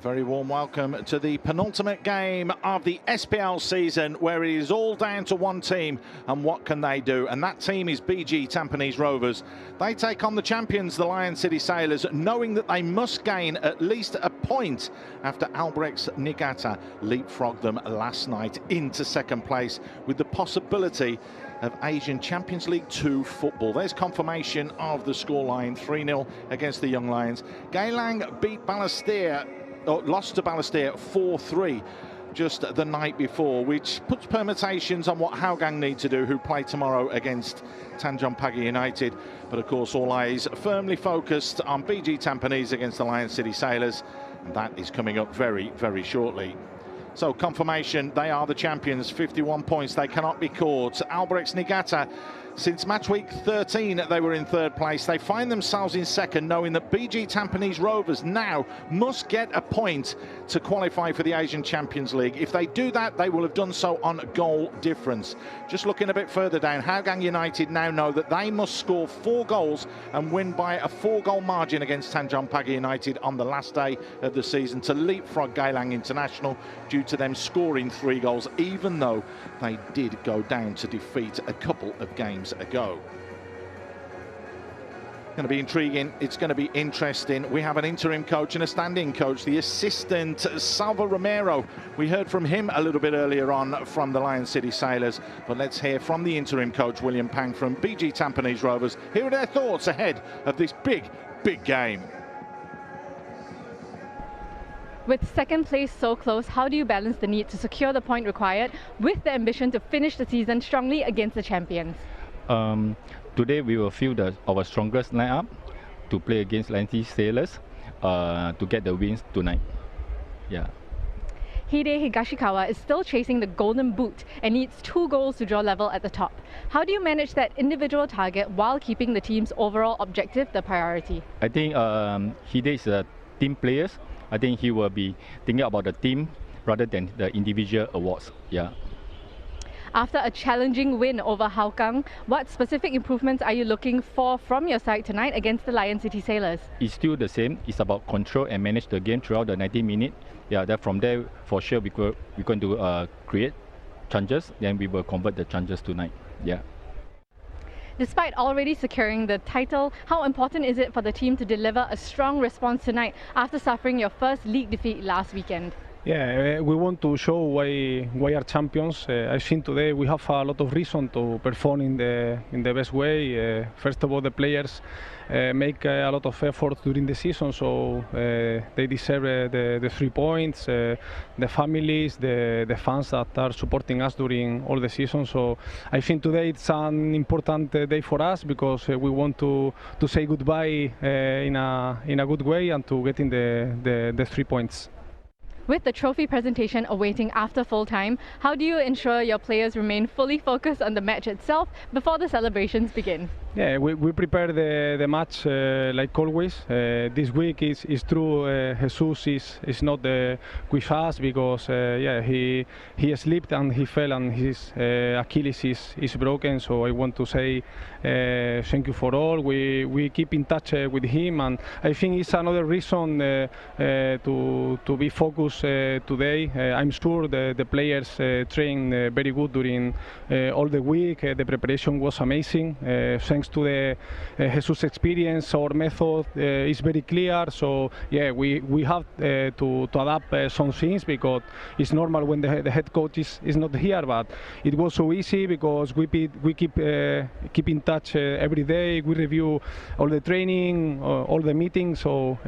very warm welcome to the penultimate game of the SPL season, where it is all down to one team and what can they do. And that team is BG Tampines Rovers. They take on the champions, the Lion City Sailors, knowing that they must gain at least a point after Albrecht's Niigata leapfrogged them last night into second place, with the possibility of Asian Champions League 2 football. There's confirmation of the scoreline, 3-0 against the Young Lions. Geylang beat lost to Balestier 4-3 just the night before, which puts permutations on what Hougang need to do, who play tomorrow against Tanjong Pagar United. But of course, all eyes firmly focused on BG Tampines against the Lion City Sailors, and that is coming up very, very shortly. So confirmation, they are the champions, 51 points, they cannot be caught. Albrecht's Niigata, since match week 13 they were in third place. They find themselves in second, knowing that BG Tampines Rovers now must get a point to qualify for the Asian Champions League. If they do that, they will have done so on goal difference. Just looking a bit further down, Hougang United now know that they must score 4 goals and win by a 4-goal margin against Tanjong Pagar United on the last day of the season to leapfrog Geylang International, due to them scoring 3 goals, even though they did go down to defeat a couple of games ago. Going to be intriguing, it's going to be interesting. We have an interim coach and a standing coach, the assistant Salva Romero. We heard from him a little bit earlier on from the Lion City Sailors, but let's hear from the interim coach William Pang from BG Tampines Rovers. Here are their thoughts ahead of this big game. With second place so close, how do you balance the need to secure the point required with the ambition to finish the season strongly against the champions? Today we will field our strongest lineup to play against Lion City Sailors to get the wins tonight. Yeah. Hide Higashikawa is still chasing the golden boot and needs 2 goals to draw level at the top. How do you manage that individual target while keeping the team's overall objective the priority? I think Hide is a team player. I think he will be thinking about the team rather than the individual awards. Yeah. After a challenging win over Hougang, what specific improvements are you looking for from your side tonight against the Lion City Sailors? It's still the same. It's about control and manage the game throughout the 90 minutes. Yeah, that from there, for sure, we're going to create chances, then we will convert the chances tonight. Yeah. Despite already securing the title, how important is it for the team to deliver a strong response tonight after suffering your first league defeat last weekend? Yeah, we want to show why we are champions. I think today we have a lot of reason to perform in the best way. First of all, the players make a lot of effort during the season, so they deserve the 3 points. The families, the fans that are supporting us during all the season. So I think today it's an important day for us, because we want to say goodbye in a good way and to get in the 3 points. With the trophy presentation awaiting after full time, how do you ensure your players remain fully focused on the match itself before the celebrations begin? Yeah, we prepare the match like always. This week is true. Jesus is not with us because yeah, he slipped and he fell and his Achilles is broken. So I want to say thank you for all. We keep in touch with him, and I think it's another reason to be focused today. I'm sure the players trained very good during all the week. The preparation was amazing. Thanks to the Jesus experience, our method is very clear. So yeah, we have to adapt some things, because it's normal when the head coach is not here. But it was so easy because we keep in touch every day. We review all the training, all the meetings. So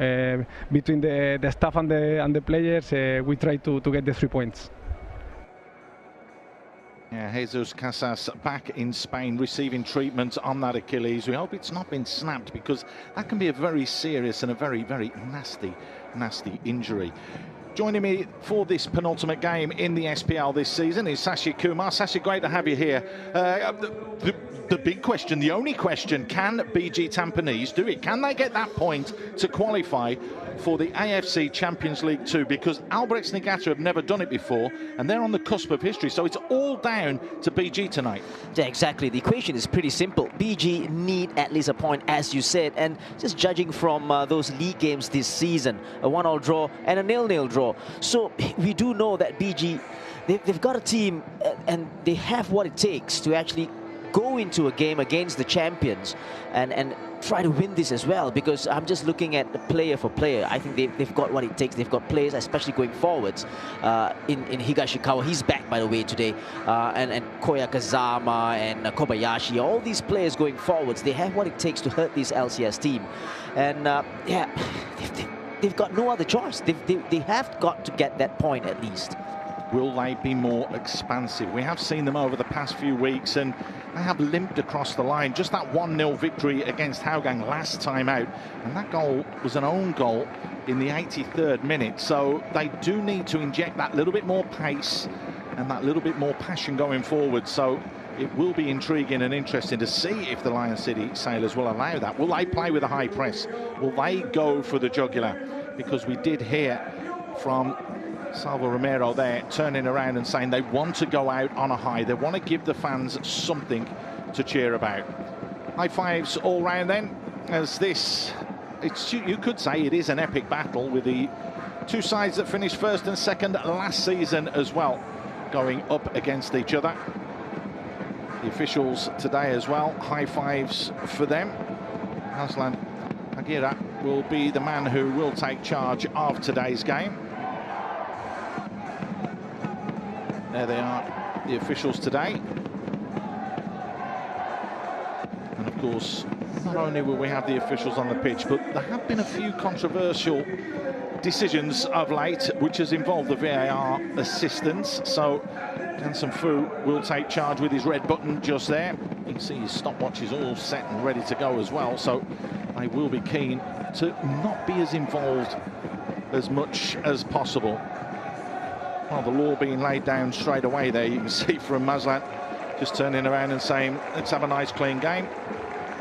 between the staff and the players, we try to get the 3 points. Yeah, Jesus Casas back in Spain receiving treatment on that Achilles. We hope it's not been snapped, because that can be a very serious and a very, very nasty injury. Joining me for this penultimate game in the SPL this season is Sashi Kumar. Sashi, great to have you here. The big question, the only question, can BG Tampines do it? Can they get that point to qualify for the AFC Champions League 2? Because Albrechts Niigata have never done it before, and they're on the cusp of history. So it's all down to BG tonight. Yeah, exactly. The equation is pretty simple. BG need at least a point, as you said. And just judging from those league games this season, a 1-1 draw and a 0-0 draw. So we do know that BG, they've got a team and they have what it takes to actually go into a game against the champions and try to win this as well, because I'm just looking at the player for player. I think they've got what it takes. They've got players, especially going forwards. In Higashikawa, he's back, by the way, today. And Koya Kazama and Kobayashi, all these players going forwards, they have what it takes to hurt this LCS team. And yeah, they've got no other choice. They have got to get that point at least. Will they be more expansive? We have seen them over the past few weeks, and they have limped across the line. Just that 1-0 victory against Hougang last time out, and that goal was an own goal in the 83rd minute. So they do need to inject that little bit more pace and that little bit more passion going forward. So it will be intriguing and interesting to see if the Lion City Sailors will allow that. Will they play with a high press? Will they go for the jugular? Because we did hear from Salvo Romero there turning around and saying they want to go out on a high. They want to give the fans something to cheer about. High fives all round then, as this, you could say it is an epic battle, with the two sides that finished first and second last season as well going up against each other. The officials today as well, high fives for them. Aslan Aguirre will be the man who will take charge of today's game. There they are, the officials today. And of course, not only will we have the officials on the pitch, but there have been a few controversial decisions of late, which has involved the VAR assistants. So Jansen Fu will take charge with his red button just there. You can see his stopwatch is all set and ready to go as well. So they will be keen to not be as involved as much as possible. Well, the law being laid down straight away there. You can see from Mazlan just turning around and saying, let's have a nice clean game.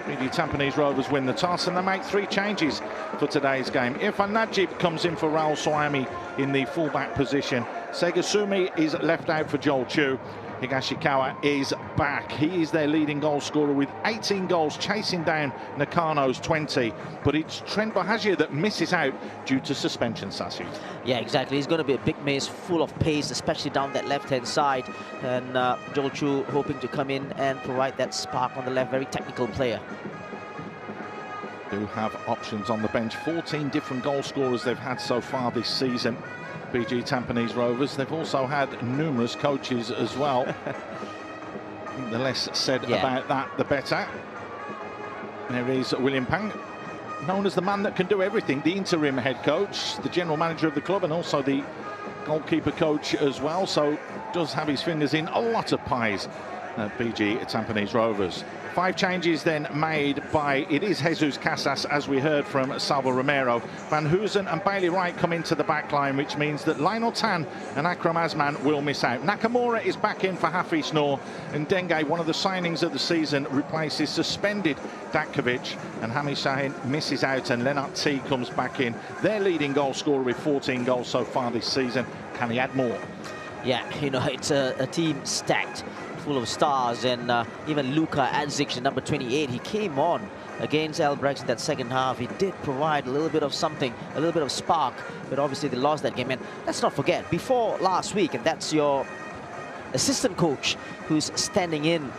BG Tampines Rovers win the toss, and they make 3 changes for today's game. Irfan Najib comes in for Raul Soami in the fullback position. Segasumi is left out for Joel Chu. Higashikawa is back. He is their leading goal scorer with 18 goals, chasing down Nakano's 20. But it's Trent Bohagia that misses out due to suspension, Sasu. Yeah, exactly. He's going to be a big miss, full of pace, especially down that left-hand side. And Joel Chu hoping to come in and provide that spark on the left. Very technical player. Do have options on the bench. 14 different goal scorers they've had so far this season. BG Tampines Rovers. They've also had numerous coaches as well. I think the less said about that, the better. There is William Pang, known as the man that can do everything, the interim head coach, the general manager of the club, and also the goalkeeper coach as well. So does have his fingers in a lot of pies at BG Tampines Rovers. 5 changes then made by, it is Jesus Casas, as we heard from Salvo Romero. Van Hoosen and Bailey Wright come into the back line, which means that Lionel Tan and Akram Asman will miss out. Nakamura is back in for Hafiz Noor, and Denge, one of the signings of the season, replaces suspended Datkovic, and Hami Shahin misses out, and Lennart T comes back in. Their leading goal scorer with 14 goals so far this season. Can he add more? Yeah, you know, it's a team stacked, full of stars, and even Luka Adzic, number 28, he came on against Albrechts in that second half. He did provide a little bit of something, a little bit of spark, but obviously they lost that game. And let's not forget, before last week, and that's your assistant coach who's standing in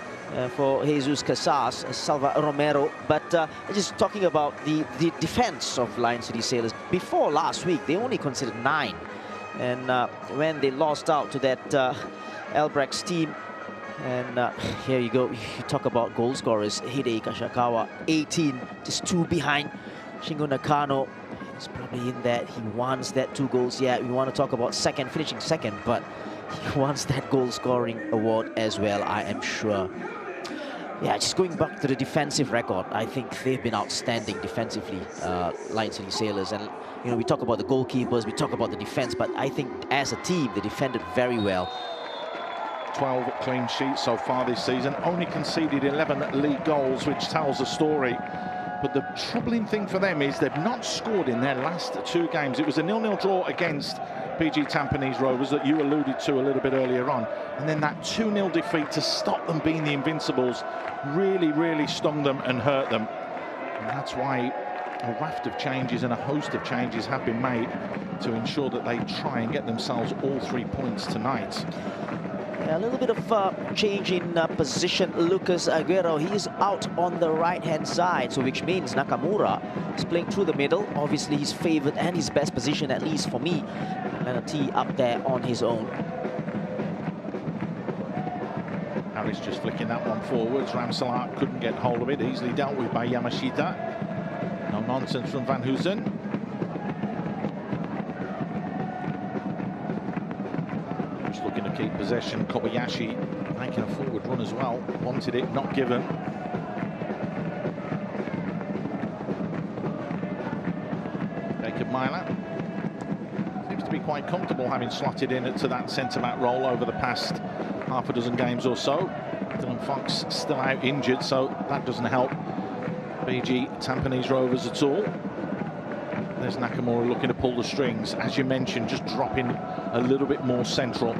for Jesus Casas, Salva Romero. But just talking about the defense of Lion City Sailors, before last week, they only considered 9. And when they lost out to that Albrechts team, and here you go, you talk about goal scorers. Hide Higashikawa, 18, just 2 behind. Shingo Nakano is probably in that. He wants that 2 goals. Yeah, we want to talk about finishing second, but he wants that goal scoring award as well, I am sure. Yeah, just going back to the defensive record, I think they've been outstanding defensively, Lion City Sailors. And, you know, we talk about the goalkeepers, we talk about the defense, but I think as a team, they defended very well. 12 clean sheets so far this season, only conceded 11 league goals, which tells a story. But the troubling thing for them is they've not scored in their last 2 games. It was a 0-0 draw against PG Tampines Rovers that you alluded to a little bit earlier on. And then that 2-0 defeat to stop them being the Invincibles really stung them and hurt them. And that's why a raft of changes and a host of changes have been made to ensure that they try and get themselves all 3 points tonight. Yeah, a little bit of change in position. Lucas Aguero, he's out on the right-hand side, so which means Nakamura is playing through the middle. Obviously, his favorite and his best position, at least for me. And a T up there on his own. Harris just flicking that one forwards. Ramsalat couldn't get hold of it. Easily dealt with by Yamashita. No nonsense from Van Hoosen. Just looking to keep possession. Kobayashi making a forward run as well. Wanted it, not given. Jacob Myler seems to be quite comfortable having slotted in to that centre-back role over the past half a dozen games or so. Dylan Fox still out injured, so that doesn't help BG Tampines Rovers at all. There's Nakamura looking to pull the strings, as you mentioned, just dropping a little bit more central.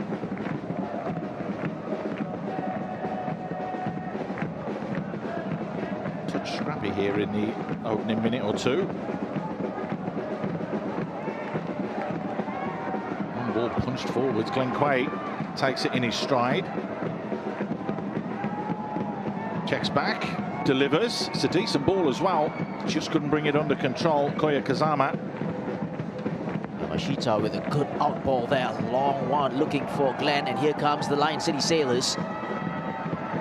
Touch scrappy here in the opening minute or two. One ball punched forwards. Glenn Quaid takes it in his stride. Checks back, delivers. It's a decent ball as well. Just couldn't bring it under control. Koya Kazama. Yamashita with a good out ball there. Long one looking for Glenn. And here comes the Lion City Sailors.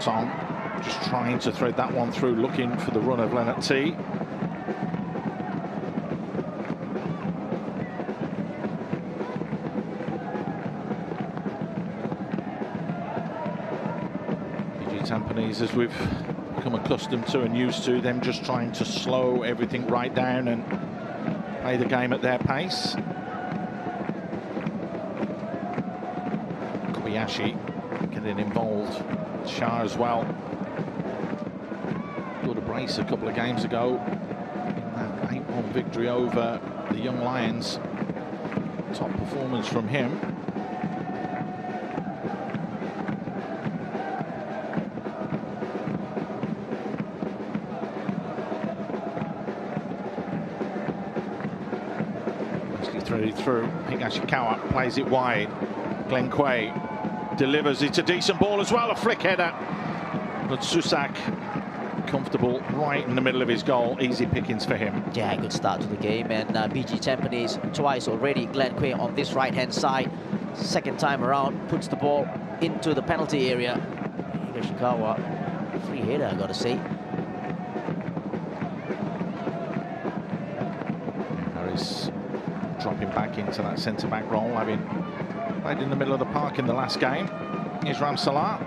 Tom just trying to thread that one through, looking for the run of Leonard T. Tampines, as we've become accustomed to and used to, them just trying to slow everything right down and play the game at their pace. Kobayashi getting involved. Shah as well. Got a brace a couple of games ago in that 8-1 victory over the Young Lions. Top performance from him. Threaded through. Higashikawa plays it wide. Glenn Quay delivers. It's a decent ball as well, a flick header. But Susak comfortable right in the middle of his goal. Easy pickings for him. Yeah, good start to the game. And BG Tampines twice already. Glenn Quay on this right-hand side. Second time around, puts the ball into the penalty area. Higashikawa, free header, I gotta say. Harris dropping back into that centre-back role, having played in the middle of the park in the last game. Here's Ramsalat.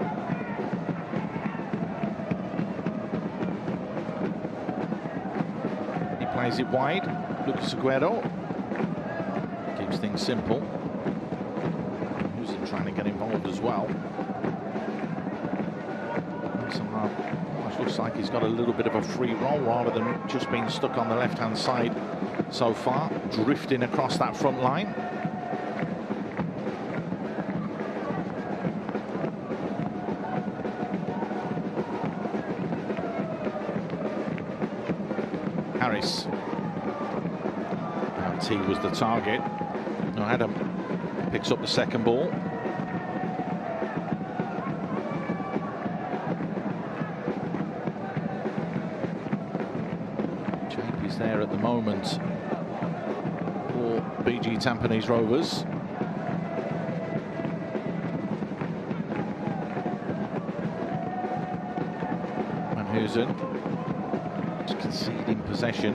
He plays it wide. Lucas Aguero keeps things simple. Who's trying to get involved as well. Ramsalat almost looks like he's got a little bit of a free roll rather than just being stuck on the left-hand side so far, drifting across that front line. Harris. T was the target. No, Adam picks up the second ball. Shape is there at the moment for BG Tampines Rovers. Van Hoosen just conceding possession,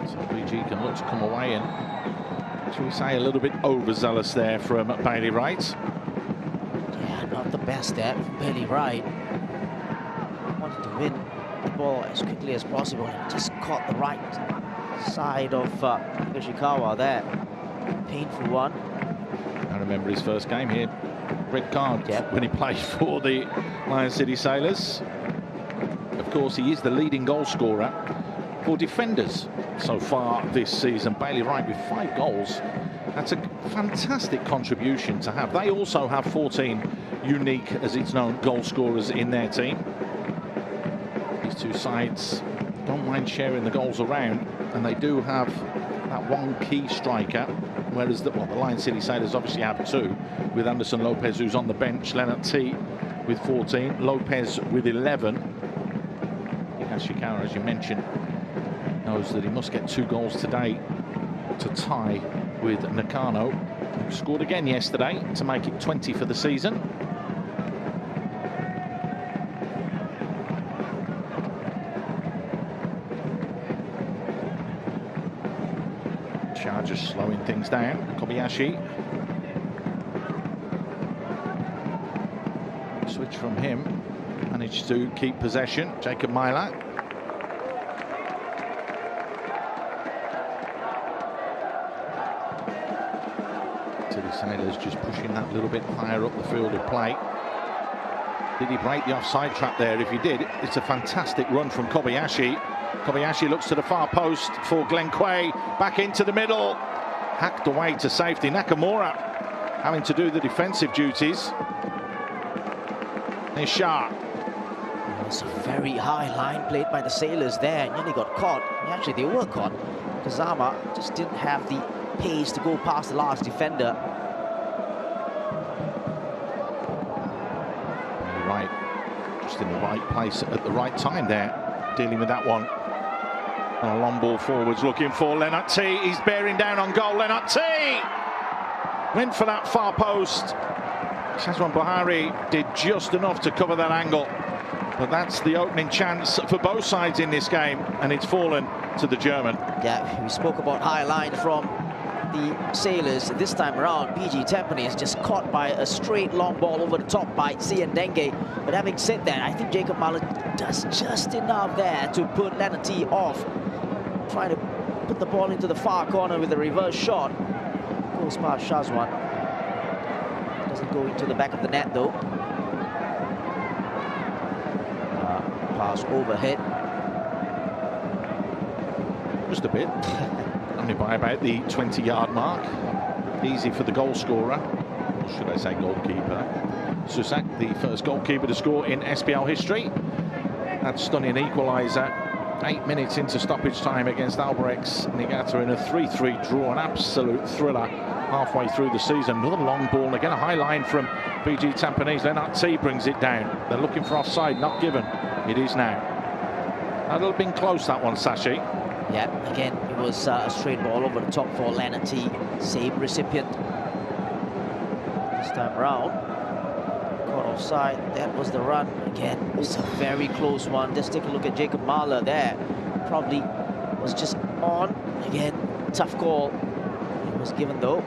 so BG can look to come away, and shall we say a little bit overzealous there from Bailey Wright. Yeah, not the best there from Bailey Wright. Wanted to win the ball as quickly as possible. Just caught the right side of Higashikawa there. Painful one. I remember his first game here. Red card when he played for the Lion City Sailors. Of course, he is the leading goal scorer for defenders so far this season. Bailey Wright with 5 goals. That's a fantastic contribution to have. They also have 14 unique, as it's known, goal scorers in their team. These two sides don't mind sharing the goals around, and they do have that one key striker, whereas the Lion City Sailors obviously have 2, with Anderson Lopez, who's on the bench, Leonard T with 14, Lopez with 11. Higashikawa, as you mentioned, knows that he must get 2 goals today to tie with Nakano, who scored again yesterday to make it 20 for the season. Chargers slowing things down. Kobayashi. Switch from him. Managed to keep possession. Jacob Milak. City Sailors just pushing that little bit higher up the field of play. Did he break the offside trap there? If he did, it's a fantastic run from Kobayashi. Kobayashi looks to the far post for Glenn Quay. Back into the middle. Hacked away to safety. Nakamura having to do the defensive duties. Nishar. It's a very high line played by the Sailors there. Nearly got caught. Actually, they were caught. Kazama just didn't have the pace to go past the last defender. Right, just in the right place at the right time there, dealing with that one. And a long ball forwards, looking for Leonard T. He's bearing down on goal. Leonard T went for that far post. Shazwan Buhari did just enough to cover that angle. But that's the opening chance for both sides in this game, and it's fallen to the German. Yeah, we spoke about high line from the Sailors. This time around, PG Tampines just caught by a straight long ball over the top by Sian Denge. But having said that, I think Jacob Mahler does just enough there to put Leonard T off. Trying to put the ball into the far corner with a reverse shot. Goes past Shazwan. Doesn't go into the back of the net though. Pass overhead. Just a bit. Only by about the 20-yard mark. Easy for the goal scorer. Or should I say goalkeeper. Susak, the first goalkeeper to score in SPL history. That stunning equaliser. 8 minutes into stoppage time against Albirex Niigata in a 3-3 draw. An absolute thriller halfway through the season. Another long ball, and again a high line from PG Tampines. Leonard T brings it down. They're looking for offside, not given. It is now. That'll have been close, that one, Sashi. Yeah, again, it was a straight ball over the top for Leonard T. Same recipient. This time around, caught offside. That was the run. Again, it's a very close one. Just take a look at Jacob Mahler there. Probably was just on. Again, tough call. It was given though.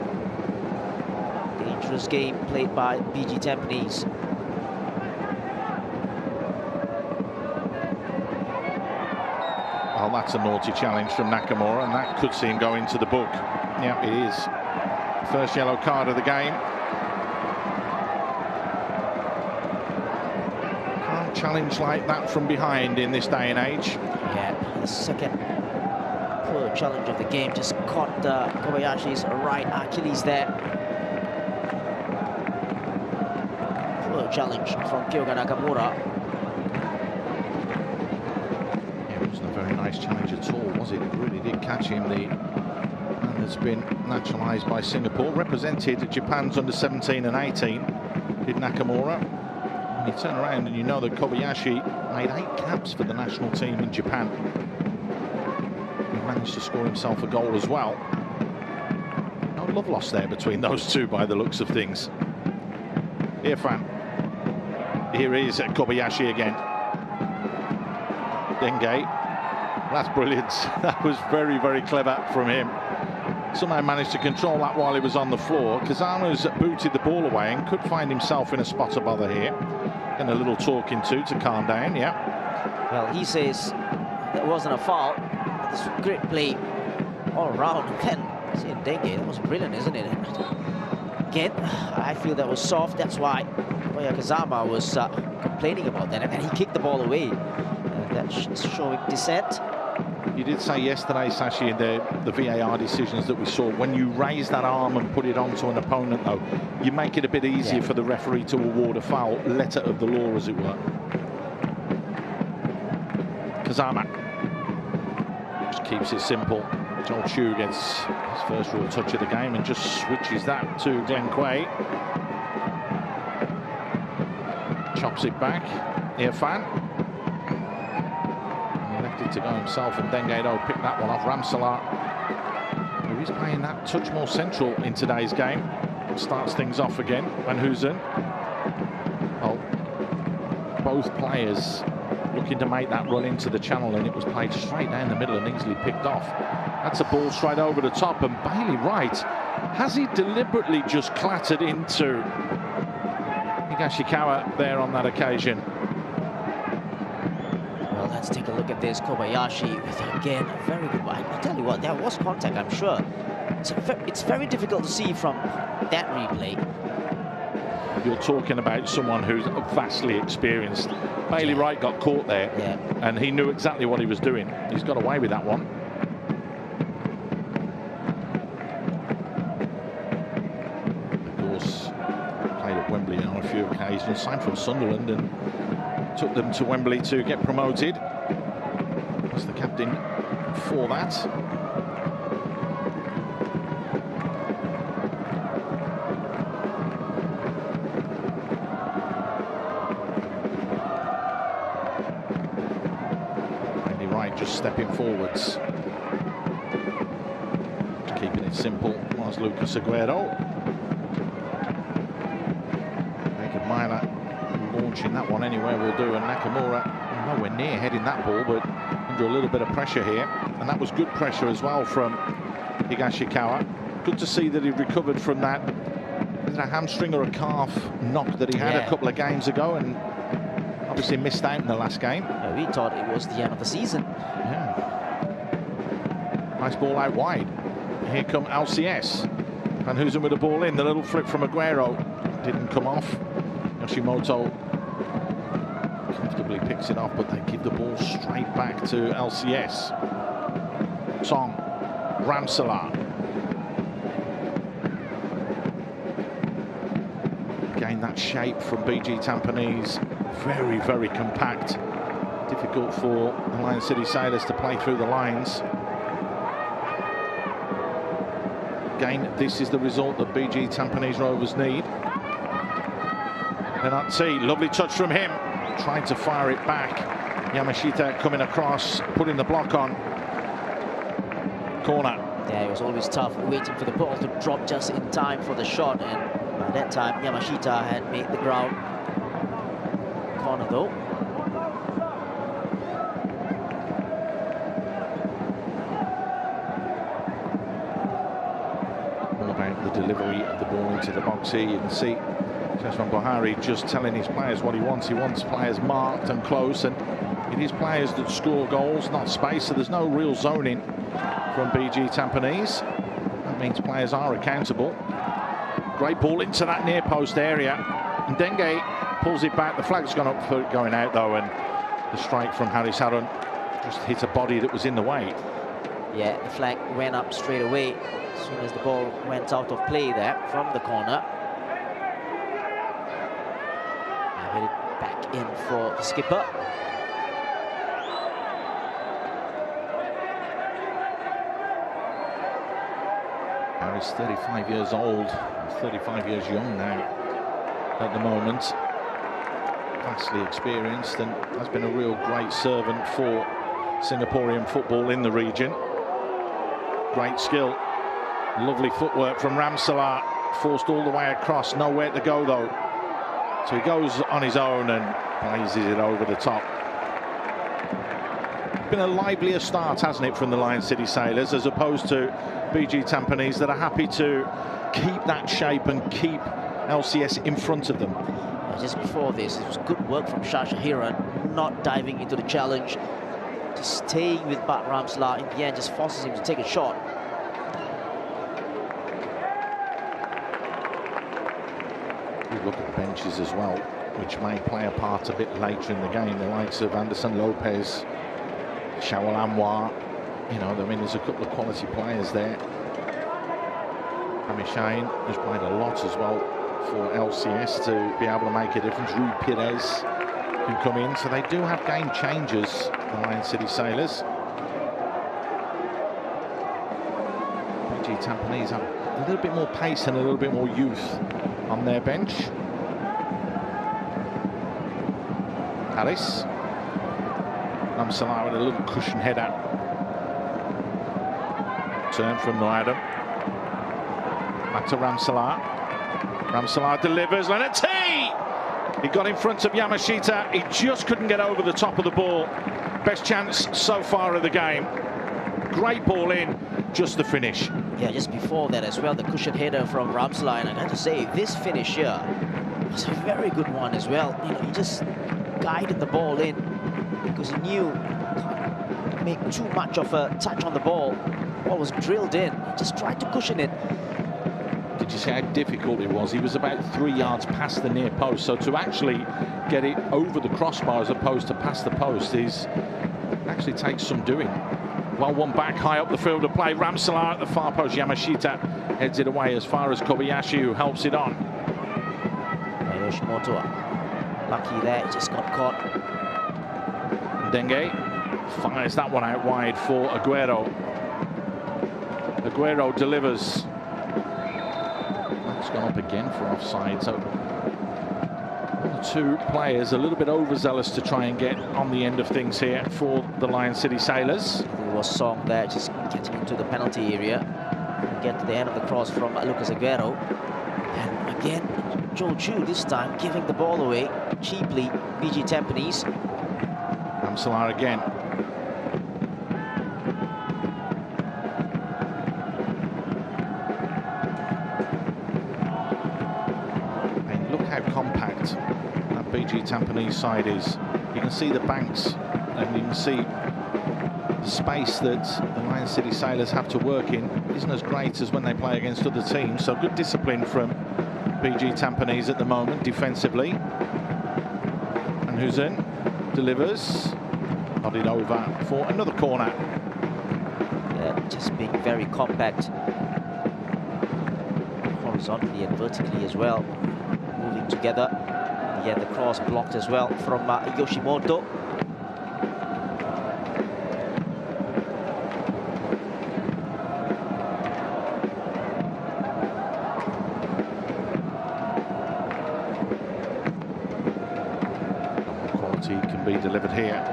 Dangerous game played by PG Tampines. Well, that's a naughty challenge from Nakamura, and that could see him go into the book. Yeah, it is. First yellow card of the game. Can't challenge like that from behind in this day and age. Yeah, the second poor challenge of the game. Just caught Kobayashi's right Achilles there. Poor challenge from Kyoga Nakamura. Very nice challenge at all, was it? It really did catch him. The man has been naturalised by Singapore, represented Japan's under 17 and 18, did Nakamura. And you turn around and you know that Kobayashi made 8 caps for the national team in Japan. He managed to score himself a goal as well. No love lost there between those two by the looks of things. Irfan. Here is Kobayashi again. Denge. That's brilliant. That was very, very clever from him. Somehow managed to control that while he was on the floor. Kazama's booted the ball away and could find himself in a spot of bother here. And a little talking to calm down, yeah. Well, he says that wasn't a foul. This great play all around. Again, Ndenge, that was brilliant, isn't it? Again, I feel that was soft. That's why Oyakazama was complaining about that. And he kicked the ball away. That's showing dissent. You did say yesterday, Sashi, in the VAR decisions that we saw, when you raise that arm and put it onto an opponent, though, you make it a bit easier for the referee to award a foul, letter of the law, as it were. Kazama just keeps it simple. Joel Chu gets his first real touch of the game and just switches that to Glenn Quay. Chops it back. Irfan. He left it to go himself, and Dengedo picked that one off. Ramsalat, who is playing that touch more central in today's game, starts things off again. Van Hoosen. Oh, both players looking to make that run into the channel, and it was played straight down the middle and easily picked off. That's a ball straight over the top, and Bailey Wright, has he deliberately just clattered into Higashikawa there on that occasion? Well, let's take a look at this. Kobayashi with, again, a very good one. I'll tell you what, there was contact, I'm sure. It's very difficult to see from that replay. You're talking about someone who's vastly experienced. Bailey Wright got caught there, and he knew exactly what he was doing. He's got away with that one. Of course, played at Wembley on a few occasions, signed from Sunderland and took them to Wembley to get promoted. Was the captain for that. Just stepping forwards, keeping it simple was Lucas Aguero. Jacob Myler launching that one anywhere will do, and Nakamura nowhere near heading that ball, but under a little bit of pressure here, and that was good pressure as well from Higashikawa. Good to see that he recovered from that. Is it a hamstring or a calf knock that he had a couple of games ago, and obviously missed out in the last game. We thought it was the end of the season. Yeah. Nice ball out wide. Here come LCS. Van Hoosen with the ball in. The little flip from Aguero didn't come off. Yoshimoto comfortably picks it off, but they give the ball straight back to LCS. Song. Ramsalat. Again, that shape from BG Tampines. Very, very compact. Difficult for the Lion City Sailors to play through the lines. Again, this is the result that BG Tampines Rovers need. Benatti, lovely touch from him. Trying to fire it back. Yamashita coming across, putting the block on. Corner. Yeah, it was always tough, waiting for the ball to drop just in time for the shot. And by that time, Yamashita had made the ground. Corner though. The delivery of the ball into the box here. You can see Shashwan Buhari just telling his players what he wants. He wants players marked and close, and it is players that score goals, not space, so there's no real zoning from BG Tampines. That means players are accountable. Great ball into that near post area, and Ndenge pulls it back. The flag's gone up for it going out though, and the strike from Haris Harun just hit a body that was in the way. Yeah, the flag went up straight away as soon as the ball went out of play there from the corner. Now hit it back in for the skipper. Harris, 35 years old, 35 years young now at the moment. Vastly experienced and has been a real great servant for Singaporean football in the region. Great skill, lovely footwork from Ramsalat, forced all the way across, nowhere to go though. So he goes on his own and blazes it over the top. Been a livelier start, hasn't it, from the Lion City Sailors, as opposed to BG Tampines, that are happy to keep that shape and keep LCS in front of them. Just before this, it was good work from Shasha Hiran, not diving into the challenge, just staying with Bart Ramselaar. In the end, just forces him to take a shot. You look at the benches as well, which may play a part a bit later in the game. The likes of Anderson Lopez, Shawal Anwar, you know, I mean, there's a couple of quality players there. Rami Shane has played a lot as well for LCS to be able to make a difference. Rui Pires can come in, so they do have game changers, the Lion City Sailors. PG Tampines have a little bit more pace and a little bit more youth on their bench. Harris. Ramselaar with a little cushion header. Turn from Noadam. Back to Ramselaar. Ramselaar delivers. Leonard T! He got in front of Yamashita. He just couldn't get over the top of the ball. Best chance so far of the game. Great ball in, just the finish. Yeah, just before that as well, the cushion header from Ramselaar. And I got to say, this finish here was a very good one as well. You know, he just guided the ball in because he knew he can't make too much of a touch on the ball. The ball was drilled in. He just tried to cushion it. Did you see how difficult it was? He was about 3 yards past the near post, so to actually get it over the crossbar as opposed to past the post is actually takes some doing. Well, one back high up the field of play. Ramselaar at the far post. Yamashita heads it away as far as Kobayashi, who helps it on. Yoshimoto, lucky there, he just got caught. Dengue fires that one out wide for Aguero. Aguero delivers. That's gone up again for offside. So one or two players a little bit overzealous to try and get on the end of things here for the Lion City Sailors. There was Song there, just getting into the penalty area. Get to the end of the cross from Lucas Aguero. And again, Joe Chu this time giving the ball away cheaply. PG Tampines. Ramselaar again. And look how compact that PG Tampines side is. You can see the banks and you can see the space that the Lion City Sailors have to work in isn't as great as when they play against other teams. So good discipline from PG Tampines at the moment defensively. And Huzin delivers. Nodded over for another corner. Yeah, just being very compact. Horizontally and vertically as well. Moving together. Yeah, the cross blocked as well from Yoshimoto. Quality can be delivered here.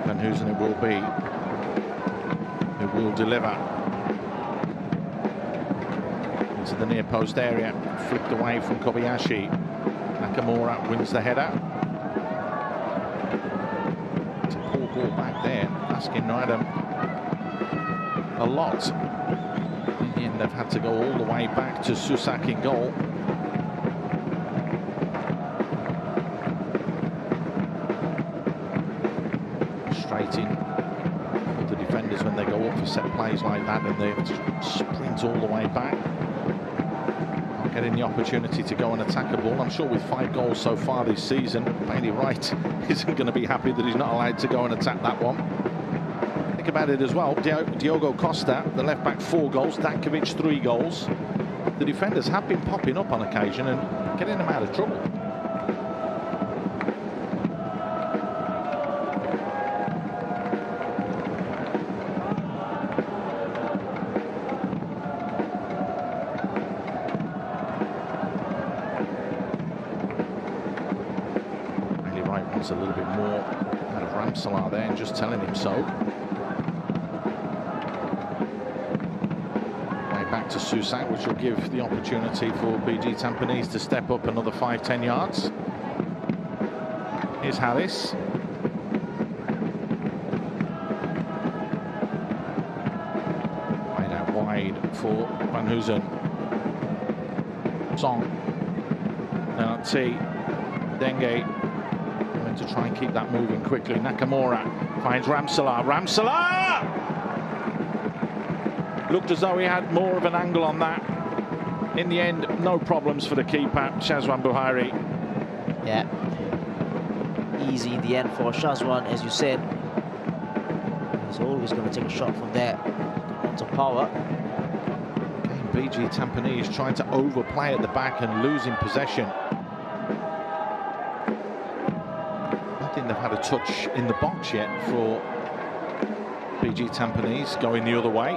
And who's it will be who will deliver into the near post area, flicked away from Kobayashi. Nakamura wins the header. It's a poor ball back there, asking Noadam a lot. In the end, they've had to go all the way back to Susak in goal. Frustrating for the defenders when they go up for set plays like that and they have to sprint all the way back. Not getting the opportunity to go and attack a ball. I'm sure with 5 goals so far this season, Bailey Wright isn't going to be happy that he's not allowed to go and attack that one. Think about it as well. Diogo Costa, the left back, 4 goals. Dankovic, 3 goals. The defenders have been popping up on occasion and getting them out of trouble. A little bit more out of Ramselaar there and just telling him so. Way back to Susak, which will give the opportunity for PG Tampines to step up another 5-10 yards. Here's Harris. Played out wide for Van Hoosen. Song. Now T. Dengue. to try and keep that moving quickly. Nakamura finds Ramsala. Ramsala! Looked as though he had more of an angle on that. In the end, no problems for the keeper, Shazwan Buhari. Yeah. Easy in the end for Shazwan, as you said. He's always going to take a shot from there. Lots of power. BG Tampines trying to overplay at the back and losing possession. I think they've had a touch in the box yet for BG Tampines, going the other way.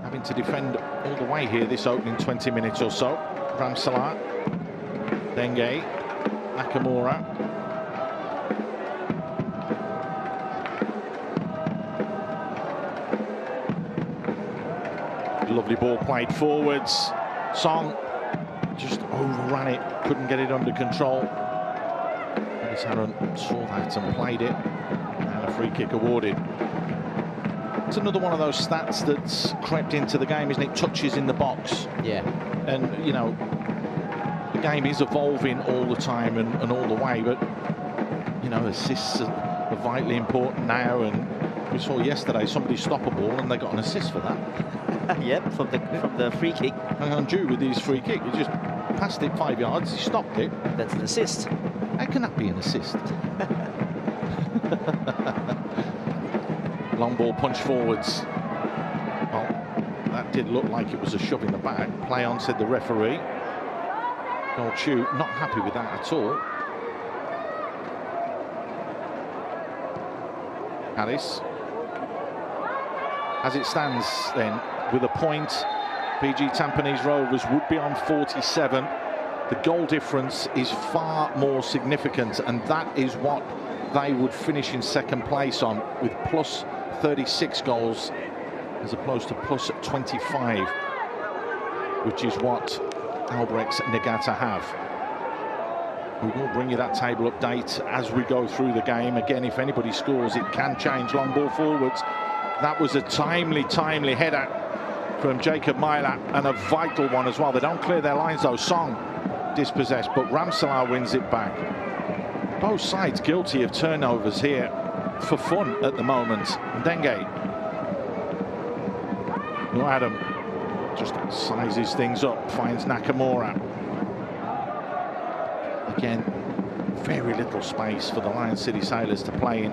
Having to defend all the way here this opening 20 minutes or so. Ramsala, Denge, Nakamura. Lovely ball played forwards. Song just overran it, couldn't get it under control. Aaron saw that and played it, and a free kick awarded. It's another one of those stats that's crept into the game, isn't it? Touches in the box. Yeah. And, you know, the game is evolving all the time and all the way, but, you know, assists are vitally important now. And we saw yesterday somebody stop a ball and they got an assist for that. Yep, from the free kick. Hang on, Drew with his free kick. He just passed it 5 yards, he stopped it. That's an assist. How can that be an assist? Long ball punch forwards. Well, that did look like it was a shove in the back. Play on, said the referee. Goal shoot, not happy with that at all. Harris. As it stands then, with a point, BG Tampines Rovers would be on 47. The goal difference is far more significant, and that is what they would finish in second place on, with plus 36 goals as opposed to plus 25, which is what Albrecht's Nagata have. We will bring you that table update as we go through the game. Again, if anybody scores, it can change. Long ball forwards. That was a timely header from Jacob Myla, and a vital one as well. They don't clear their lines though. Song dispossessed, but Ramsala wins it back. Both sides guilty of turnovers here for fun at the moment. Denge. Adam just sizes things up, finds Nakamura. Again, very little space for the Lion City Sailors to play in.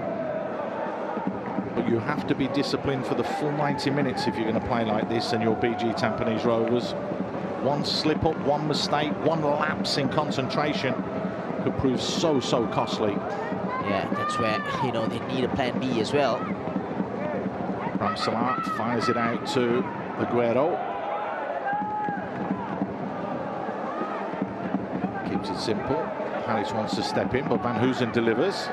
But you have to be disciplined for the full 90 minutes if you're going to play like this, and you're BG Tampines Rovers. One slip up, one mistake, one lapse in concentration could prove so costly. Yeah, that's where, you know, they need a plan B as well. Ramsala fires it out to Aguero. Keeps it simple. Harris wants to step in, but Van Hoosen delivers.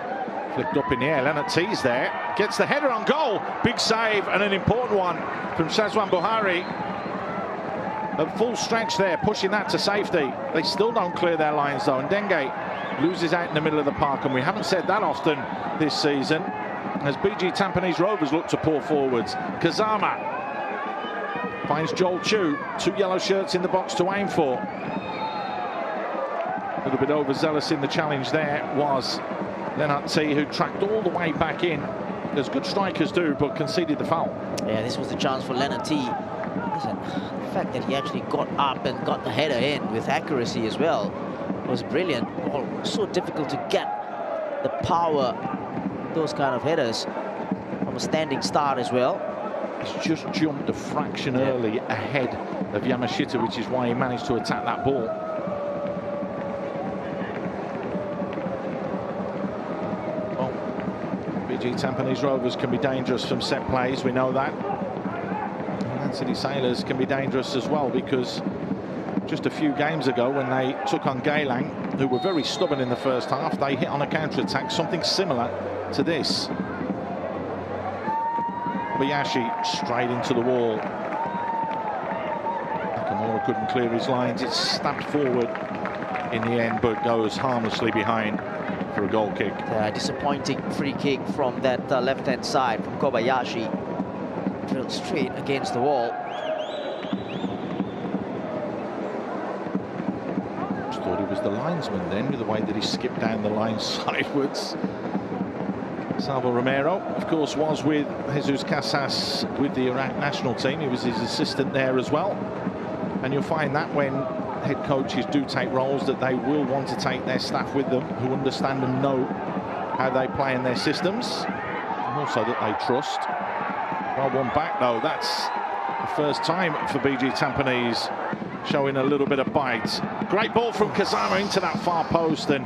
Flipped up in the air. Leonard T's there. Gets the header on goal. Big save, and an important one from Shazwan Buhari. At full stretch there, pushing that to safety. They still don't clear their lines though, and Denge loses out in the middle of the park, and we haven't said that often this season, as BG Tampines Rovers look to pour forwards. Kazama finds Joel Chu. 2 yellow shirts in the box to aim for. A little bit overzealous in the challenge there was Leonard T, who tracked all the way back in, as good strikers do, but conceded the foul. Yeah, this was the chance for Leonard T. Listen, the fact that he actually got up and got the header in with accuracy as well was brilliant. Oh, so difficult to get the power, those kind of headers from a standing start as well. He's just jumped a fraction early ahead of Yamashita, which is why he managed to attack that ball. Well, BG Tampines Rovers can be dangerous from set plays, we know that. And City Sailors can be dangerous as well, because just a few games ago when they took on Geylang, who were very stubborn in the first half, they hit on a counter-attack, something similar to this. Bayashi straight into the wall. Nakamura couldn't clear his lines. It's stabbed forward in the end, but goes harmlessly behind for a goal kick. Disappointing free kick from that left-hand side from Kobayashi. Drilled straight against the wall. Just thought he was the linesman then, with the way that he skipped down the line sideways. Salvo Romero, of course, was with Jesus Casas with the Iraq national team. He was his assistant there as well. And you'll find that when head coaches do take roles, that they will want to take their staff with them who understand and know how they play in their systems, and also that they trust. Well, one back though. That's the first time for BG Tampines showing a little bit of bite. Great ball from Kazama into that far post, and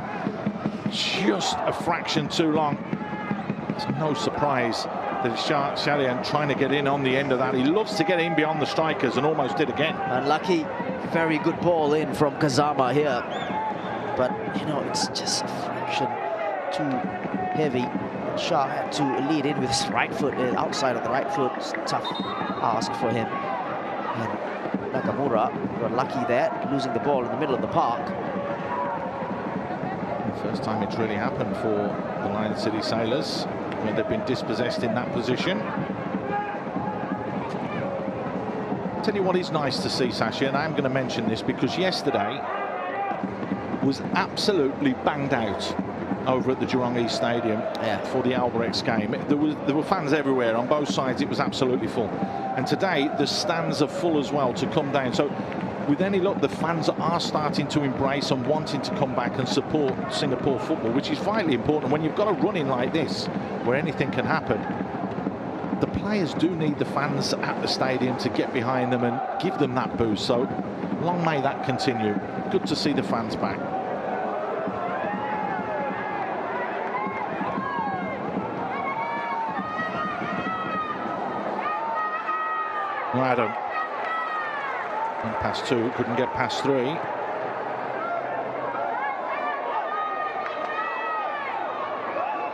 just a fraction too long. It's no surprise that Shalian trying to get in on the end of that. He loves to get in beyond the strikers, and almost did again. Unlucky. Very good ball in from Kazama here, but you know, it's just a fraction too heavy. Shah had to lead in with his right foot, outside of the right foot. It's a tough ask for him. And Nakamura were lucky there, losing the ball in the middle of the park. First time it's really happened for the Lion City Sailors, when they've been dispossessed in that position. Tell you what is nice to see, Sashi, and I'm going to mention this because yesterday was absolutely banged out over at the Jurong East Stadium for the Albirex game. There were fans everywhere on both sides. It was absolutely full. And today the stands are full as well to come down. So with any luck, the fans are starting to embrace and wanting to come back and support Singapore football, which is vitally important when you've got a run-in like this where anything can happen. The players do need the fans at the stadium to get behind them and give them that boost. So long may that continue. Good to see the fans back. Adam went past two, couldn't get past three.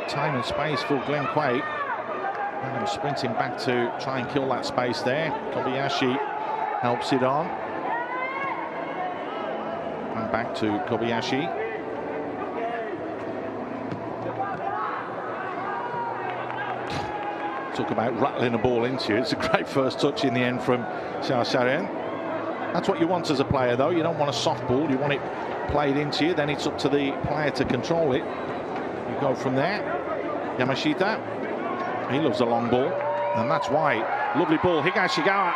Time and space for Glenn Quaid. Adam sprinting back to try and kill that space there. Kobayashi helps it on. And back to Kobayashi. Talk about rattling a ball into you. It's a great first touch in the end from Shah Sharian. That's what you want as a player, though. You don't want a soft ball. You want it played into you. Then it's up to the player to control it. You go from there. Yamashita, he loves a long ball, and that's why. Lovely ball. Higashigawa.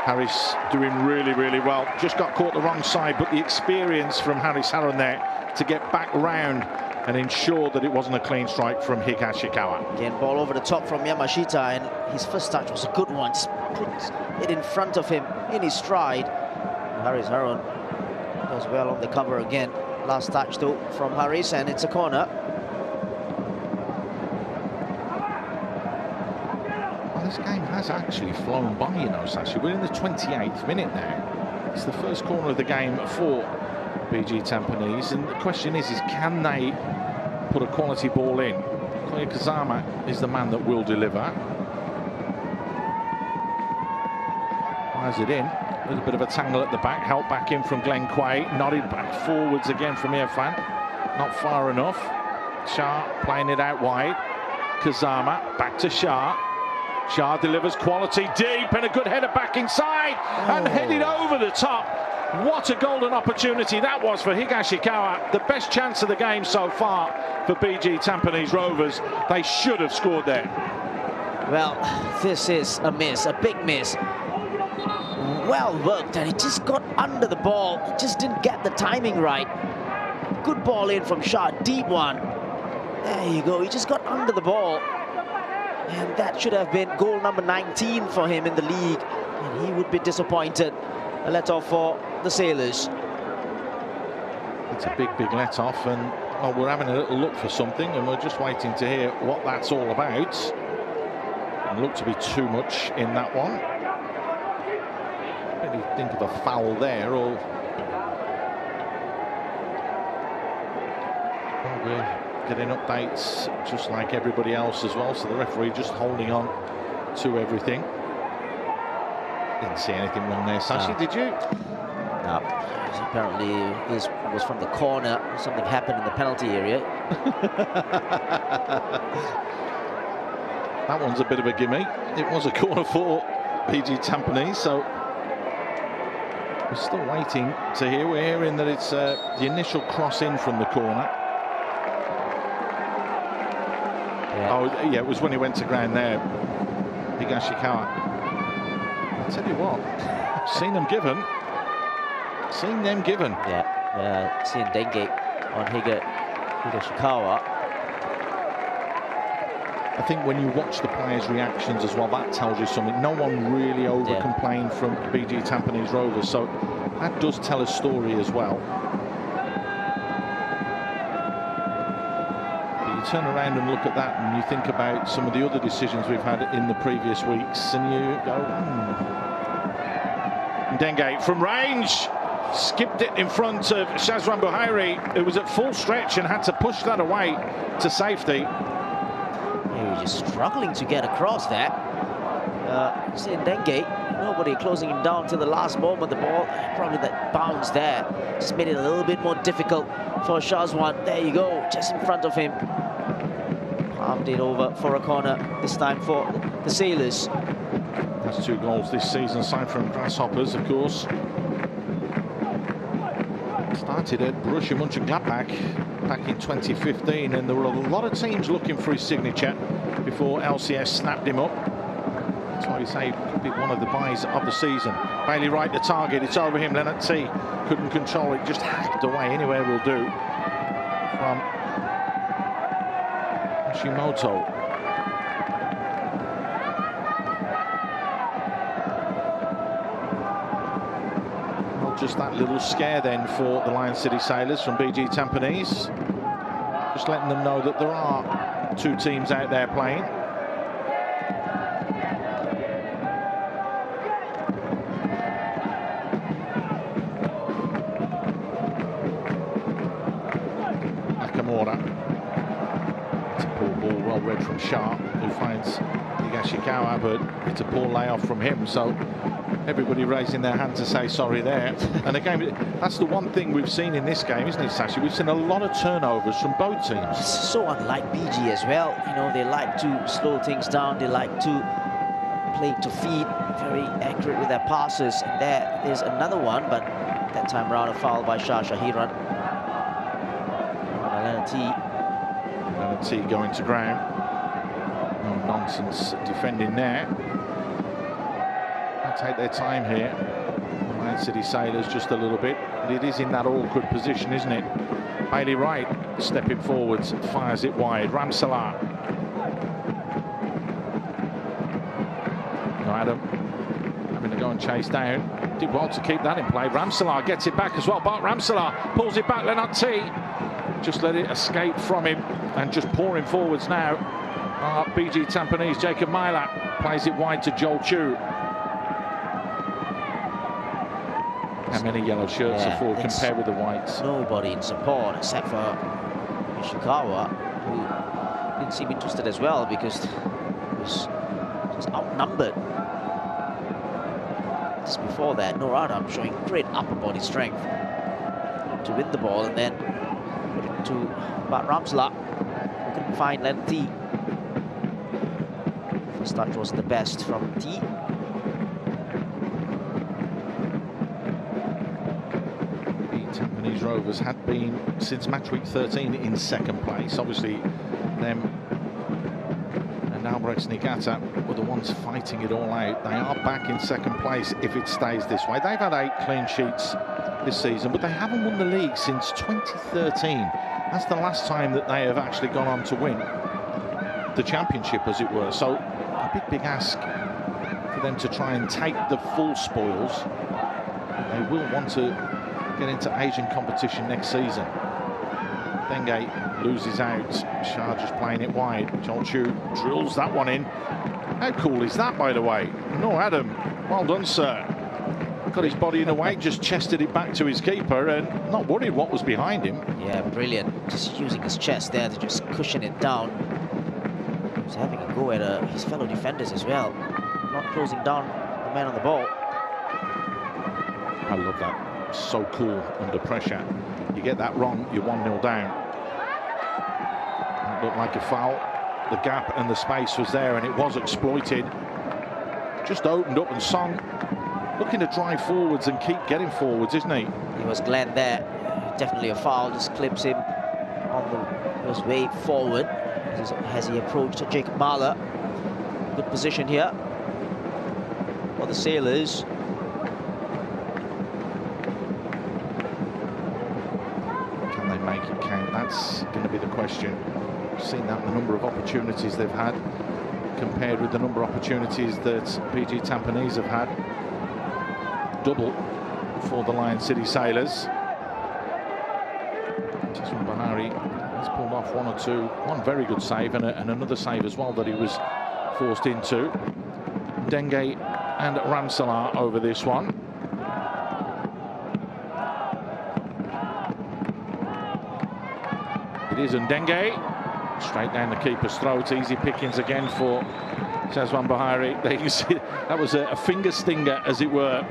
Harris doing really, really well. Just got caught the wrong side, but the experience from Harris Harron there to get back round and ensure that it wasn't a clean strike from Higashikawa. Again, ball over the top from Yamashita, and his first touch was a good one. Just put it in front of him in his stride. Harris Harron does well on the cover again. Last touch though from Harris, and it's a corner. Well, this game has actually flown by, you know, Sashi. We're in the 28th minute now. It's the first corner of the game for BG Tampines, and the question is can they put a quality ball in? Koya Kazama is the man that will deliver. Fires it in. A little bit of a tangle at the back. Help back in from Glenn Quay. Nodded back forwards again from Irfan. Not far enough. Shah playing it out wide. Kazama back to Shah. Shah delivers quality deep, and a good header back inside and headed over the top. What a golden opportunity that was for Higashikawa. The best chance of the game so far for BG Tampines Rovers. They should have scored there. Well, this is a miss, a big miss. Well worked, and it just got under the ball. It just didn't get the timing right. Good ball in from Shah, deep one. There you go, he just got under the ball. And that should have been goal number 19 for him in the league. And he would be disappointed. A let-off for the Sailors. It's a big, big let-off, and well, we're having a little look for something, and we're just waiting to hear what that's all about. Doesn't look to be too much in that one. Really think of a foul there, or well, we're getting updates just like everybody else as well, so the referee just holding on to everything. Didn't see anything wrong there, Sashi, did you? No. Apparently it was from the corner. Something happened in the penalty area. That one's a bit of a gimme. It was a corner for PG Tampines, so We're still waiting to hear. We're hearing that it's the initial cross in from the corner. Yeah. Oh, yeah, it was when he went to ground there, Higashikawa. I'll tell you what, seen them given. Seen them given. Yeah, seeing Denge on Higashikawa. I think when you watch the players' reactions as well, that tells you something. No one really over-complained from BG Tampines Rovers, so that does tell a story as well. But you turn around and look at that and you think about some of the other decisions we've had in the previous weeks, and you go, Denge from range, skipped it in front of Shazwan Buhairi, who was at full stretch and had to push that away to safety. He was just struggling to get across there. Seeing Denge, nobody closing him down till the last moment. The ball, probably that bounce there, just made it a little bit more difficult for Shazwan. There you go, just in front of him. Palmed it over for a corner, this time for the Sailors. That's 2 goals this season, aside from Grasshoppers, of course. Started at Borussia Mönchengladbach back in 2015, and there were a lot of teams looking for his signature before LCS snapped him up. That's why we say could be one of the buys of the season. Bailey Wright the target, it's over him. Leonard T couldn't control it, just hacked away. Anywhere will do from Hashimoto. Just that little scare then for the Lion City Sailors from BG Tampines. Just letting them know that there are 2 teams out there playing. Nakamura. It's a poor ball, well read from Sharp, who finds Higashikawa, but it's a poor layoff from him. So everybody raising their hand to say sorry there. And again, that's the one thing we've seen in this game, isn't it, Sashi? We've seen a lot of turnovers from both teams. So unlike BG as well. You know, they like to slow things down. They like to play to feet, very accurate with their passes. And there is another one, but that time around a foul by Shah Shahiran. Leonard T going to ground. No nonsense defending there. Take their time here. Lion City Sailors just a little bit, but it is in that awkward position, isn't it? Bailey Wright stepping forwards, fires it wide. Ramsalar. No, Adam having to go and chase down. Did well to keep that in play. Ramsalar gets it back as well. Bart Ramsalar pulls it back. Leonard T just let it escape from him and just pouring forwards now. BG Tampines, Jacob Milat plays it wide to Joel Chu. How many yellow shirts are forward compared with the whites? Nobody in support except for Ishikawa, who didn't seem interested as well because he was just outnumbered. Just before that, Noradam showing great upper body strength to win the ball and then put it to Bart Ramsalar, who couldn't find Len T. First touch was the best from T. Tampines Rovers had been, since match week 13, in 2nd place. Obviously, them and Albrecht Niigata were the ones fighting it all out. They are back in 2nd place if it stays this way. They've had 8 clean sheets this season, but they haven't won the league since 2013. That's the last time that they have actually gone on to win the championship, as it were. So a big ask for them to try and take the full spoils. They will want to get into Asian competition next season. Denge loses out. Shah just playing it wide. Cholchu drills that one in. How cool is that, by the way? No, Adam, well done, sir. Got his body in the way, just chested it back to his keeper and not worried what was behind him. Yeah, brilliant. Just using his chest there to just cushion it down. He's having a go at his fellow defenders as well. Not closing down the man on the ball. I love that. So cool under pressure. You get that wrong, you're 1-0 down. It looked like a foul. The gap and the space was there and it was exploited. Just opened up and Song looking to drive forwards and keep getting forwards, isn't he? He was Glenn there. Definitely a foul. Just clips him on his way forward as he approached Jacob Mahler. Good position here for the Sailors. Can they make it count? That's going to be the question. We've seen that in the number of opportunities they've had compared with the number of opportunities that PG Tampines have had. Double for the Lion City Sailors. Jasmine Bahari has pulled off one or two. One very good save and another save as well that he was forced into. Dengue and Ramsalar over this one. It is Dengue. Straight down the keeper's throat. Easy pickings again for Shazwan Bahari. There you see that was a finger stinger, as it were.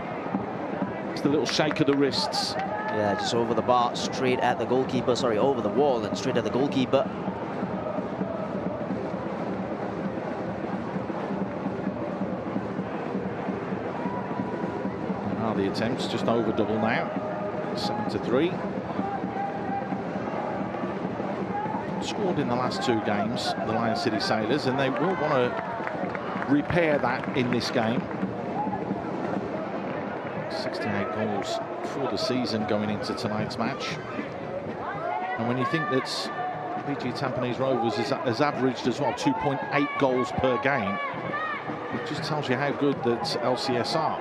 It's the little shake of the wrists. Yeah, just over the bar, straight at the goalkeeper. Sorry, over the wall and straight at the goalkeeper. Now the attempts just over double now. 7-3. Scored in the last two games, the Lion City Sailors, and they will want to repair that in this game. 68 goals for the season going into tonight's match. And when you think that PG Tampines Rovers has averaged as well 2.8 goals per game, it just tells you how good that LCS are.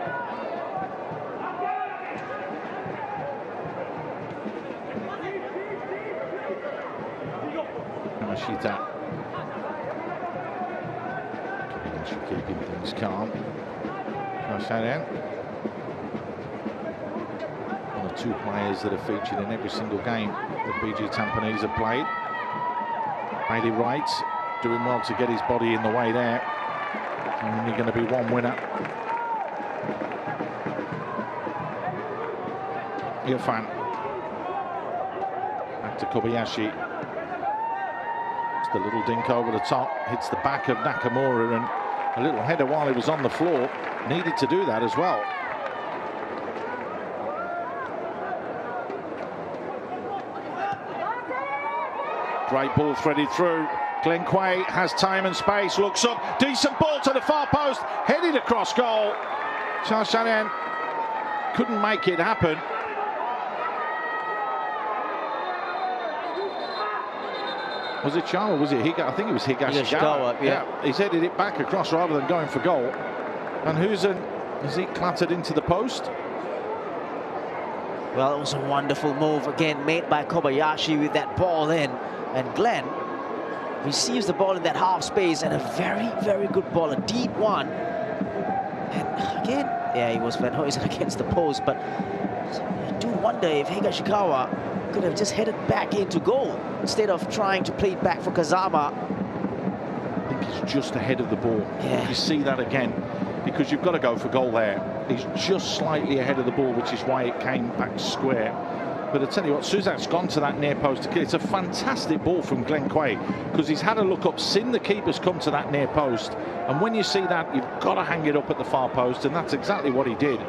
Mashita keeping things calm. Sharian. One of two players that are featured in every single game that PG Tampines have played. Made it right, doing well to get his body in the way there. Only going to be one winner. Irfan. Back to Kobayashi. Just a little dink over the top, hits the back of Nakamura, and a little header while he was on the floor. Needed to do that as well. Great ball threaded through. Glenn Quay has time and space, looks up, decent ball to the far post, headed across goal. Charles Shanian couldn't make it happen. Was it Charles or was it Higa? I think it was Higashikawa. Yeah, he's headed it back across rather than going for goal. And has he clattered into the post? Well, it was a wonderful move again made by Kobayashi with that ball in, and Glenn receives the ball in that half space, and a very, very good ball, a deep one. And again, yeah, he was Van Huysen against the post, but I do wonder if Higashikawa could have just headed back into goal instead of trying to play it back for Kazama. I think he's just ahead of the ball. Yeah. You see that again, because you've got to go for goal there. He's just slightly ahead of the ball, which is why it came back square. But I tell you what, Suzak's gone to that near post to kill. It's a fantastic ball from Glenn Quay, because he's had a look up, seen the keepers come to that near post, and when you see that, you've got to hang it up at the far post, and that's exactly what he did.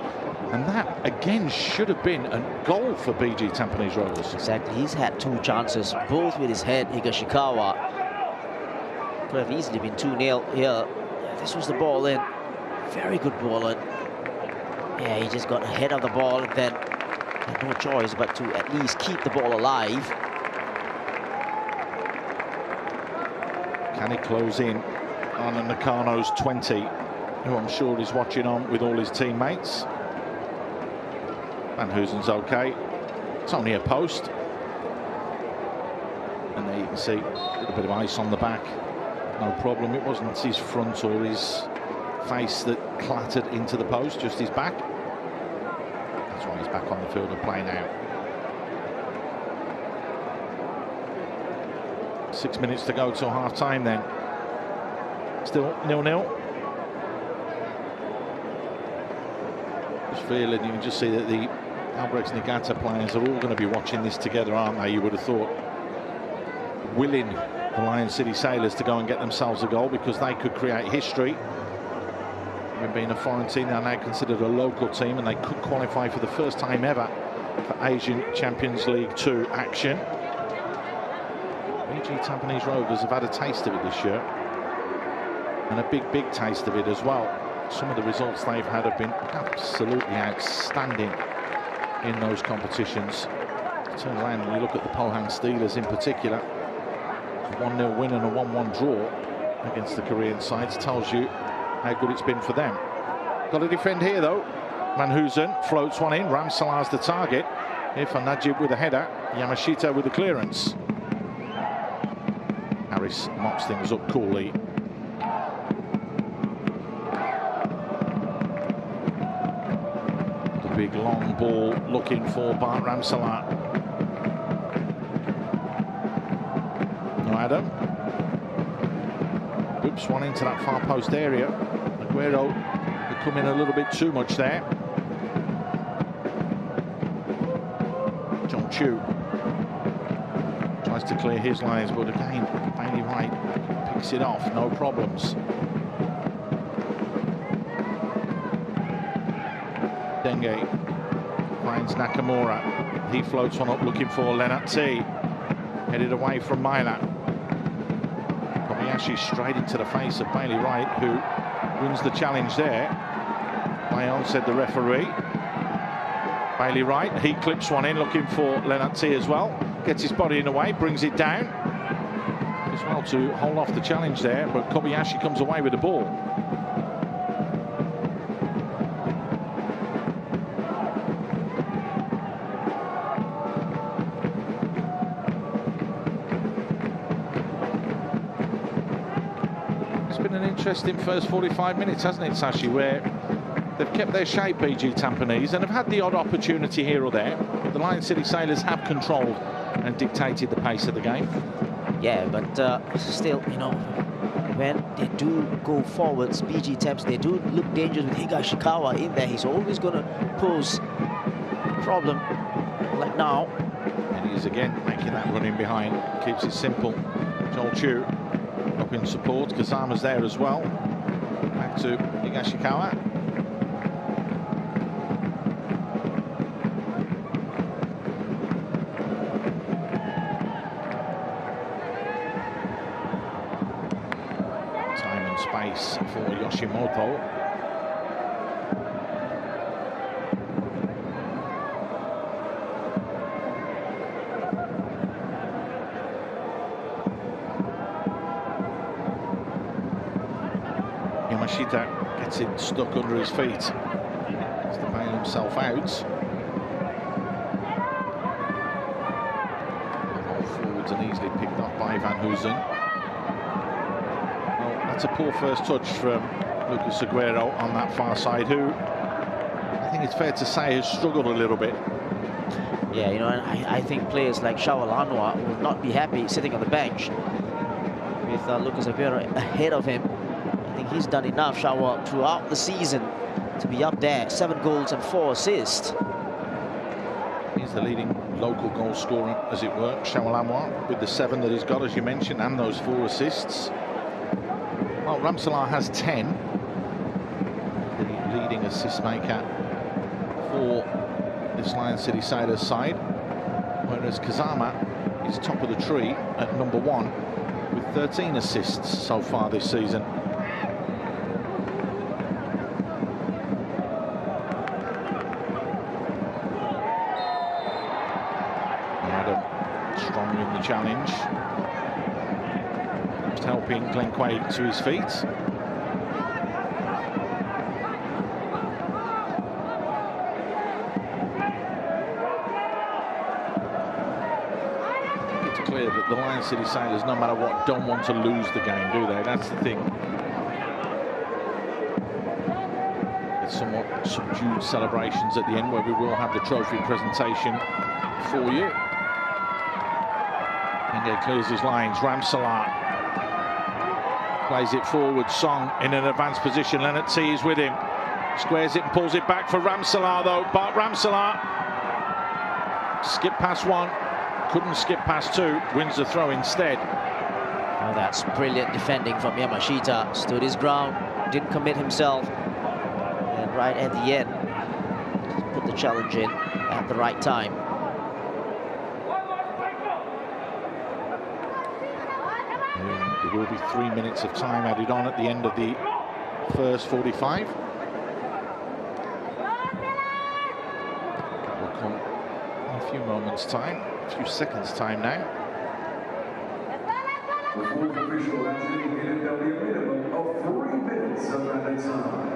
And that, again, should have been a goal for BG Tampines Rovers. Exactly. He's had two chances, both with his head. Higashikawa could have easily been 2-0 here. This was the ball in. Very good ball in. Yeah, he just got ahead of the ball and then had no choice but to at least keep the ball alive. Can he close in on Nakano's 20, who I'm sure is watching on with all his teammates? Van Huysen's okay. It's only a post. And there you can see a little bit of ice on the back. No problem. It wasn't his front or his face that clattered into the post, just his back. That's why he's back on the field of play now. 6 minutes to go till half time then. Still 0-0. Just feeling, you can just see that the Albrechts Niigata players are all going to be watching this together, aren't they? You would have thought. Willing the Lion City Sailors to go and get themselves a goal, because they could create history. Having been a foreign team, they are now considered a local team, and they could qualify for the first time ever for Asian Champions League 2 action. BG Tampines Rovers have had a taste of it this year, and a big taste of it as well. Some of the results they've had have been absolutely outstanding in those competitions. Turn around and you look at the Pohang Steelers in particular, a 1-0 win and a 1-1 draw against the Korean sides tells you how good it's been for them. Got to defend here though. Van Hoosen floats one in. Ramsalah's the target. Here for Najib with a header. Yamashita with the clearance. Harris mops things up coolly. The big long ball looking for Bart Ramsalah. No Adam. Whips one into that far post area. Aguero had come in a little bit too much there. John Chu tries to clear his lines, but again, Bailey Wright picks it off, no problems. Denge finds Nakamura. He floats one up looking for Lennart T. Headed away from Myla. Kobayashi straight into the face of Bailey Wright, who wins the challenge there. Bayon said the referee. Bailey Wright, he clips one in looking for Lennart T as well. Gets his body in the way, brings it down. As well to hold off the challenge there, but Kobayashi comes away with the ball. It's been an interesting first 45 minutes, hasn't it, Sashi, where they've kept their shape, BG Tampines, and have had the odd opportunity here or there. But the Lion City Sailors have controlled and dictated the pace of the game. Yeah, but still, you know, when they do go forwards, BG Temps, they do look dangerous with Higashikawa in there. He's always going to pose a problem, like now. And he's again making that run in behind. Keeps it simple. Joel Chu up in support. Kazama's there as well. Back to Higashikawa. Space for Yoshimoto. Yamashita gets it stuck under his feet. Has to bail himself out. Forwards and easily picked up by Van Hoosen. That's a poor first touch from Lucas Aguero on that far side, who I think it's fair to say has struggled a little bit. Yeah, you know, and I think players like Shawal Anwar will not be happy sitting on the bench with Lucas Aguero ahead of him. I think he's done enough, Shawal, throughout the season to be up there. 7 goals and 4 assists. He's the leading local goal scorer, as it were, Shawal Anwar, with the 7 that he's got, as you mentioned, and those 4 assists. Well, Ramsalah has 10, the leading assist maker for this Lion City Sailors side, whereas Kazama is top of the tree at number 1 with 13 assists so far this season. Adam strong in the challenge. Helping Glenn Quaid to his feet. It's clear that the Lion City Sailors, no matter what, don't want to lose the game, do they? That's the thing. It's somewhat subdued celebrations at the end, where we will have the trophy presentation for you. And he clears his lines. Ramsalah plays it forward. Song in an advanced position. Lennart T is with him. Squares it and pulls it back for Ramsalah, though. Bart Ramsalah skip past 1. Couldn't skip past 2. Wins the throw instead. Oh, that's brilliant defending from Yamashita. Stood his ground. Didn't commit himself. right at the end. Just put the challenge in at the right time. There will be 3 minutes of time added on at the end of the first 45. That will come in a few moments' time, a few seconds' time now. The fourth official has indicated there'll be a minimum of 3 minutes of added time.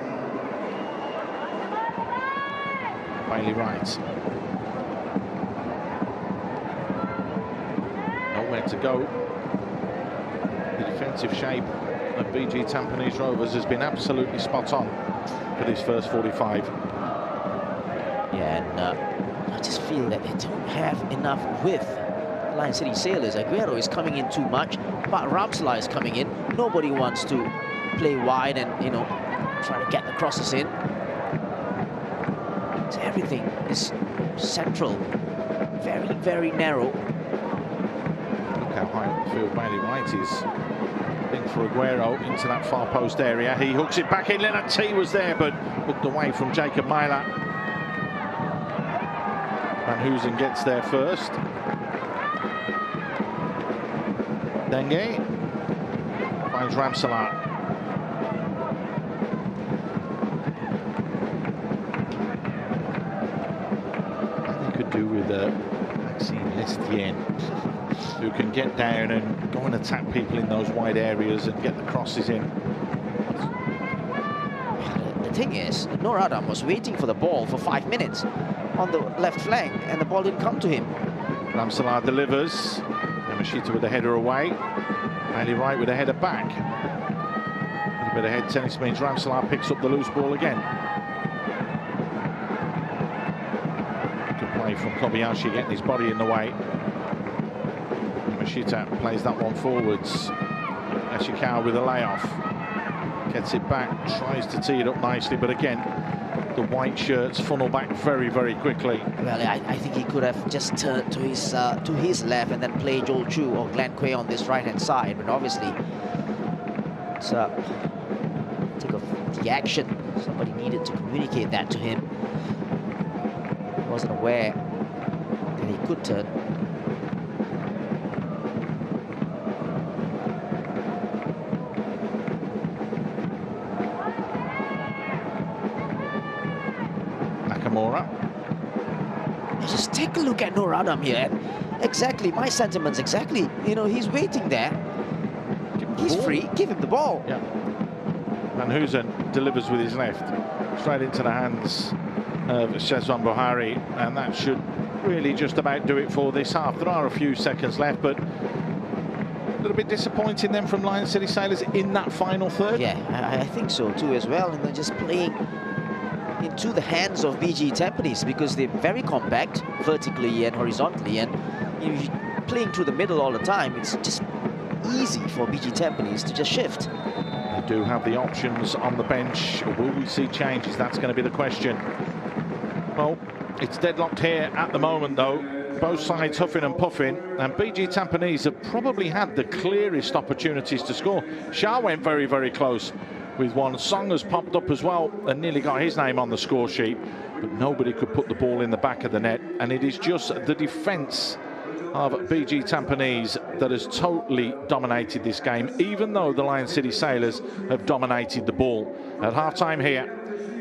Bailey Wright. Nowhere to go. The defensive shape of BG Tampines Rovers has been absolutely spot on for this first 45. Yeah, and I just feel that they don't have enough width. Lion City Sailors, Aguero is coming in too much, but Ramsala is coming in. Nobody wants to play wide and, you know, try to get the crosses in. So everything is central, very, very narrow. Look how high up the field Bailey Wright is. In for Aguero into that far post area. He hooks it back in. Leonard T was there, but hooked away from Jacob Myler. Van Hoosen gets there first. Dengue finds Ramsala. What they could do with Maxime Lestienne, who can get down and go and attack people in those wide areas and get the crosses in. The thing is, Noor Adam was waiting for the ball for 5 minutes on the left flank, and the ball didn't come to him. Ramsala delivers. Yamashita with the header away. Bailey Wright with a header back. A little bit of head tennis means Ramsala picks up the loose ball again. Good play from Kobayashi, getting his body in the way. Yamashita plays that one forwards. Ashikawa with a layoff. Gets it back, tries to tee it up nicely, but again, the white shirts funnel back very, very quickly. Well, I think he could have just turned to his left and then play Joel Chu or Glenn Quay on this right-hand side. But obviously, it's take of the action. Somebody needed to communicate that to him. He wasn't aware that he could turn. Just take a look at Noor Adam here. Exactly, my sentiments, exactly. You know, he's waiting there. He's free, give him the ball. Yeah. Van Hoosen delivers with his left, straight into the hands of Shezwan Buhari, and that should really just about do it for this half. There are a few seconds left, but a little bit disappointing then from Lion City Sailors in that final third. Yeah, I think so too as well, and they're just playing into the hands of BG Tampines because they're very compact vertically and horizontally, and you know, playing through the middle all the time, it's just easy for BG Tampines to just shift. They do have the options on the bench. Will we see changes? That's going to be the question. Well, it's deadlocked here at the moment though. Both sides huffing and puffing, and BG Tampines have probably had the clearest opportunities to score. Shah went very, very close with one. Song has popped up as well and nearly got his name on the score sheet, but nobody could put the ball in the back of the net, and it is just the defence of BG Tampines that has totally dominated this game, even though the Lion City Sailors have dominated the ball. At half-time here,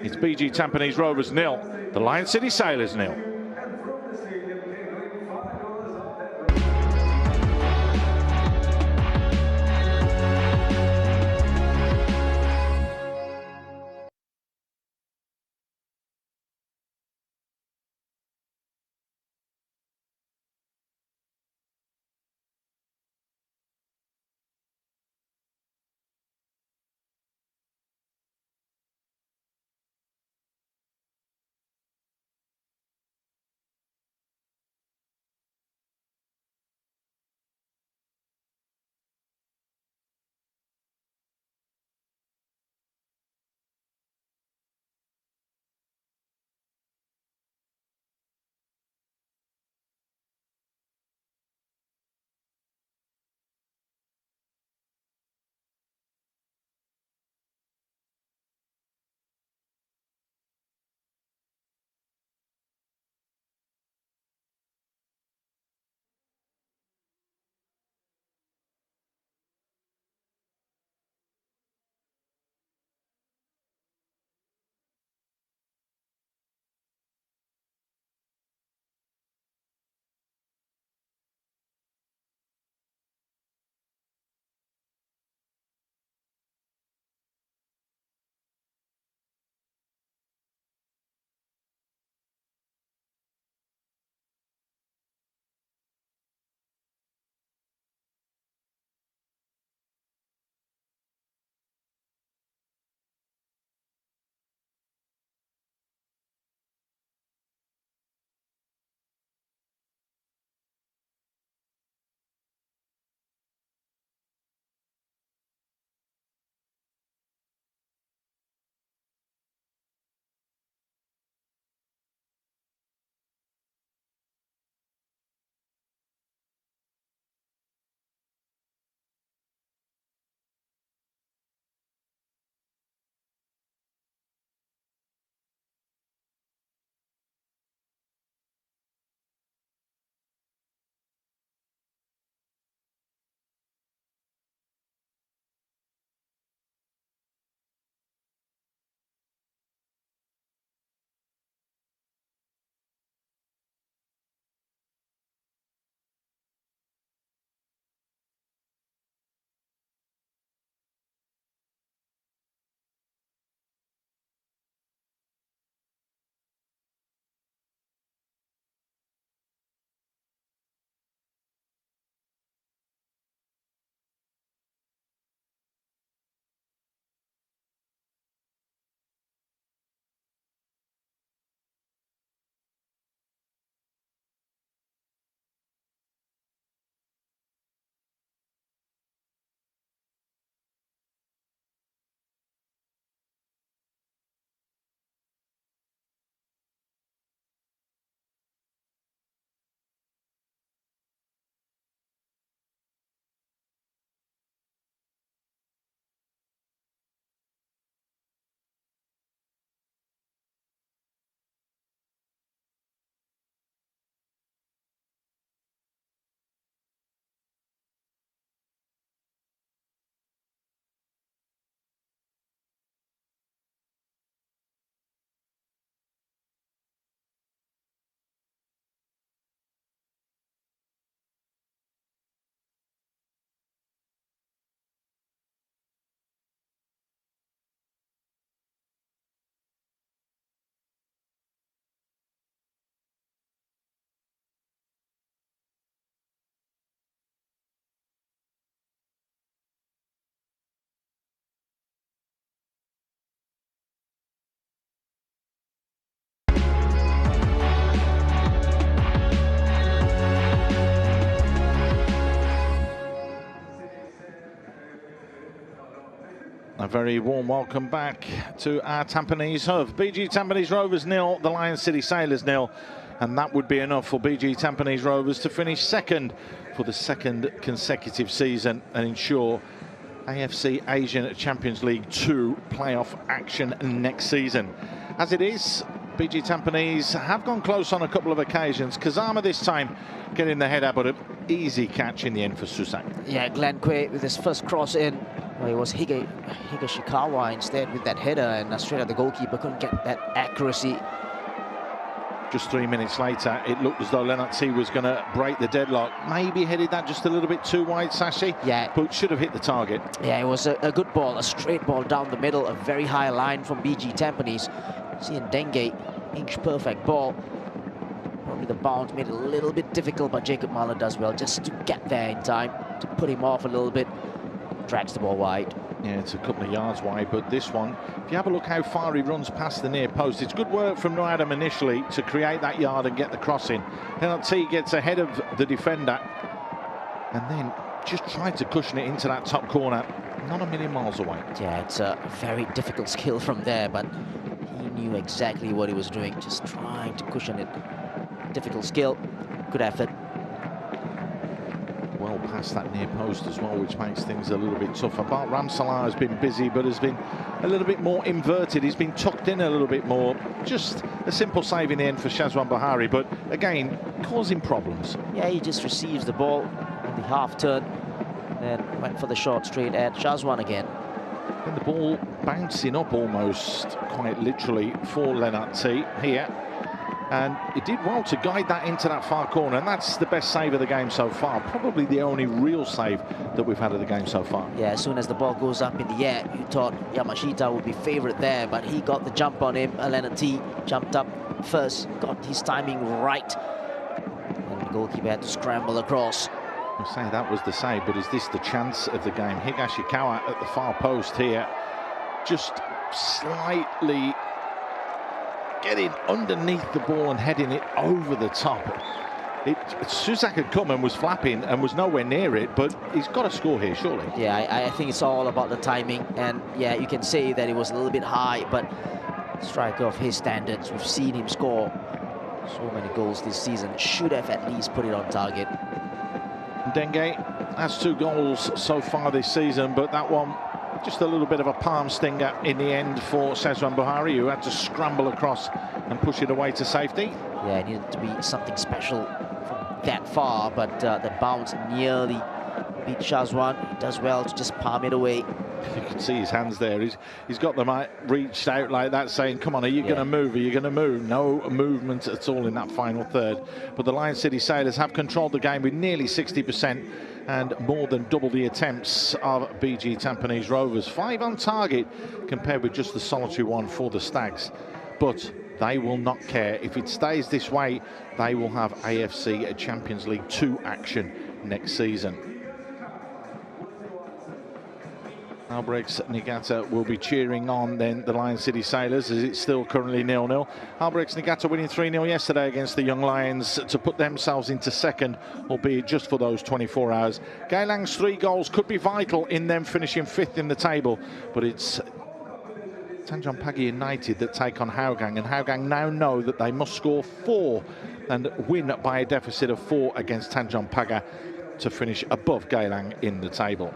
it's BG Tampines Rovers 0, the Lion City Sailors 0. very warm welcome back to our Tampines Hub. BG Tampines Rovers 0, the Lion City Sailors 0. And that would be enough for BG Tampines Rovers to finish second for the second consecutive season and ensure AFC Asian Champions League 2 playoff action next season. As it is, BG Tampines have gone close on a couple of occasions. Kazama this time getting the header, but an easy catch in the end for Susak. Yeah, Glenn Quay with his first cross in. Well, it was Higashikawa instead with that header, and straight at the goalkeeper, couldn't get that accuracy. Just 3 minutes later, it looked as though Lennart T was going to break the deadlock. Maybe headed that just a little bit too wide, Sashi. Yeah. But should have hit the target. Yeah, it was a good ball, a straight ball down the middle, a very high line from BG Tampines. Seeing Dengue, inch-perfect ball. Probably the bounce made it a little bit difficult, but Jacob Mahler does well just to get there in time, to put him off a little bit. Drags the ball wide. Yeah, it's a couple of yards wide, but this one, if you have a look how far he runs past the near post, it's good work from Noadam initially to create that yard and get the crossing. Lennart T gets ahead of the defender and then just tried to cushion it into that top corner. Not a million miles away. Yeah, it's a very difficult skill from there, but he knew exactly what he was doing, just trying to cushion it. Difficult skill, good effort. Well past that near post as well, which makes things a little bit tougher. Bart Ramsalar has been busy, but has been a little bit more inverted. He's been tucked in a little bit more. Just a simple save in the end for Shazwan Bahari, but again, causing problems. Yeah, he just receives the ball on the half turn, then went for the shot straight at Shazwan again. And the ball bouncing up almost, quite literally, for Lennart T here. And he did well to guide that into that far corner, and that's the best save of the game so far. Probably the only real save that we've had of the game so far. Yeah, as soon as the ball goes up in the air, you thought Yamashita would be favourite there, but he got the jump on him. Lennart T jumped up first, got his timing right, and the goalkeeper had to scramble across. I say that was the save, but is this the chance of the game? Higashikawa at the far post here, just slightly getting underneath the ball and heading it over the top. Susak had come and was flapping and was nowhere near it, but he's got to score here, surely. Yeah, I think it's all about the timing, and yeah, you can say that it was a little bit high, but striker of his standards, we've seen him score so many goals this season, should have at least put it on target. Dengue has 2 goals so far this season, but that one just a little bit of a palm stinger in the end for Shazwan Bahari, who had to scramble across and push it away to safety. Yeah, it needed to be something special from that far, but the bounce nearly beat Shazwan. He does well to just palm it away. You can see his hands there. He's got them reached out like that, saying, come on, are you going to move? Are you going to move? No movement at all in that final third. But the Lion City Sailors have controlled the game with nearly 60% and more than double the attempts of BG Tampines Rovers. 5 on target compared with just the solitary one for the Stags. But they will not care. If it stays this way, they will have AFC Champions League 2 action next season. Albrechts Niigata will be cheering on then the Lion City Sailors, as it's still currently 0-0. Albrechts Niigata winning 3-0 yesterday against the Young Lions to put themselves into second, albeit just for those 24 hours. Gailang's 3 goals could be vital in them finishing 5th in the table, but it's Tanjong Pagar United that take on Hougang, and Hougang now know that they must score 4 and win by a deficit of 4 against Tanjong Pagar to finish above Gailang in the table.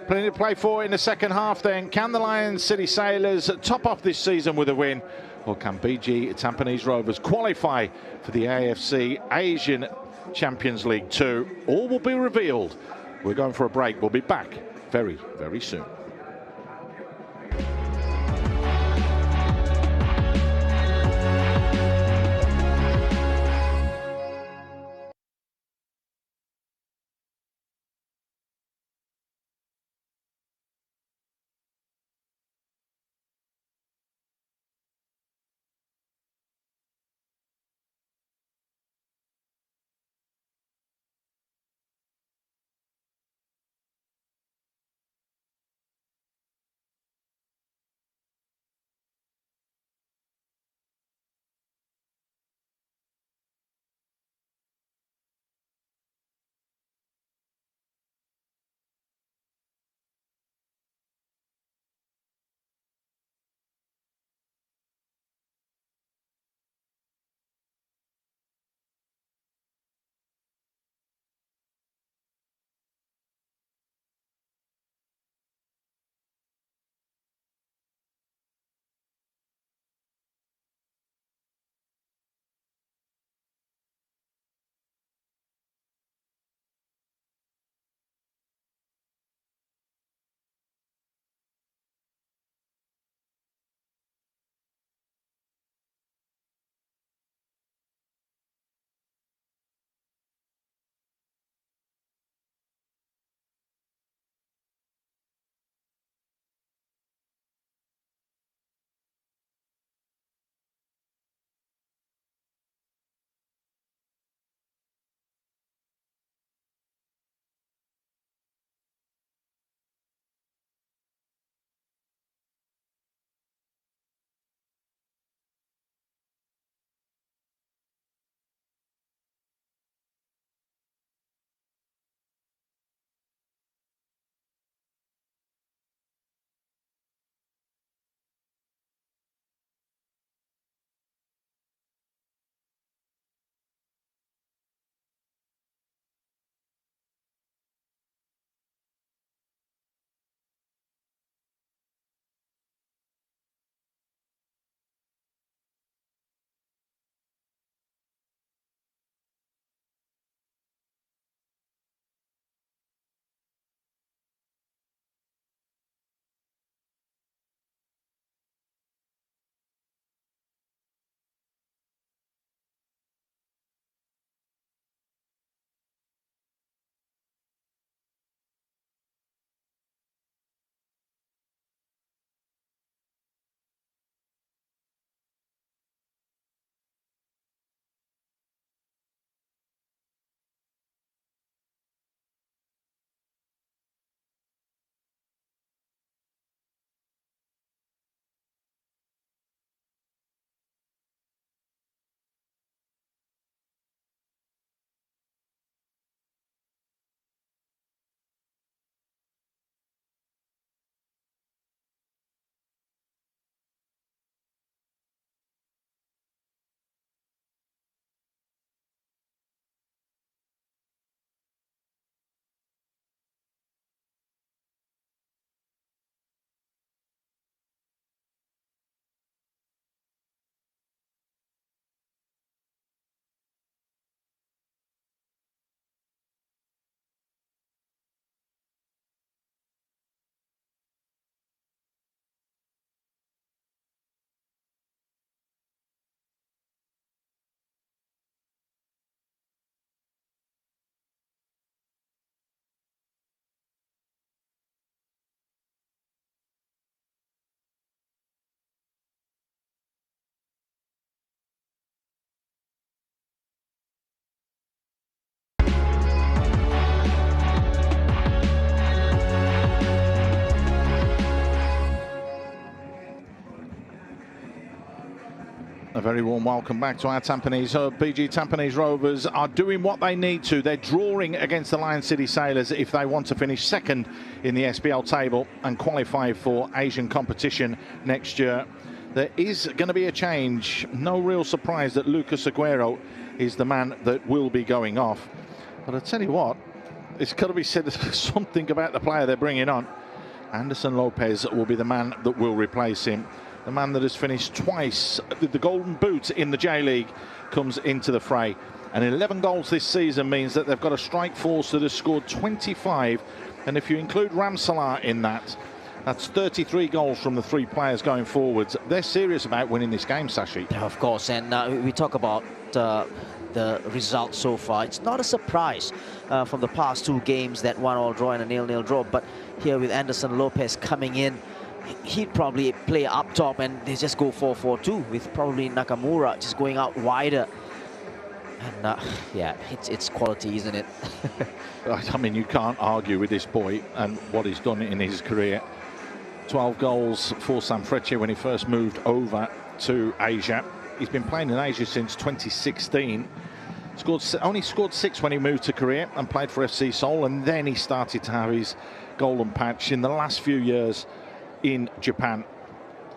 Plenty to play for in the second half then. Can the Lion City Sailors top off this season with a win? Or can BG Tampines Rovers qualify for the AFC Asian Champions League 2? All will be revealed. We're going for a break. We'll be back very, very soon. A very warm welcome back to our Tampines Hub. BG Tampines Rovers are doing what they need to. They're drawing against the Lion City Sailors if they want to finish second in the SPL table and qualify for Asian competition next year. There is going to be a change. No real surprise that Lucas Aguero is the man that will be going off. But I tell you what, it's got to be said something about the player they're bringing on. Anderson Lopez will be the man that will replace him. The man that has finished twice with the Golden Boot in the J-League comes into the fray. And 11 goals this season means that they've got a strike force that has scored 25. And if you include Ramsalar in that, that's 33 goals from the three players going forwards. They're serious about winning this game, Sashi. Yeah, of course, and we talk about the results so far. It's not a surprise from the past two games, that 1-1 draw and a 0-0 draw. But here with Anderson Lopez coming in, he'd probably play up top and they just go 4-4-2 with probably Nakamura just going out wider. And yeah, it's quality, isn't it? I mean, you can't argue with this boy and what he's done in his career. 12 goals for Sanfrecce when he first moved over to Asia. He's been playing in Asia since 2016. Only scored 6 when he moved to Korea and played for FC Seoul, and then he started to have his golden patch in the last few years in Japan.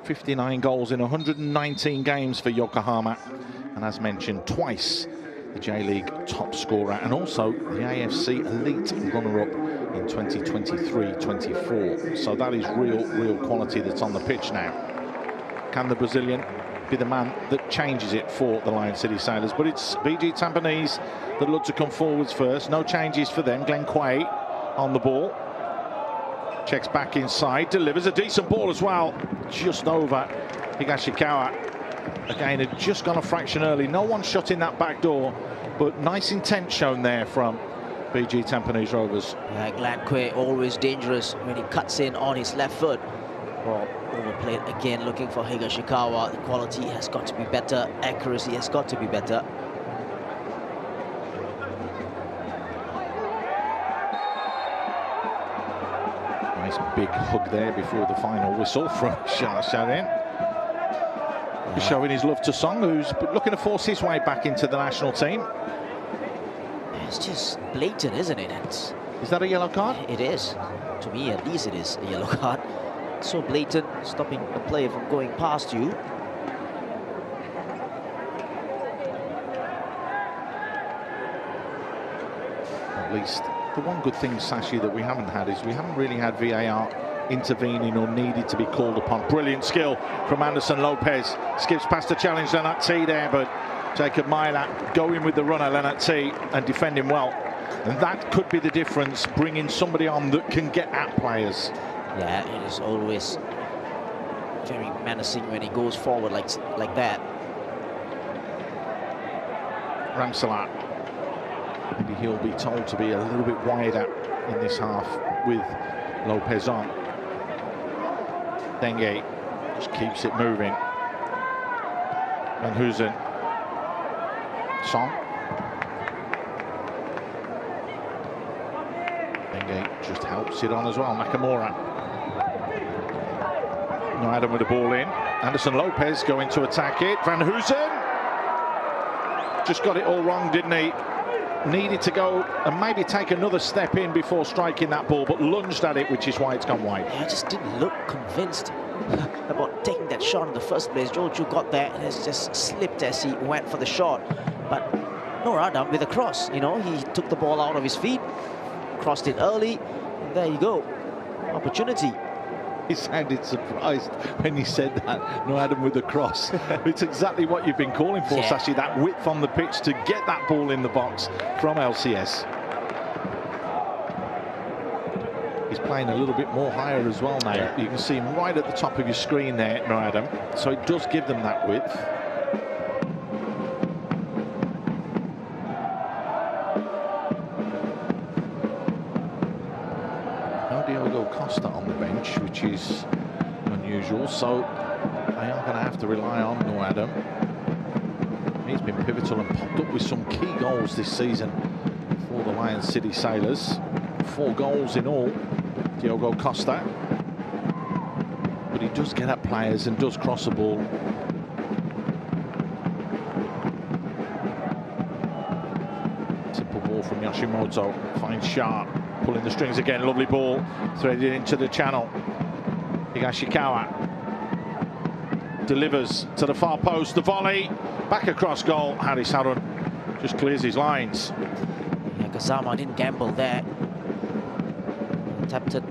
59 goals in 119 games for Yokohama, and as mentioned, twice the J-League top scorer and also the AFC elite runner-up in 2023-24. So that is real quality that's on the pitch now. Can the Brazilian be the man that changes it for the Lion City Sailors? But it's BG Tampines that look to come forwards first. No changes for them. Glenn Quay on the ball. Checks back inside, delivers a decent ball as well, just over Higashikawa. Again, had just gone a fraction early. No one shot in that back door, but nice intent shown there from BG Tampines Rovers. Yeah, Glenn Quay always dangerous when he cuts in on his left foot. Well, overplayed again, looking for Higashikawa. The quality has got to be better, accuracy has got to be better. Nice big hug there before the final whistle from Sharin. Showing his love to Song, who's looking to force his way back into the national team. It's just blatant, isn't it? Is that a yellow card? It is. To me, at least, it is a yellow card. So blatant, stopping a player from going past you. At least the one good thing, Sashi, that we haven't had is we haven't really had VAR intervening or needed to be called upon. Brilliant skill from Anderson Lopez. Skips past the challenge, Lennart T there, but Jacob Myla going with the runner, Lennart T, and defending well. And that could be the difference, bringing somebody on that can get at players. Yeah, it is always very menacing when he goes forward like that. Ramsalat. Maybe he'll be told to be a little bit wider in this half with Lopez on. Dengue just keeps it moving. Van Huizen. Song. Dengue just helps it on as well. Nakamura. No Adam with the ball in. Anderson Lopez going to attack it. Van Huizen just got it all wrong, didn't he? Needed to go and maybe take another step in before striking that ball, but lunged at it, which is why it's gone wide. Yeah, I just didn't look convinced about taking that shot in the first place. Jojo got there and has just slipped as he went for the shot. But no Adam with a cross, you know, he took the ball out of his feet, crossed it early, and there you go. Opportunity. He sounded surprised when he said that. No Adam with the cross. It's exactly what you've been calling for, yeah. Sashi, that width on the pitch to get that ball in the box from LCS. He's playing a little bit more higher as well now. Yeah. You can see him right at the top of your screen there, No Adam. So it does give them that width. Diogo Costa on the bench, which is unusual, so they are going to have to rely on No Adam. He's been pivotal and popped up with some key goals this season for the Lion City Sailors. 4 goals in all, Diogo Costa. But he does get at players and does cross the ball. from Yoshimoto. Finds Sharp, pulling the strings again. Lovely ball, threaded into the channel. Higashikawa delivers to the far post. The volley, back across goal. Haris Harun just clears his lines. Yeah, Kazama didn't gamble there. Attempted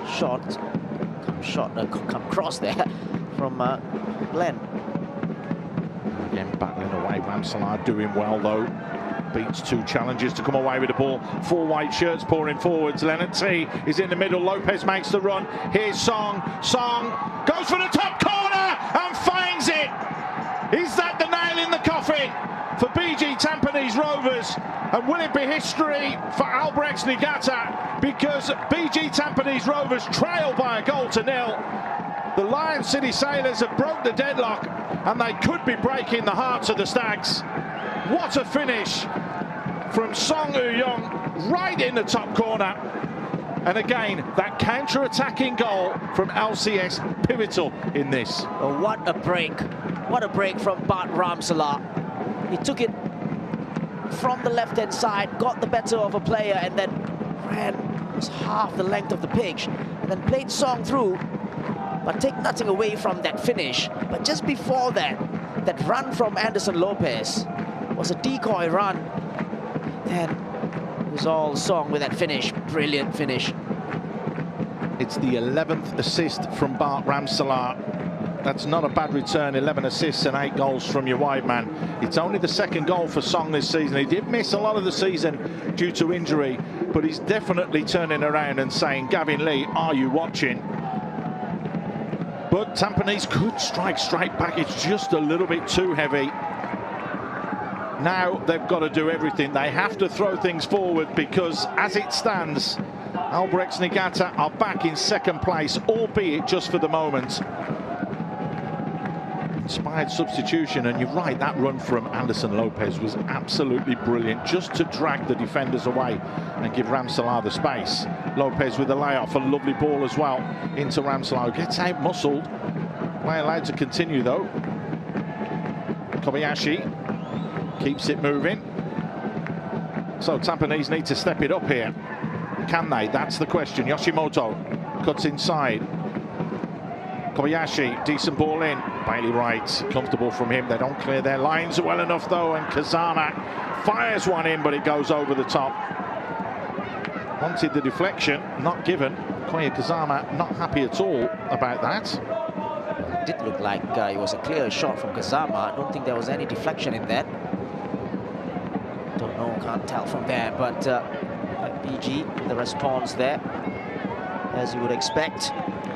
shot, come cross there from Glenn. Again, battling away. Ramsalar doing well though. Beats 2 challenges to come away with the ball. 4 white shirts pouring forwards. Leonard T is in the middle. Lopez makes the run. Here's Song. Song goes for the top corner and finds it. Is that the nail in the coffin for BG Tampines Rovers? And will it be history for Albrechts Niigata? Because BG Tampines Rovers trail by a goal to 0. The Lion City Sailors have broke the deadlock and they could be breaking the hearts of the Stags. What a finish from Song Eui-yong, right in the top corner. And again, that counter-attacking goal from LCS, pivotal in this. Oh, what a break. What a break from Bart Ramsalar. He took it from the left-hand side, got the better of a player, and then ran was half the length of the pitch, and then played Song through. But take nothing away from that finish. But just before that, that run from Anderson Lopez was a decoy run. Then it was all Song with that finish. Brilliant finish. It's the 11th assist from Bart Ramsalar. That's not a bad return. 11 assists and 8 goals from your wide man. It's only the 2nd goal for Song this season. He did miss a lot of the season due to injury, but he's definitely turning around and saying, Gavin Lee, are you watching? But Tampines could strike straight back. It's just a little bit too heavy. Now they've got to do everything. They have to throw things forward because as it stands, Albrechts Niigata are back in 2nd place, albeit just for the moment. Inspired substitution, and you're right, that run from Anderson Lopez was absolutely brilliant, just to drag the defenders away and give Ramsalar the space. Lopez with the layoff, a lovely ball as well into Ramsalar, gets out muscled. Play allowed to continue though. Kobayashi keeps it moving. So Tampines need to step it up here. Can they? That's the question. Yoshimoto cuts inside. Kobayashi, decent ball in. Bailey Wright, comfortable from him. They don't clear their lines well enough though, and Kazama fires one in, but it goes over the top. Wanted the deflection, not given. Koya Kazama not happy at all about that. It did look like it was a clear shot from Kazama. I don't think there was any deflection in that. Don't know, can't tell from there, but BG with the response there, as you would expect.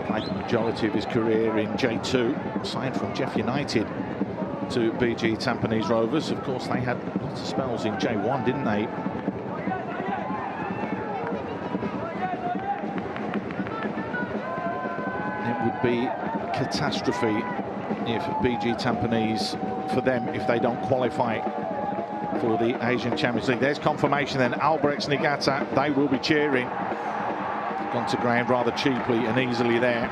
Like the majority of his career in J2, signed from Jeff United to BG Tampines Rovers. Of course, they had lots of spells in J1, didn't they? It would be catastrophe if BG Tampines, for them, if they don't qualify for the Asian Champions League. There's confirmation then. Albrechts Niigata, they will be cheering. Gone to ground rather cheaply and easily there